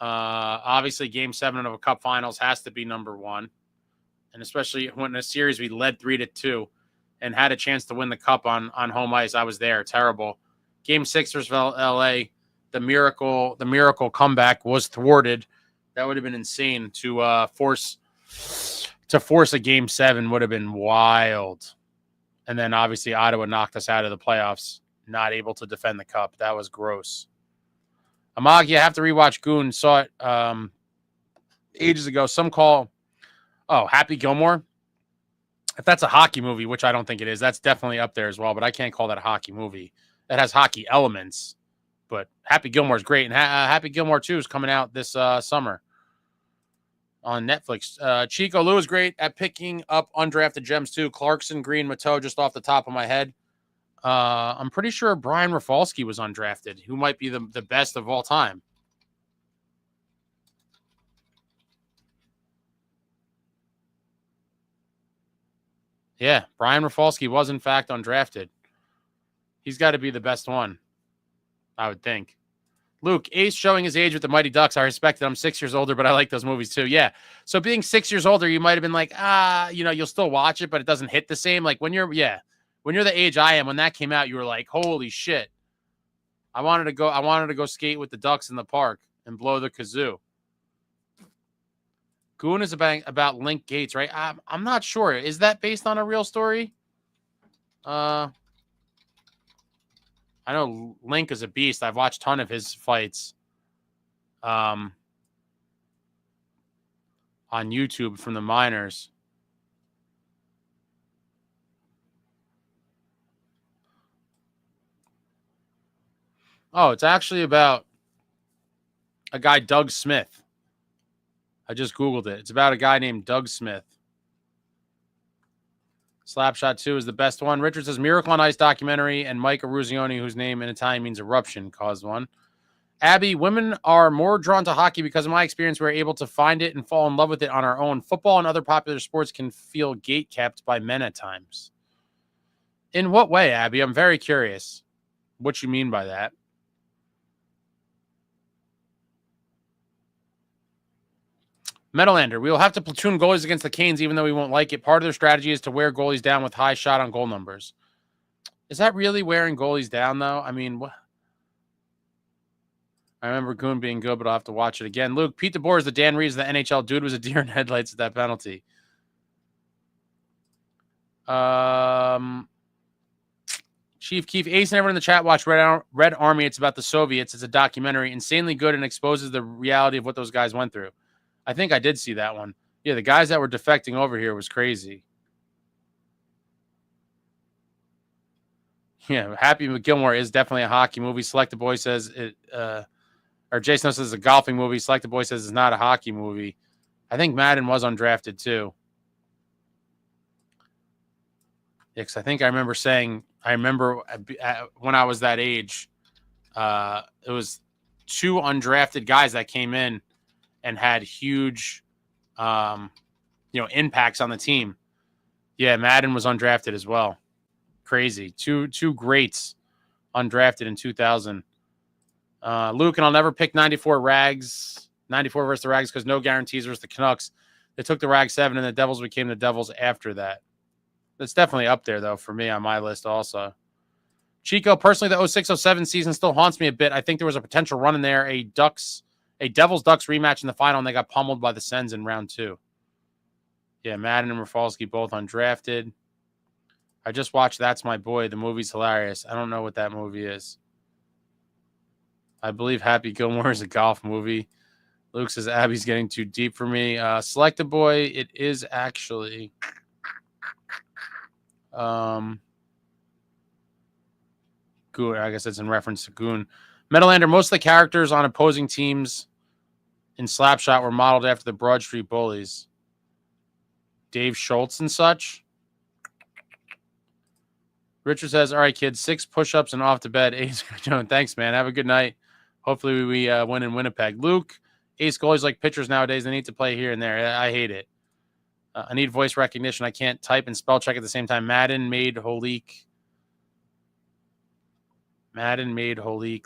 Obviously, Game 7 of a Cup Finals has to be number 1, and especially when in a series we led 3-2 and had a chance to win the Cup on home ice. I was there. Terrible. Game 6 versus LA, the miracle comeback was thwarted. That would have been insane to force a Game 7 would have been wild. And then obviously Ottawa knocked us out of the playoffs, not able to defend the Cup. That was gross. Amagi, I have to rewatch Goon. Saw it ages ago. Some call, Happy Gilmore. If that's a hockey movie, which I don't think it is, that's definitely up there as well. But I can't call that a hockey movie. That has hockey elements. But Happy Gilmore is great. And Happy Gilmore 2 is coming out this summer on Netflix. Chico Lou is great at picking up undrafted gems too. Clarkson, Green, Mateau, just off the top of my head. I'm pretty sure Brian Rafalski was undrafted, who might be the best of all time. Yeah, Brian Rafalski was in fact undrafted. He's got to be the best one, I would think. Luke, Ace showing his age with the Mighty Ducks. I respect it. I'm 6 years older, but I like those movies too. Yeah. So being 6 years older, you might have been like, you'll still watch it, but it doesn't hit the same. Like when you're the age I am, when that came out, you were like, holy shit. I wanted to go skate with the Ducks in the park and blow the kazoo. Goon is about Link Gates, right? I'm not sure. Is that based on a real story? I know Link is a beast. I've watched a ton of his fights on YouTube from the minors. Oh, it's actually about a guy, Doug Smith. I just Googled it. It's about a guy named Doug Smith. Slapshot 2 is the best one. Richard says Miracle on Ice documentary and Mike Eruzione, whose name in Italian means eruption, caused one. Abby, women are more drawn to hockey because in my experience, we're able to find it and fall in love with it on our own. Football and other popular sports can feel gate-kept by men at times. In what way, Abby? I'm very curious what you mean by that. Metalander, we will have to platoon goalies against the Canes even though we won't like it. Part of their strategy is to wear goalies down with high shot on goal numbers. Is that really wearing goalies down, though? I mean, what? I remember Goon being good, but I'll have to watch it again. Luke, Pete DeBoer is the Dan Reeves of the NHL. Dude was a deer in headlights at that penalty. Chief Keef, Ace and everyone in the chat watched Red Army. It's about the Soviets. It's a documentary. Insanely good and exposes the reality of what those guys went through. I think I did see that one. Yeah, the guys that were defecting over here was crazy. Yeah, Happy Gilmore is definitely a hockey movie. Select the Boy says it, or Jason says it's a golfing movie. Select the Boy says it's not a hockey movie. I think Madden was undrafted too. Yeah, because I think I remember saying, when I was that age, it was 2 undrafted guys that came in and had huge, impacts on the team. Yeah, Madden was undrafted as well. Crazy. Two greats undrafted in 2000. Luke, and I'll never pick 94 versus the Rags because no guarantees versus the Canucks. They took the Rags 7, and the Devils became the Devils after that. That's definitely up there, though, for me on my list also. Chico, personally, the 06-07 season still haunts me a bit. I think there was a potential run in there, a Devils-Ducks rematch in the final, and they got pummeled by the Sens in round 2. Yeah, Madden and Rafalski both undrafted. I just watched That's My Boy. The movie's hilarious. I don't know what that movie is. I believe Happy Gilmore is a golf movie. Luke says Abby's getting too deep for me. Select a Boy, it is actually... Goon. I guess it's in reference to Goon. Metalander, most of the characters on opposing teams in Slapshot were modeled after the Broad Street Bullies. Dave Schultz and such. Richard says, all right, kids, 6 push-ups and off to bed. Ace, thanks, man. Have a good night. Hopefully we win in Winnipeg. Luke, Ace goalies like pitchers nowadays. They need to play here and there. I hate it. I need voice recognition. I can't type and spell check at the same time. Madden made Holik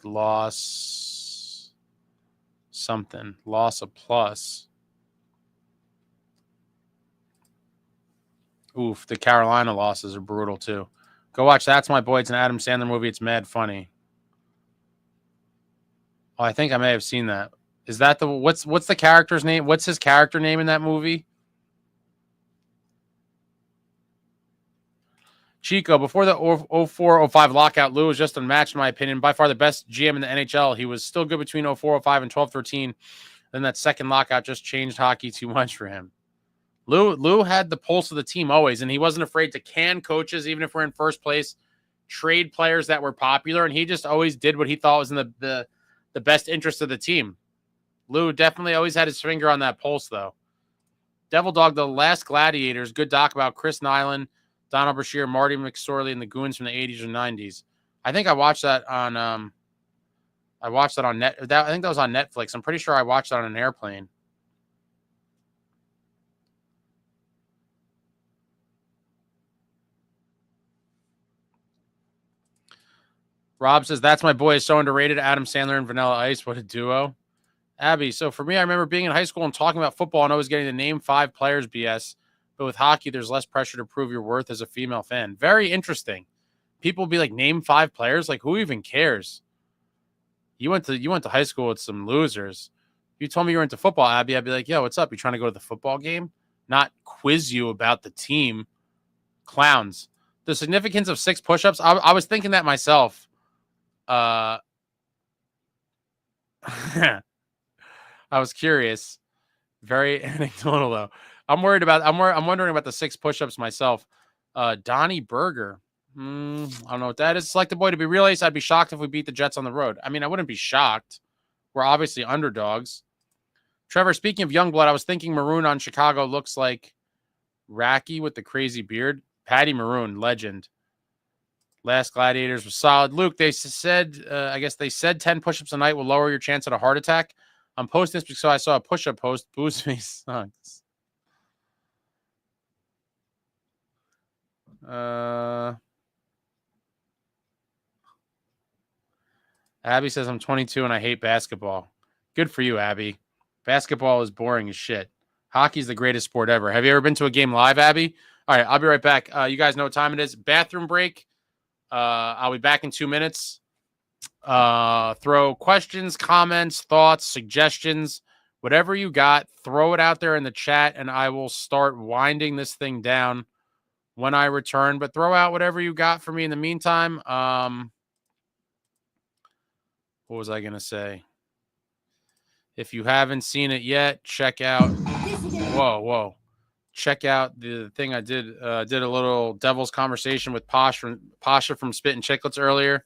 loss something. Loss a plus. Oof, the Carolina losses are brutal too. Go watch That's My Boy. It's an Adam Sandler movie. It's mad funny. Oh, I think I may have seen that. Is that the what's the character's name? What's his character name in that movie? Chico, before the 04-05 lockout, Lou was just unmatched in my opinion. By far the best GM in the NHL. He was still good between 04-05 and 12-13. Then that second lockout just changed hockey too much for him. Lou had the pulse of the team always, and he wasn't afraid to can coaches, even if we're in first place, trade players that were popular, and he just always did what he thought was in the best interest of the team. Lou definitely always had his finger on that pulse, though. Devil Dog, The Last Gladiators, good doc about Chris Nyland, Donald Brashear, Marty McSorley, and the Goons from the 80s or 90s. I think I watched that on I think that was on Netflix. I'm pretty sure I watched that on an airplane. Rob says, That's My Boy is so underrated. Adam Sandler and Vanilla Ice. What a duo. Abby, so for me, I remember being in high school and talking about football and always getting the name 5 players BS. But with hockey, there's less pressure to prove your worth as a female fan. Very interesting. People be like, name 5 players? Like, who even cares? You went to high school with some losers. If you told me you were into football, Abby, I'd be like, yo, what's up? You trying to go to the football game? Not quiz you about the team. Clowns. The significance of 6 push-ups, I was thinking that myself. I was curious. Very anecdotal though. I'm wondering about the 6 push-ups myself. Donnie Berger. I don't know what that is. Select the boy to be real ace. I'd be shocked if we beat the Jets on the road. I mean, I wouldn't be shocked. We're obviously underdogs. Trevor, speaking of Youngblood, I was thinking Maroon on Chicago looks like Racky with the crazy beard. Patty Maroon, legend. Last Gladiators was solid. Luke, they said, I guess they said 10 push-ups a night will lower your chance at a heart attack. I'm posting this because I saw a push-up post. Boost me sucks. Abby says I'm 22 and I hate basketball. Good for you, Abby. Basketball is boring as shit. Hockey's the greatest sport ever. Have you ever been to a game live, Abby? All right, I'll be right back. You guys know what time it is. Bathroom break. I'll be back in 2 minutes. Throw questions, comments, thoughts, suggestions, whatever you got, throw it out there in the chat, and I will start winding this thing down when I return. But throw out whatever you got for me in the meantime. What was I going to say? If you haven't seen it yet, check out. Whoa. Check out the thing I did. Did a little Devils conversation with Pasha from Spit and Chicklets earlier.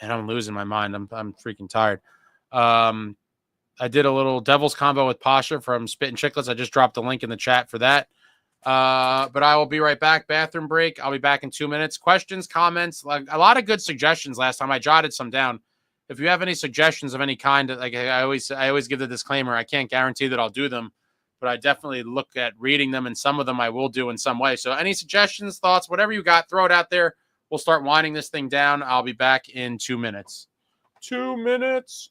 Man, I'm losing my mind. I'm freaking tired. I did a little Devils combo with Pasha from Spit and Chicklets. I just dropped the link in the chat for that. But I will be right back. Bathroom break. I'll be back in 2 minutes. Questions, comments, like a lot of good suggestions last time. I jotted some down. If you have any suggestions of any kind, like I always give the disclaimer, I can't guarantee that I'll do them, but I definitely look at reading them, and some of them I will do in some way. So any suggestions, thoughts, whatever you got, throw it out there. We'll start winding this thing down. I'll be back in 2 minutes. 2 minutes.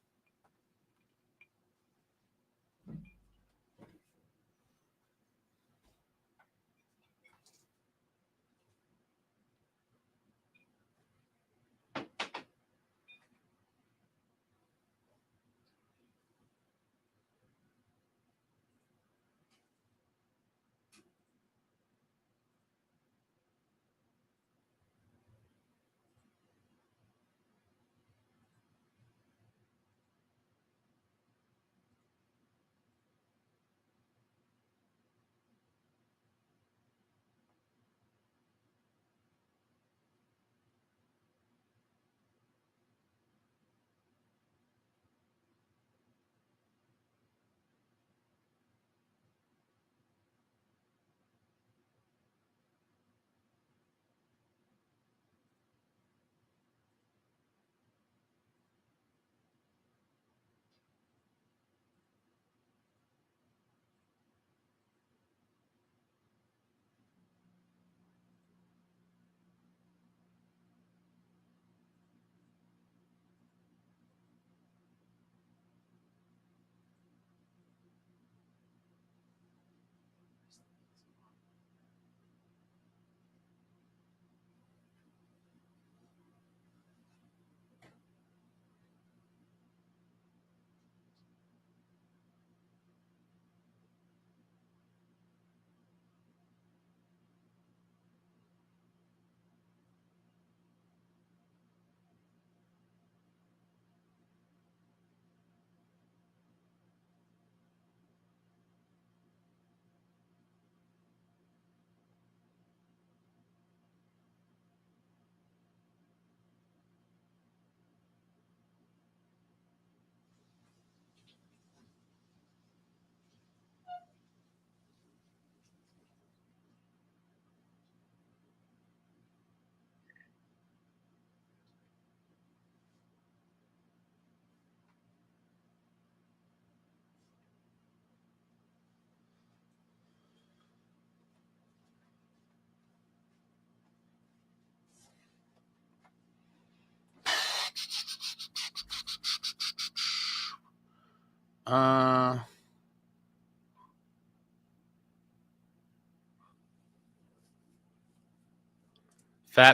Fat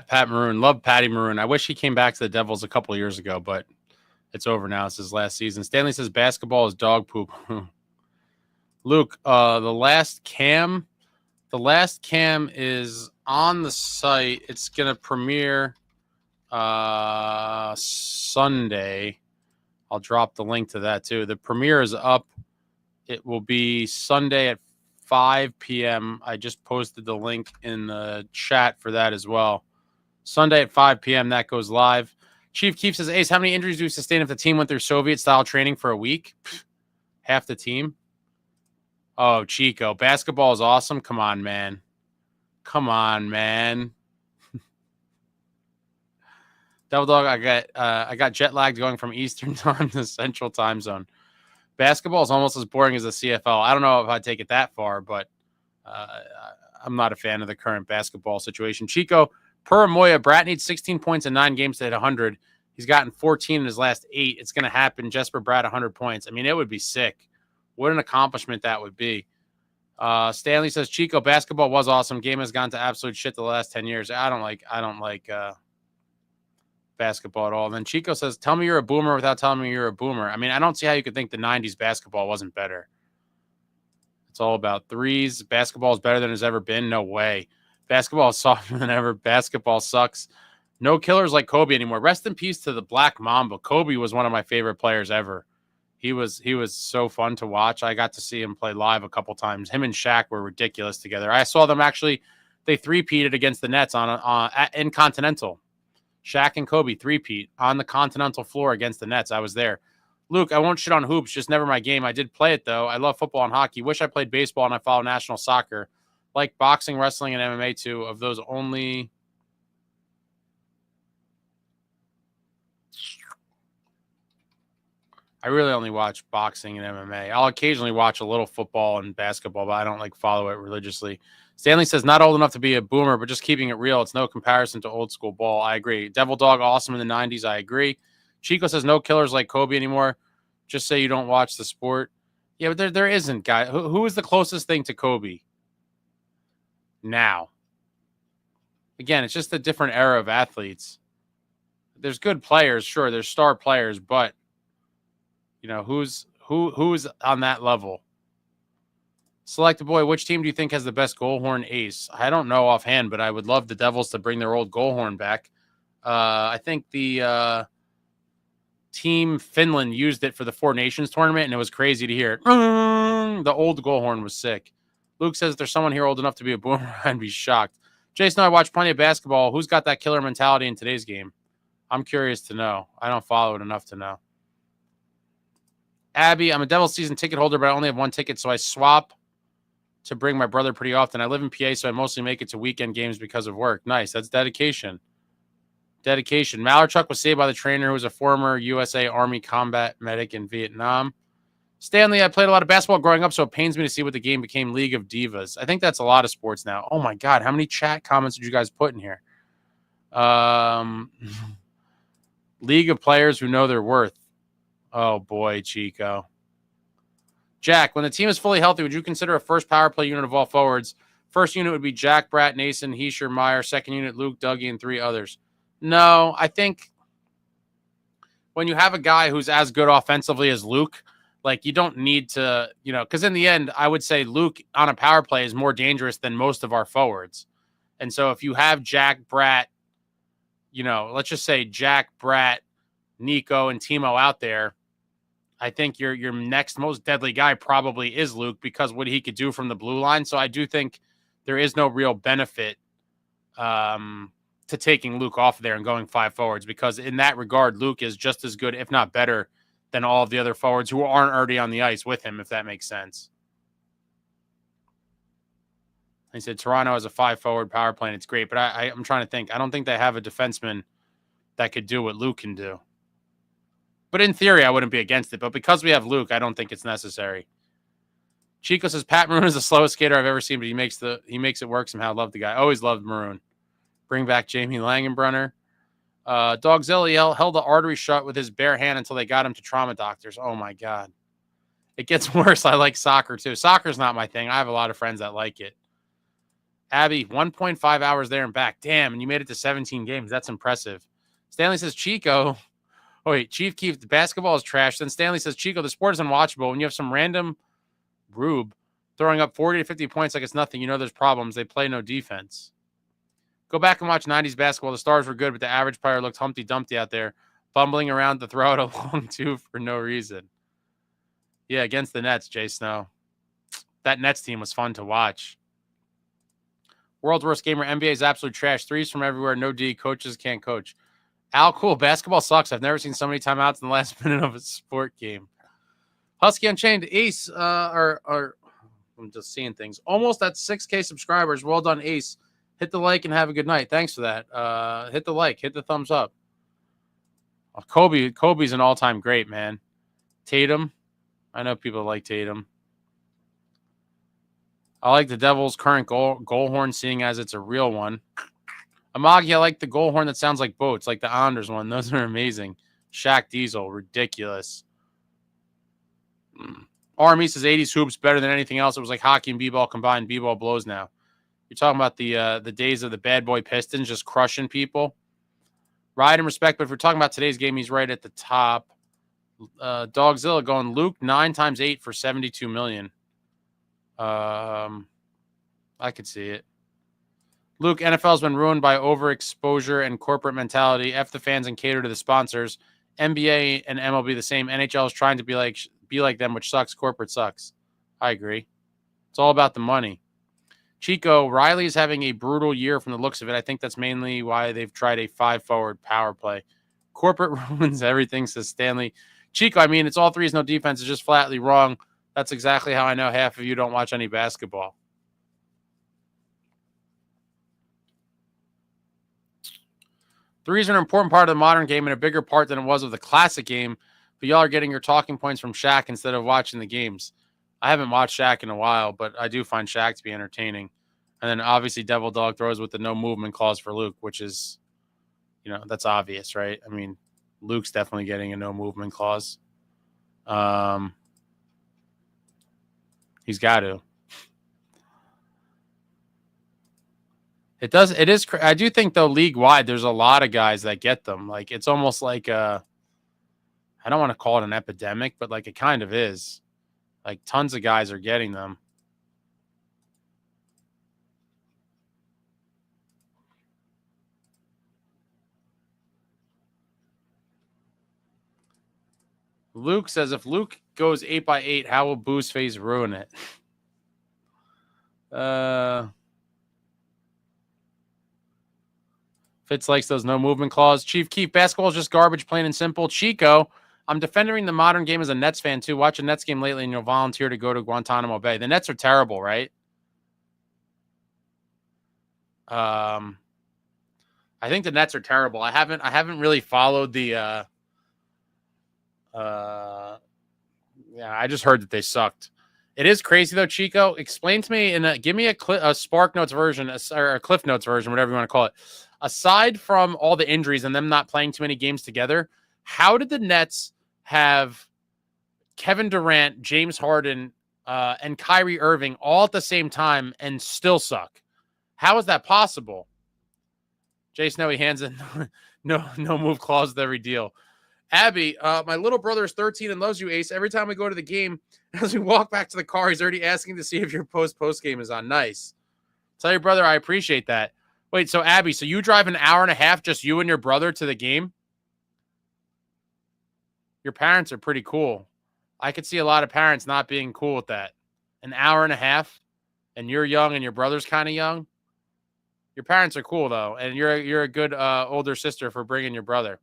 Pat Maroon. Love Patty Maroon. I wish he came back to the Devils a couple of years ago, but it's over now. It's his last season. Stanley says basketball is dog poop. Luke, the last cam is on the site. It's gonna premiere Sunday. I'll drop the link to that too. The premiere is up. It will be Sunday at 5 p.m. I just posted the link in the chat for that as well. Sunday at 5 p.m. that goes live. Chief Keef says, Ace, how many injuries do you sustain if the team went through Soviet-style training for a week? Half the team. Oh, Chico. Basketball is awesome. Come on, man. Come on, man. Devil Dog, I got jet lagged going from Eastern time to Central time zone. Basketball is almost as boring as the CFL. I don't know if I'd take it that far, but I'm not a fan of the current basketball situation. Chico, per Moya, Bratt needs 16 points in 9 games to hit 100. He's gotten 14 in his last 8. It's going to happen. Jesper Bratt, 100 points. I mean, it would be sick. What an accomplishment that would be. Stanley says, Chico, basketball was awesome. Game has gone to absolute shit the last 10 years. I don't like basketball at all. And then Chico says, tell me you're a boomer without telling me you're a boomer. I mean, I don't see how you could think the 90s basketball wasn't better. It's all about threes. Basketball is better than it's ever been. No way. Basketball is softer than ever. Basketball sucks. No killers like Kobe anymore. Rest in peace to the Black Mamba. Kobe was one of my favorite players ever. He was so fun to watch. I got to see him play live a couple times. Him and Shaq were ridiculous together. I saw them actually. They three-peated against the Nets in Continental. Shaq and Kobe three-peat on the Continental floor against the Nets. I was there. Luke, I won't shit on hoops. Just never my game. I did play it, though. I love football and hockey. Wish I played baseball and I follow national soccer. Like boxing, wrestling, and MMA, too. Of those only... I really only watch boxing and MMA. I'll occasionally watch a little football and basketball, but I don't follow it religiously. Stanley says, not old enough to be a boomer, but just keeping it real. It's no comparison to old school ball. I agree. Devil Dog, awesome in the 90s. I agree. Chico says, no killers like Kobe anymore. Just say you don't watch the sport. Yeah, but there isn't, guy. Who is the closest thing to Kobe now? Again, it's just a different era of athletes. There's good players, sure. There's star players, but who's on that level? Select a boy. Which team do you think has the best goal horn ace? I don't know offhand, but I would love the Devils to bring their old goal horn back. I think the team Finland used it for the Four Nations tournament, and it was crazy to hear. The old goal horn was sick. Luke says, if there's someone here old enough to be a boomer, I'd be shocked. Jason, I watch plenty of basketball. Who's got that killer mentality in today's game? I'm curious to know. I don't follow it enough to know. Abby, I'm a Devils season ticket holder, but I only have 1 ticket, so I swap to bring my brother pretty often. I live in PA, so I mostly make it to weekend games because of work. Nice. That's dedication. Dedication. Malerchuk was saved by the trainer who was a former USA Army combat medic in Vietnam. Stanley, I played a lot of basketball growing up, so it pains me to see what the game became League of Divas. I think that's a lot of sports now. Oh, my God. How many chat comments did you guys put in here? League of players who know their worth. Oh, boy, Chico. Jack, when the team is fully healthy, would you consider a first power play unit of all forwards? First unit would be Jack, Bratt, Nason, Hischier, Meier. Second unit, Luke, Dougie, and 3 others. No, I think when you have a guy who's as good offensively as Luke, you don't need to, because in the end, I would say Luke on a power play is more dangerous than most of our forwards. And so if you have Jack, Bratt, let's just say Jack, Bratt, Nico, and Timo out there, I think your next most deadly guy probably is Luke because what he could do from the blue line. So I do think there is no real benefit to taking Luke off there and going 5 forwards because in that regard, Luke is just as good, if not better, than all of the other forwards who aren't already on the ice with him, if that makes sense. He said Toronto has a 5-forward power play, and it's great. But I'm trying to think. I don't think they have a defenseman that could do what Luke can do. But in theory, I wouldn't be against it. But because we have Luke, I don't think it's necessary. Chico says Pat Maroon is the slowest skater I've ever seen, but he makes it work somehow. Love the guy. Always loved Maroon. Bring back Jamie Langenbrunner. Dogzilla held the artery shut with his bare hand until they got him to trauma doctors. Oh, my God. It gets worse. I like soccer too. Soccer's not my thing. I have a lot of friends that like it. Abby, 1.5 hours there and back. Damn, and you made it to 17 games. That's impressive. Stanley says, Chico. Oh, wait, Chief Keith, the basketball is trash. Then Stanley says, Chico, the sport is unwatchable. When you have some random rube throwing up 40 to 50 points like it's nothing, you know there's problems. They play no defense. Go back and watch 90s basketball. The stars were good, but the average player looked Humpty Dumpty out there, fumbling around to throw out a long two for no reason. Yeah, against the Nets, Jay Snow. That Nets team was fun to watch. World's worst gamer. NBA is absolute trash. Threes from everywhere. No D. Coaches can't coach. Al, cool. Basketball sucks. I've never seen so many timeouts in the last minute of a sport game. Husky Unchained. Ace. I'm just seeing things. Almost at 6K subscribers. Well done, Ace. Hit the like and have a good night. Thanks for that. Hit the like. Hit the thumbs up. Kobe's an all-time great, man. Tatum. I know people like Tatum. I like the Devils' current goal horn, seeing as it's a real one. Amagi, I like the goal horn that sounds like boats, like the Anders one. Those are amazing. Shaq Diesel, ridiculous. Army says 80s hoops better than anything else. It was like hockey and b-ball combined. B-ball blows now. You're talking about the days of the bad boy Pistons just crushing people. Ride and respect, but if we're talking about today's game, he's right at the top. Dogzilla going Luke 9 times 8 for 72 million. I could see it. Luke, NFL's been ruined by overexposure and corporate mentality. F the fans and cater to the sponsors. NBA and MLB the same. NHL is trying to be like them, which sucks. Corporate sucks. I agree. It's all about the money. Chico, Riley is having a brutal year from the looks of it. I think that's mainly why they've tried a 5-forward power play. Corporate ruins everything, says Stanley. Chico, I mean, it's all threes, no defense. It's just flatly wrong. That's exactly how I know half of you don't watch any basketball. Threes are an important part of the modern game and a bigger part than it was of the classic game, but y'all are getting your talking points from Shaq instead of watching the games. I haven't watched Shaq in a while, but I do find Shaq to be entertaining. And then obviously Devil Dog throws with the no movement clause for Luke, which is, that's obvious, right? I mean, Luke's definitely getting a no movement clause. He's got to. It is. I do think, though, league-wide, there's a lot of guys that get them. Like, it's almost like I don't want to call it an epidemic, but, like, it kind of is. Like, tons of guys are getting them. Luke says, if Luke goes 8x8, how will Booze Phase ruin it? Fitz likes those no movement clause. Chief Keef, basketball is just garbage, plain and simple. Chico, I'm defending the modern game as a Nets fan, too. Watch a Nets game lately, and you'll volunteer to go to Guantanamo Bay. The Nets are terrible, right? I think the Nets are terrible. I haven't really followed the I just heard that they sucked. It is crazy, though, Chico. Explain to me and give me a Spark Notes version, or a Cliff Notes version, whatever you want to call it. Aside from all the injuries and them not playing too many games together, how did the Nets have Kevin Durant, James Harden, and Kyrie Irving all at the same time and still suck? How is that possible? Jay Snowy hands in no move clause with every deal. Abby, my little brother is 13 and loves you, Ace. Every time we go to the game, as we walk back to the car, he's already asking to see if your post-game is on. Nice. Tell your brother I appreciate that. Wait, so Abby, so you drive an hour and a half, just you and your brother, to the game? Your parents are pretty cool. I could see a lot of parents not being cool with that. An hour and a half, and you're young and your brother's kind of young. Your parents are cool, though, and you're a good older sister for bringing your brother.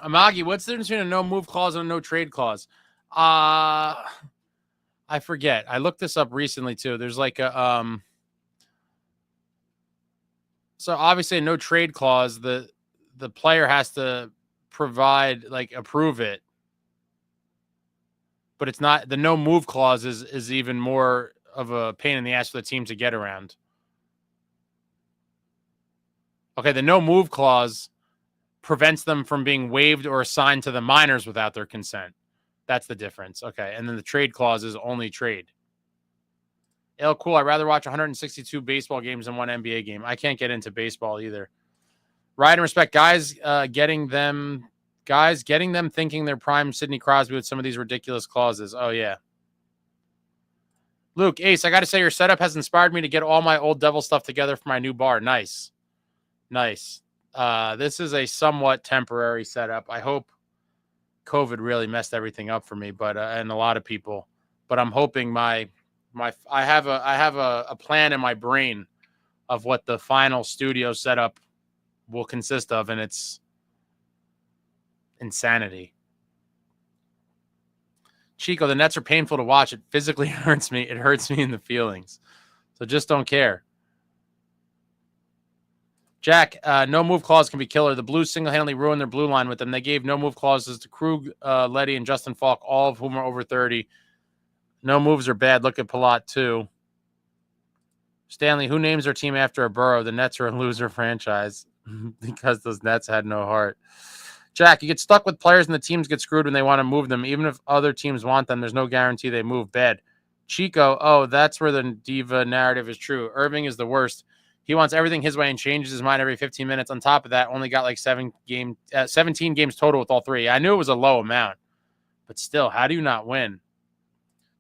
Amagi, what's the difference between a no move clause and a no trade clause? I forget. I looked this up recently too. There's like a so obviously a no trade clause, the player has to provide, like, approve it. But it's not, the no move clause is even more of a pain in the ass for the team to get around. Okay, the no move clause prevents them from being waived or assigned to the minors without their consent. That's the difference. Okay, and then the trade clause is only trade. Cool. I'd rather watch 162 baseball games than one NBA game. I can't get into baseball either. Right and respect, guys. Getting them thinking they're prime Sidney Crosby with some of these ridiculous clauses. Oh yeah. Luke, Ace, I got to say your setup has inspired me to get all my old Devil stuff together for my new bar. Nice. This is a somewhat temporary setup. I hope COVID really messed everything up for me, but and a lot of people. But I'm hoping I have a plan in my brain of what the final studio setup will consist of, and it's insanity. Chico, the Nets are painful to watch. It physically hurts me. It hurts me in the feelings. So just don't care. Jack, no move clause can be killer. The Blues single-handedly ruined their blue line with them. They gave no move clauses to Krug, Letty, and Justin Falk, all of whom are over 30. No moves are bad. Look at Palat, too. Stanley, who names their team after a borough? The Nets are a loser franchise because those Nets had no heart. Jack, you get stuck with players and the teams get screwed when they want to move them. Even if other teams want them, there's no guarantee they move. Bad. Chico, oh, that's where the diva narrative is true. Irving is the worst. He wants everything his way and changes his mind every 15 minutes. On top of that, only got like 17 games total with all three. I knew it was a low amount, but still, how do you not win?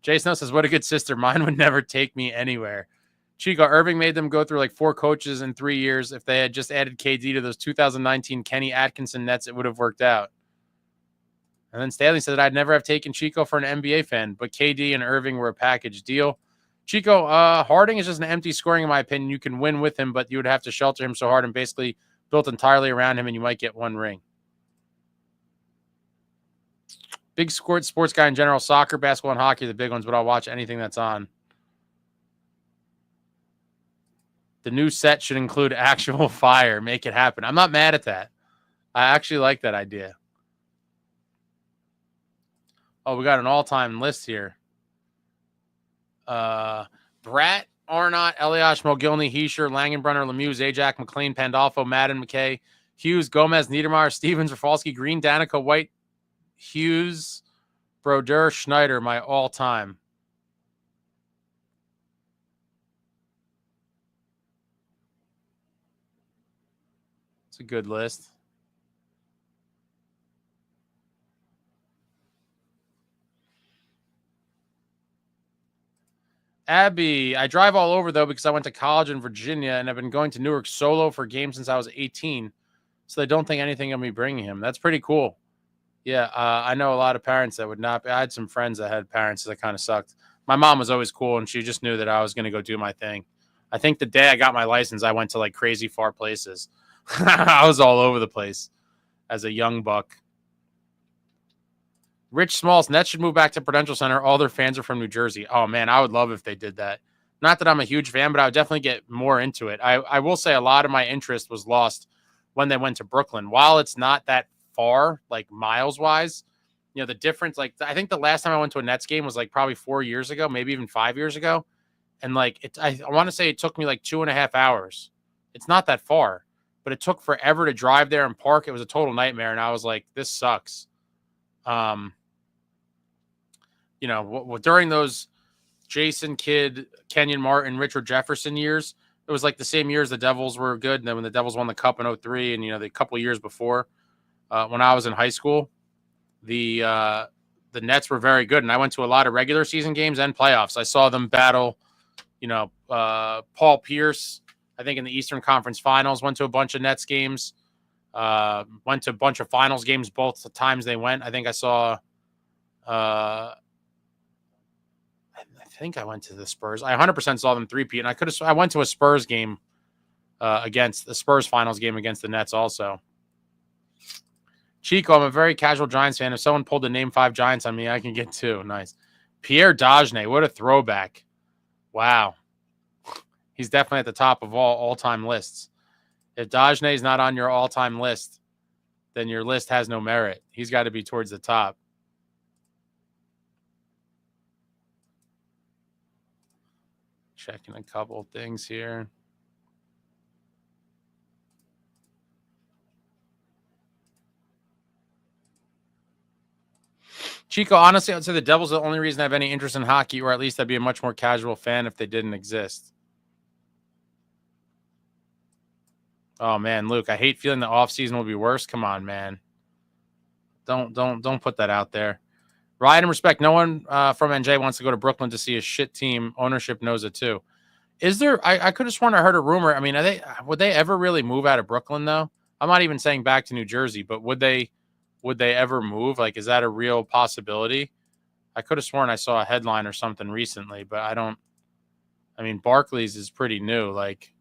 Jason says, what a good sister. Mine would never take me anywhere. Chico, Irving made them go through like 4 coaches in 3 years. If they had just added KD to those 2019 Kenny Atkinson Nets, it would have worked out. And then Stanley said, I'd never have taken Chico for an NBA fan, but KD and Irving were a package deal. Chico, Harding is just an empty scoring, in my opinion. You can win with him, but you would have to shelter him so hard and basically built entirely around him, and you might get 1 ring. Big sports guy in general. Soccer, basketball, and hockey are the big ones, but I'll watch anything that's on. The new set should include actual fire. Make it happen. I'm not mad at that. I actually like that idea. Oh, we got an all-time list here. Bratt, Arnott, Eliash, Mogilny, Heischer, Langenbrunner, Lemieux, Zajac, McLean, Pandolfo, Madden, McKay, Hughes, Gomez, Niedermeyer, Stevens, Rafalski, Green, Danica, White, Hughes, Brodeur, Schneider, my all-time. It's a good list. Abby, I drive all over, though, because I went to college in Virginia and I've been going to Newark solo for games since I was 18. So they don't think anything of me bringing him. That's pretty cool. Yeah, I know a lot of parents that would not be. I had some friends that had parents that kind of sucked. My mom was always cool, and she just knew that I was going to go do my thing. I think the day I got my license, I went to like crazy far places. I was all over the place as a young buck. Rich Smalls, Nets should move back to Prudential Center. All their fans are from New Jersey. Oh, man, I would love if they did that. Not that I'm a huge fan, but I would definitely get more into it. I will say a lot of my interest was lost when they went to Brooklyn. While it's not that far, like miles-wise, you know, the difference, like I think the last time I went to a Nets game was like probably 4 years ago, maybe even 5 years ago. And like, I want to say it took me like 2.5 hours. It's not that far, but it took forever to drive there and park. It was a total nightmare. And I was like, this sucks. You know, during those Jason Kidd, Kenyon Martin, Richard Jefferson years, it was like the same years the Devils were good. And then when the Devils won the Cup in 2003 and, you know, the couple of years before, when I was in high school, the Nets were very good. And I went to a lot of regular season games and playoffs. I saw them battle, you know, Paul Pierce, I think in the Eastern Conference Finals, went to a bunch of Nets games, went to a bunch of finals games both the times they went. I think I saw I think I went to the Spurs. I 100% saw them three-peat, and I went to a Spurs game against the Spurs finals game against the Nets also. Chico, I'm a very casual Giants fan. If someone pulled the name 5 Giants on me, I can get 2. Nice. Pierre Dagenais, what a throwback. Wow. He's definitely at the top of all-time lists. If Dagenais is not on your all-time list, then your list has no merit. He's got to be towards the top. Checking a couple things here. Chico, honestly, I'd say the Devils are the only reason I have any interest in hockey, or at least I'd be a much more casual fan if they didn't exist. Oh man, Luke, I hate feeling the offseason will be worse. Come on, man. Don't put that out there. Ryan and respect. No one from NJ wants to go to Brooklyn to see a shit team. Ownership knows it too. Is there? I could have sworn I heard a rumor. I mean, would they ever really move out of Brooklyn though? I'm not even saying back to New Jersey, but would they ever move? Like, is that a real possibility? I could have sworn I saw a headline or something recently, but I don't. I mean, Barclays is pretty new. Like,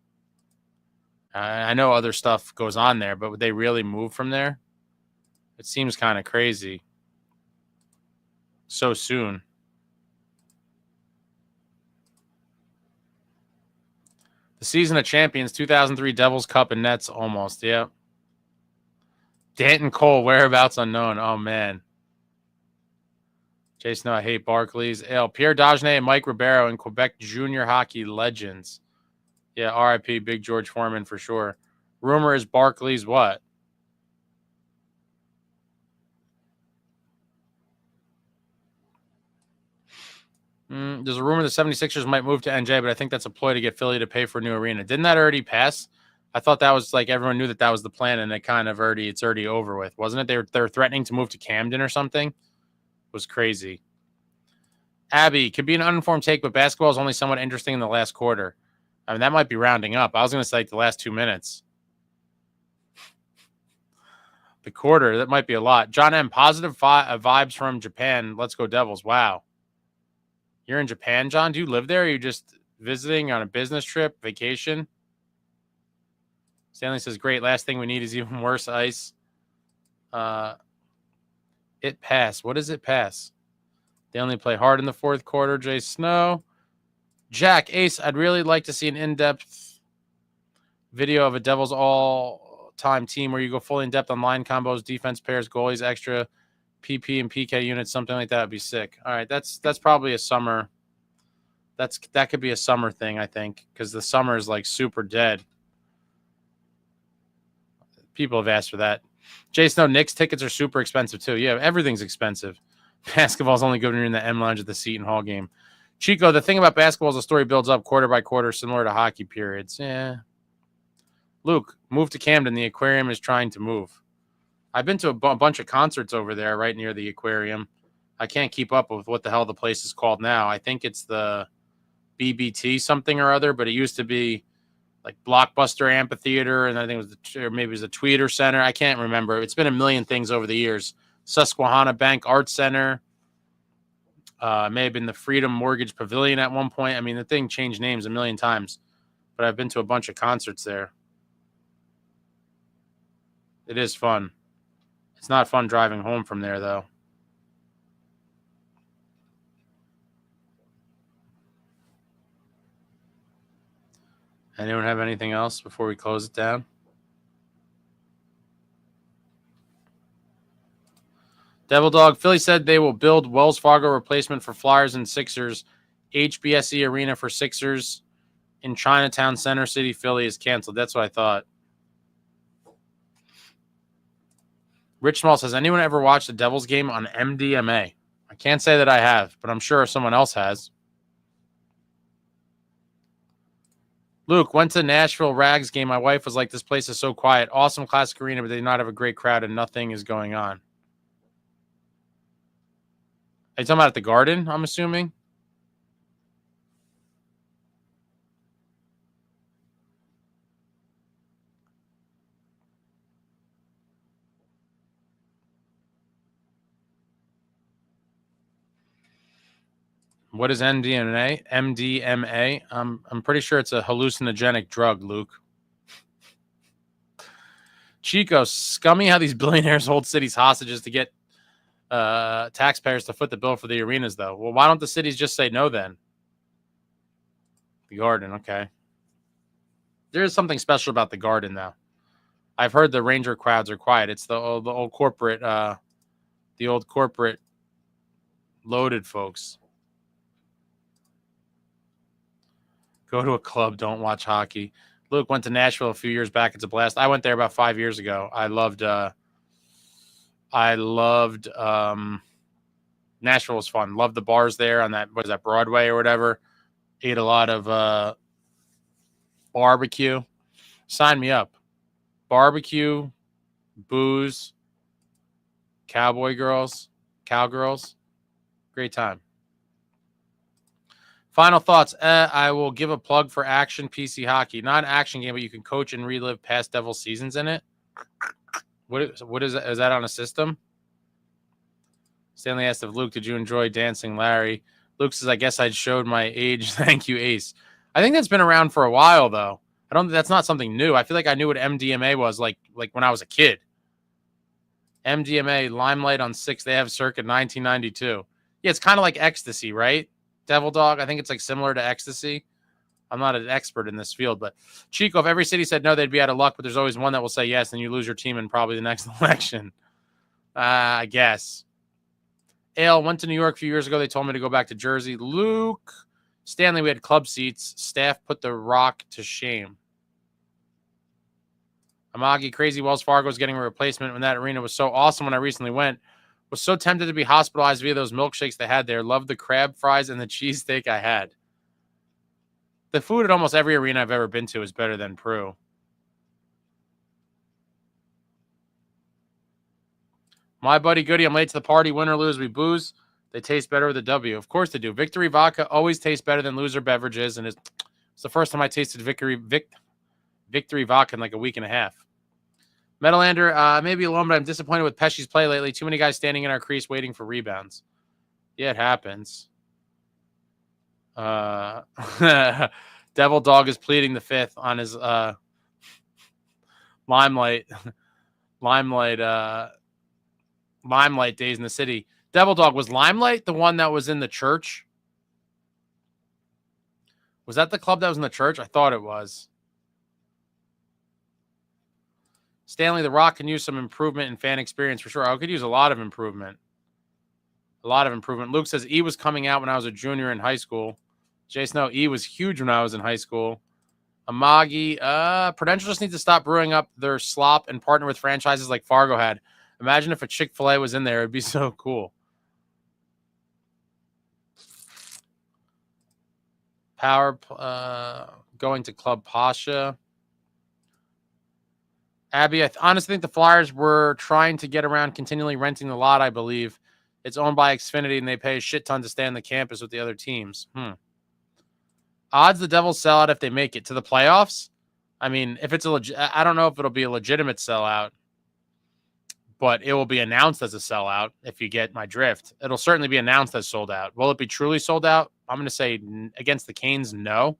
I know other stuff goes on there, but would they really move from there? It seems kind of crazy. So soon. The season of champions, 2003 Devils Cup and Nets almost. Yeah. Danton Cole, whereabouts unknown. Oh, man. Jason, I hate Barclays. Pierre Dagenais and Mike Ribeiro and Quebec junior hockey legends. Yeah, RIP, Big George Foreman for sure. Rumor is Barclays what? There's a rumor the 76ers might move to NJ, but I think that's a ploy to get Philly to pay for a new arena. Didn't that already pass? I thought that was like everyone knew that was the plan, and it's already over with, wasn't it? They're threatening to move to Camden or something. It was crazy. Abby, could be an uninformed take, but basketball is only somewhat interesting in the last quarter. I mean, that might be rounding up. I was going to say like the last 2 minutes. The quarter, that might be a lot. John M, positive vibes from Japan. Let's go Devils. Wow. You're in Japan, John? Do you live there? Or are you just visiting on a business trip, vacation? Stanley says, great. Last thing we need is even worse ice. It passed. What does it pass? They only play hard in the fourth quarter. Jay Snow. Jack, Ace, I'd really like to see an in-depth video of a Devils all-time team where you go fully in-depth on line combos, defense pairs, goalies, extra PP and PK units, something like that would be sick. All right, that's probably a summer. That could be a summer thing, I think, because the summer is like super dead. People have asked for that. Jason, Knicks tickets are super expensive too. Yeah, everything's expensive. Basketball's only good when you're in the M Lounge at the Seton Hall game. Chico, the thing about basketball is the story builds up quarter by quarter, similar to hockey periods. Yeah. Luke, move to Camden. The aquarium is trying to move. I've been to a bunch of concerts over there right near the aquarium. I can't keep up with what the hell the place is called now. I think it's the BBT something or other, but it used to be like Blockbuster Amphitheater, and I think maybe it was the Tweeter Center. I can't remember. It's been a million things over the years. Susquehanna Bank Art Center. May have been the Freedom Mortgage Pavilion at one point. I mean, the thing changed names a million times, but I've been to a bunch of concerts there. It is fun. It's not fun driving home from there, though. Anyone have anything else before we close it down? Devil Dog, Philly said they will build Wells Fargo replacement for Flyers and Sixers. HBSE Arena for Sixers in Chinatown Center City, Philly is canceled. That's what I thought. Rich Small says, anyone ever watched a Devils game on MDMA? I can't say that I have, but I'm sure someone else has. Luke, went to Nashville Rags game. My wife was like, this place is so quiet. Awesome classic arena, but they do not have a great crowd and nothing is going on. Are you talking about at the Garden, I'm assuming? What is MDMA? MDMA? I'm pretty sure it's a hallucinogenic drug, Luke. Chico, scummy how these billionaires hold cities hostages to get taxpayers to foot the bill for the arenas, though. Well, why don't the cities just say no then? The Garden, okay. There is something special about the Garden, though. I've heard the Ranger crowds are quiet. It's the old corporate, loaded folks. Go to a club, don't watch hockey. Luke went to Nashville a few years back. It's a blast. I went there about 5 years ago. I loved Nashville was fun. Loved the bars there on that, what is that, Broadway or whatever. Ate a lot of barbecue. Sign me up. Barbecue, booze, cowgirls. Great time. Final thoughts. I will give a plug for Action PC Hockey. Not an action game, but you can coach and relive past Devil seasons in it. What is that? Is that on a system? Stanley asked if Luke, did you enjoy Dancing Larry? Luke says, I guess I showed my age. Thank you, Ace. I think that's been around for a while, though. I don't think that's not something new. I feel like I knew what MDMA was like when I was a kid. MDMA, Limelight on 6, they have circa 1992. Yeah, it's kind of like ecstasy, right? Devil Dog, I think it's like similar to ecstasy. I'm not an expert in this field, but Chico, if every city said no, they'd be out of luck, but there's always one that will say yes, and you lose your team in probably the next election. I guess. Ale went to New York a few years ago. They told me to go back to Jersey. Luke, Stanley, we had club seats. Staff put the Rock to shame. Amagi, crazy Wells Fargo is getting a replacement when that arena was so awesome when I recently went. Was so tempted to be hospitalized via those milkshakes they had there. Loved the crab fries and the cheesesteak I had. The food at almost every arena I've ever been to is better than Peru. My buddy Goody, I'm late to the party. Win or lose, we booze. They taste better with a W. Of course they do. Victory vodka always tastes better than loser beverages, and it's the first time I tasted Victory vodka in like a week and a half. Metalander, maybe alone, but I'm disappointed with Pesci's play lately. Too many guys standing in our crease waiting for rebounds. Yeah, it happens. Devil Dog is pleading the fifth on his limelight days in the city. Devil Dog, was Limelight the one that was in the church? Was that the club that was in the church? I thought it was. Stanley, the Rock can use some improvement in fan experience for sure. I could use a lot of improvement. Luke says E was coming out when I was a junior in high school. Jason, no, E was huge when I was in high school. Amagi, Prudential just needs to stop brewing up their slop and partner with franchises like Fargo had. Imagine if a Chick-fil-A was in there. It'd be so cool. Power going to Club Pasha. Abby, I honestly think the Flyers were trying to get around continually renting the lot, I believe. It's owned by Xfinity, and they pay a shit ton to stay on the campus with the other teams. Odds the Devils sell out if they make it to the playoffs? I mean, if it's I don't know if it'll be a legitimate sellout, but it will be announced as a sellout if you get my drift. It'll certainly be announced as sold out. Will it be truly sold out? I'm going to say against the Canes, no.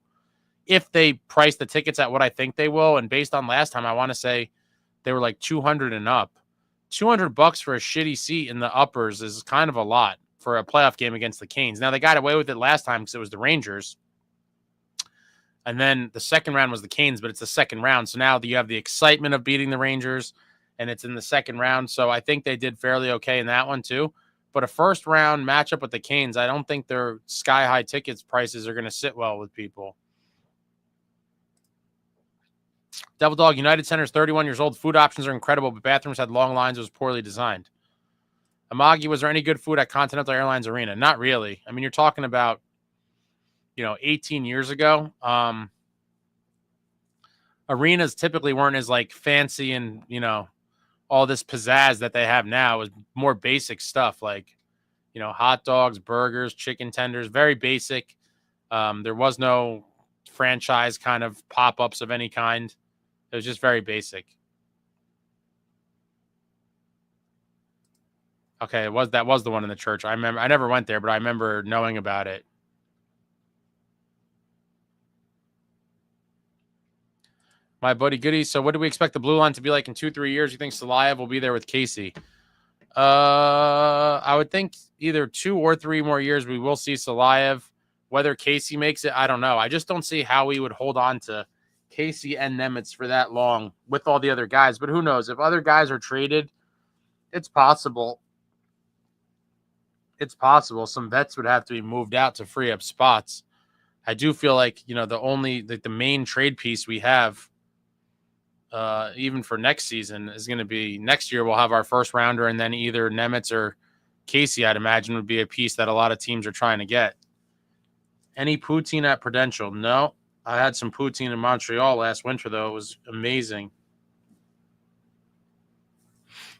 If they price the tickets at what I think they will, and based on last time, I want to say they were like 200 and up. $200 for a shitty seat in the uppers is kind of a lot for a playoff game against the Canes. Now, they got away with it last time because it was the Rangers. And then the second round was the Canes, but it's the second round. So now you have the excitement of beating the Rangers, and it's in the second round. So I think they did fairly okay in that one too. But a first round matchup with the Canes, I don't think their sky-high tickets prices are going to sit well with people. Devil Dog, United Center is 31 years old. Food options are incredible, but bathrooms had long lines. It was poorly designed. Amagi, was there any good food at Continental Airlines Arena? Not really. I mean, you're talking about, 18 years ago. Arenas typically weren't as like fancy and, all this pizzazz that they have now. It was more basic stuff like, hot dogs, burgers, chicken tenders, very basic. There was no franchise kind of pop-ups of any kind. It was just very basic. Okay, that was the one in the church. I remember. I never went there, but I remember knowing about it. My buddy Goody. So what do we expect the blue line to be like in 2-3 years? You think Salayev will be there with Casey? I would think either 2 or 3 more years we will see Salayev. Whether Casey makes it, I don't know. I just don't see how we would hold on to Casey and Nemitz for that long with all the other guys. But who knows? If other guys are traded, it's possible. It's possible. Some vets would have to be moved out to free up spots. I do feel like, the main trade piece we have, even for next season, is going to be next year. We'll have our first rounder, and then either Nemitz or Casey, I'd imagine, would be a piece that a lot of teams are trying to get. Any poutine at Prudential? No. I had some poutine in Montreal last winter, though. It was amazing.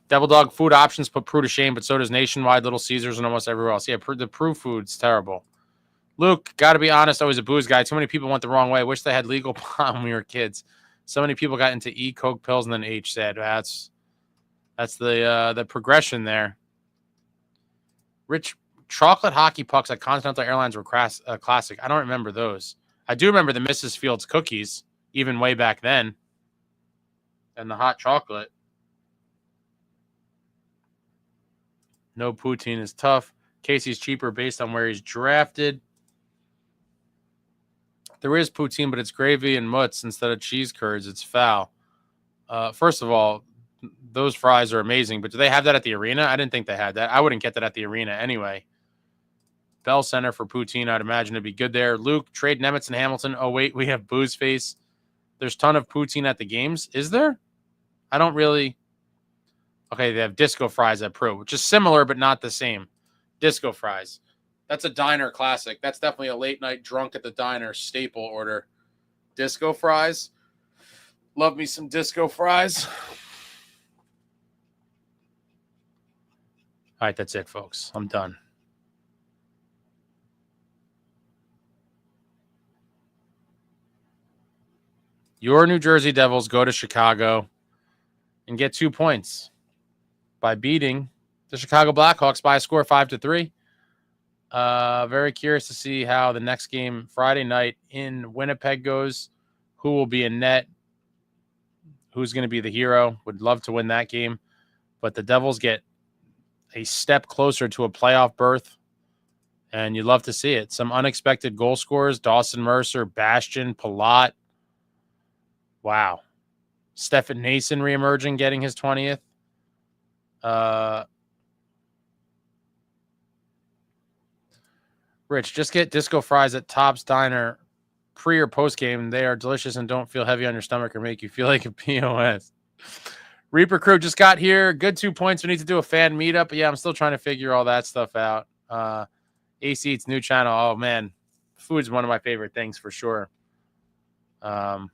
Devil Dog food options put Prue to shame, but so does Nationwide, Little Caesars, and almost everywhere else. Yeah, the Prue food's terrible. Luke, got to be honest, always a booze guy. Too many people went the wrong way. Wish they had legal pot when we were kids. So many people got into E, Coke, pills, and then H said. That's the progression there. Rich, chocolate hockey pucks at Continental Airlines were classic. I don't remember those. I do remember the Mrs. Fields cookies, even way back then. And the hot chocolate. No poutine is tough. Casey's cheaper based on where he's drafted. There is poutine, but it's gravy and mutts instead of cheese curds. It's foul. First of all, those fries are amazing, but do they have that at the arena? I didn't think they had that. I wouldn't get that at the arena anyway. Bell Center for poutine, I'd imagine it'd be good there. Luke, trade Nemitz and Hamilton. Oh, wait, we have Booze Face. There's a ton of poutine at the games. Is there? I don't really... Okay, they have disco fries at Pro, which is similar but not the same. Disco fries. That's a diner classic. That's definitely a late night drunk at the diner staple order. Disco fries. Love me some disco fries. All right, that's it, folks. I'm done. Your New Jersey Devils go to Chicago and get 2 points by beating the Chicago Blackhawks by a score of 5-3. Very curious to see how the next game Friday night in Winnipeg goes. Who will be in net? Who's going to be the hero? Would love to win that game. But the Devils get a step closer to a playoff berth, and you'd love to see it. Some unexpected goal scorers: Dawson Mercer, Bastian, Palat. Wow. Stefan Nason reemerging, getting his 20th. Rich, just get disco fries at Top's Diner pre or post game. They are delicious and don't feel heavy on your stomach or make you feel like a POS. Reaper Crew just got here. Good 2 points. We need to do a fan meetup. But yeah, I'm still trying to figure all that stuff out. AC, it's new channel. Oh, man. Food's one of my favorite things for sure. But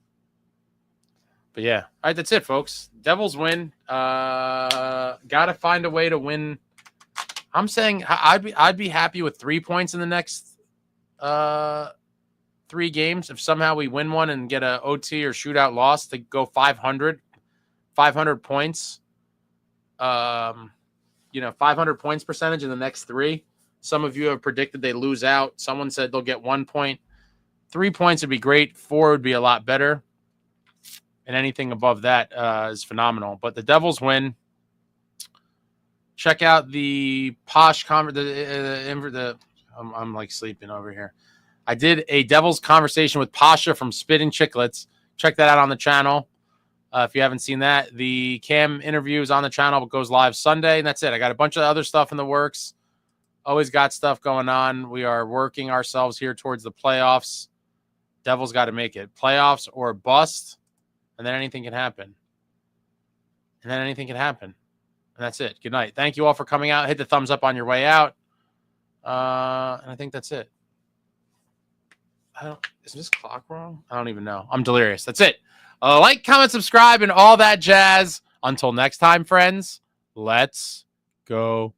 yeah. All right, that's it, folks. Devils win. Got to find a way to win. I'm saying I'd be happy with 3 points in the next 3 games. If somehow we win one and get a OT or shootout loss to go 500 points. 500 points percentage in the next 3. Some of you have predicted they lose out. Someone said they'll get 1 point. 3 points would be great. 4 would be a lot better. And anything above that is phenomenal. But the Devils win. Check out the Posh I'm like sleeping over here. I did a Devils conversation with Pasha from Spittin' Chicklets. Check that out on the channel. If you haven't seen that, the Cam interview is on the channel. It goes live Sunday, and that's it. I got a bunch of other stuff in the works. Always got stuff going on. We are working ourselves here towards the playoffs. Devils got to make it. Playoffs or bust, and then anything can happen. And that's it. Good night. Thank you all for coming out. Hit the thumbs up on your way out. And I think that's it. Is this clock wrong? I don't even know. I'm delirious. That's it. Like, comment, subscribe, and all that jazz. Until next time, friends, let's go.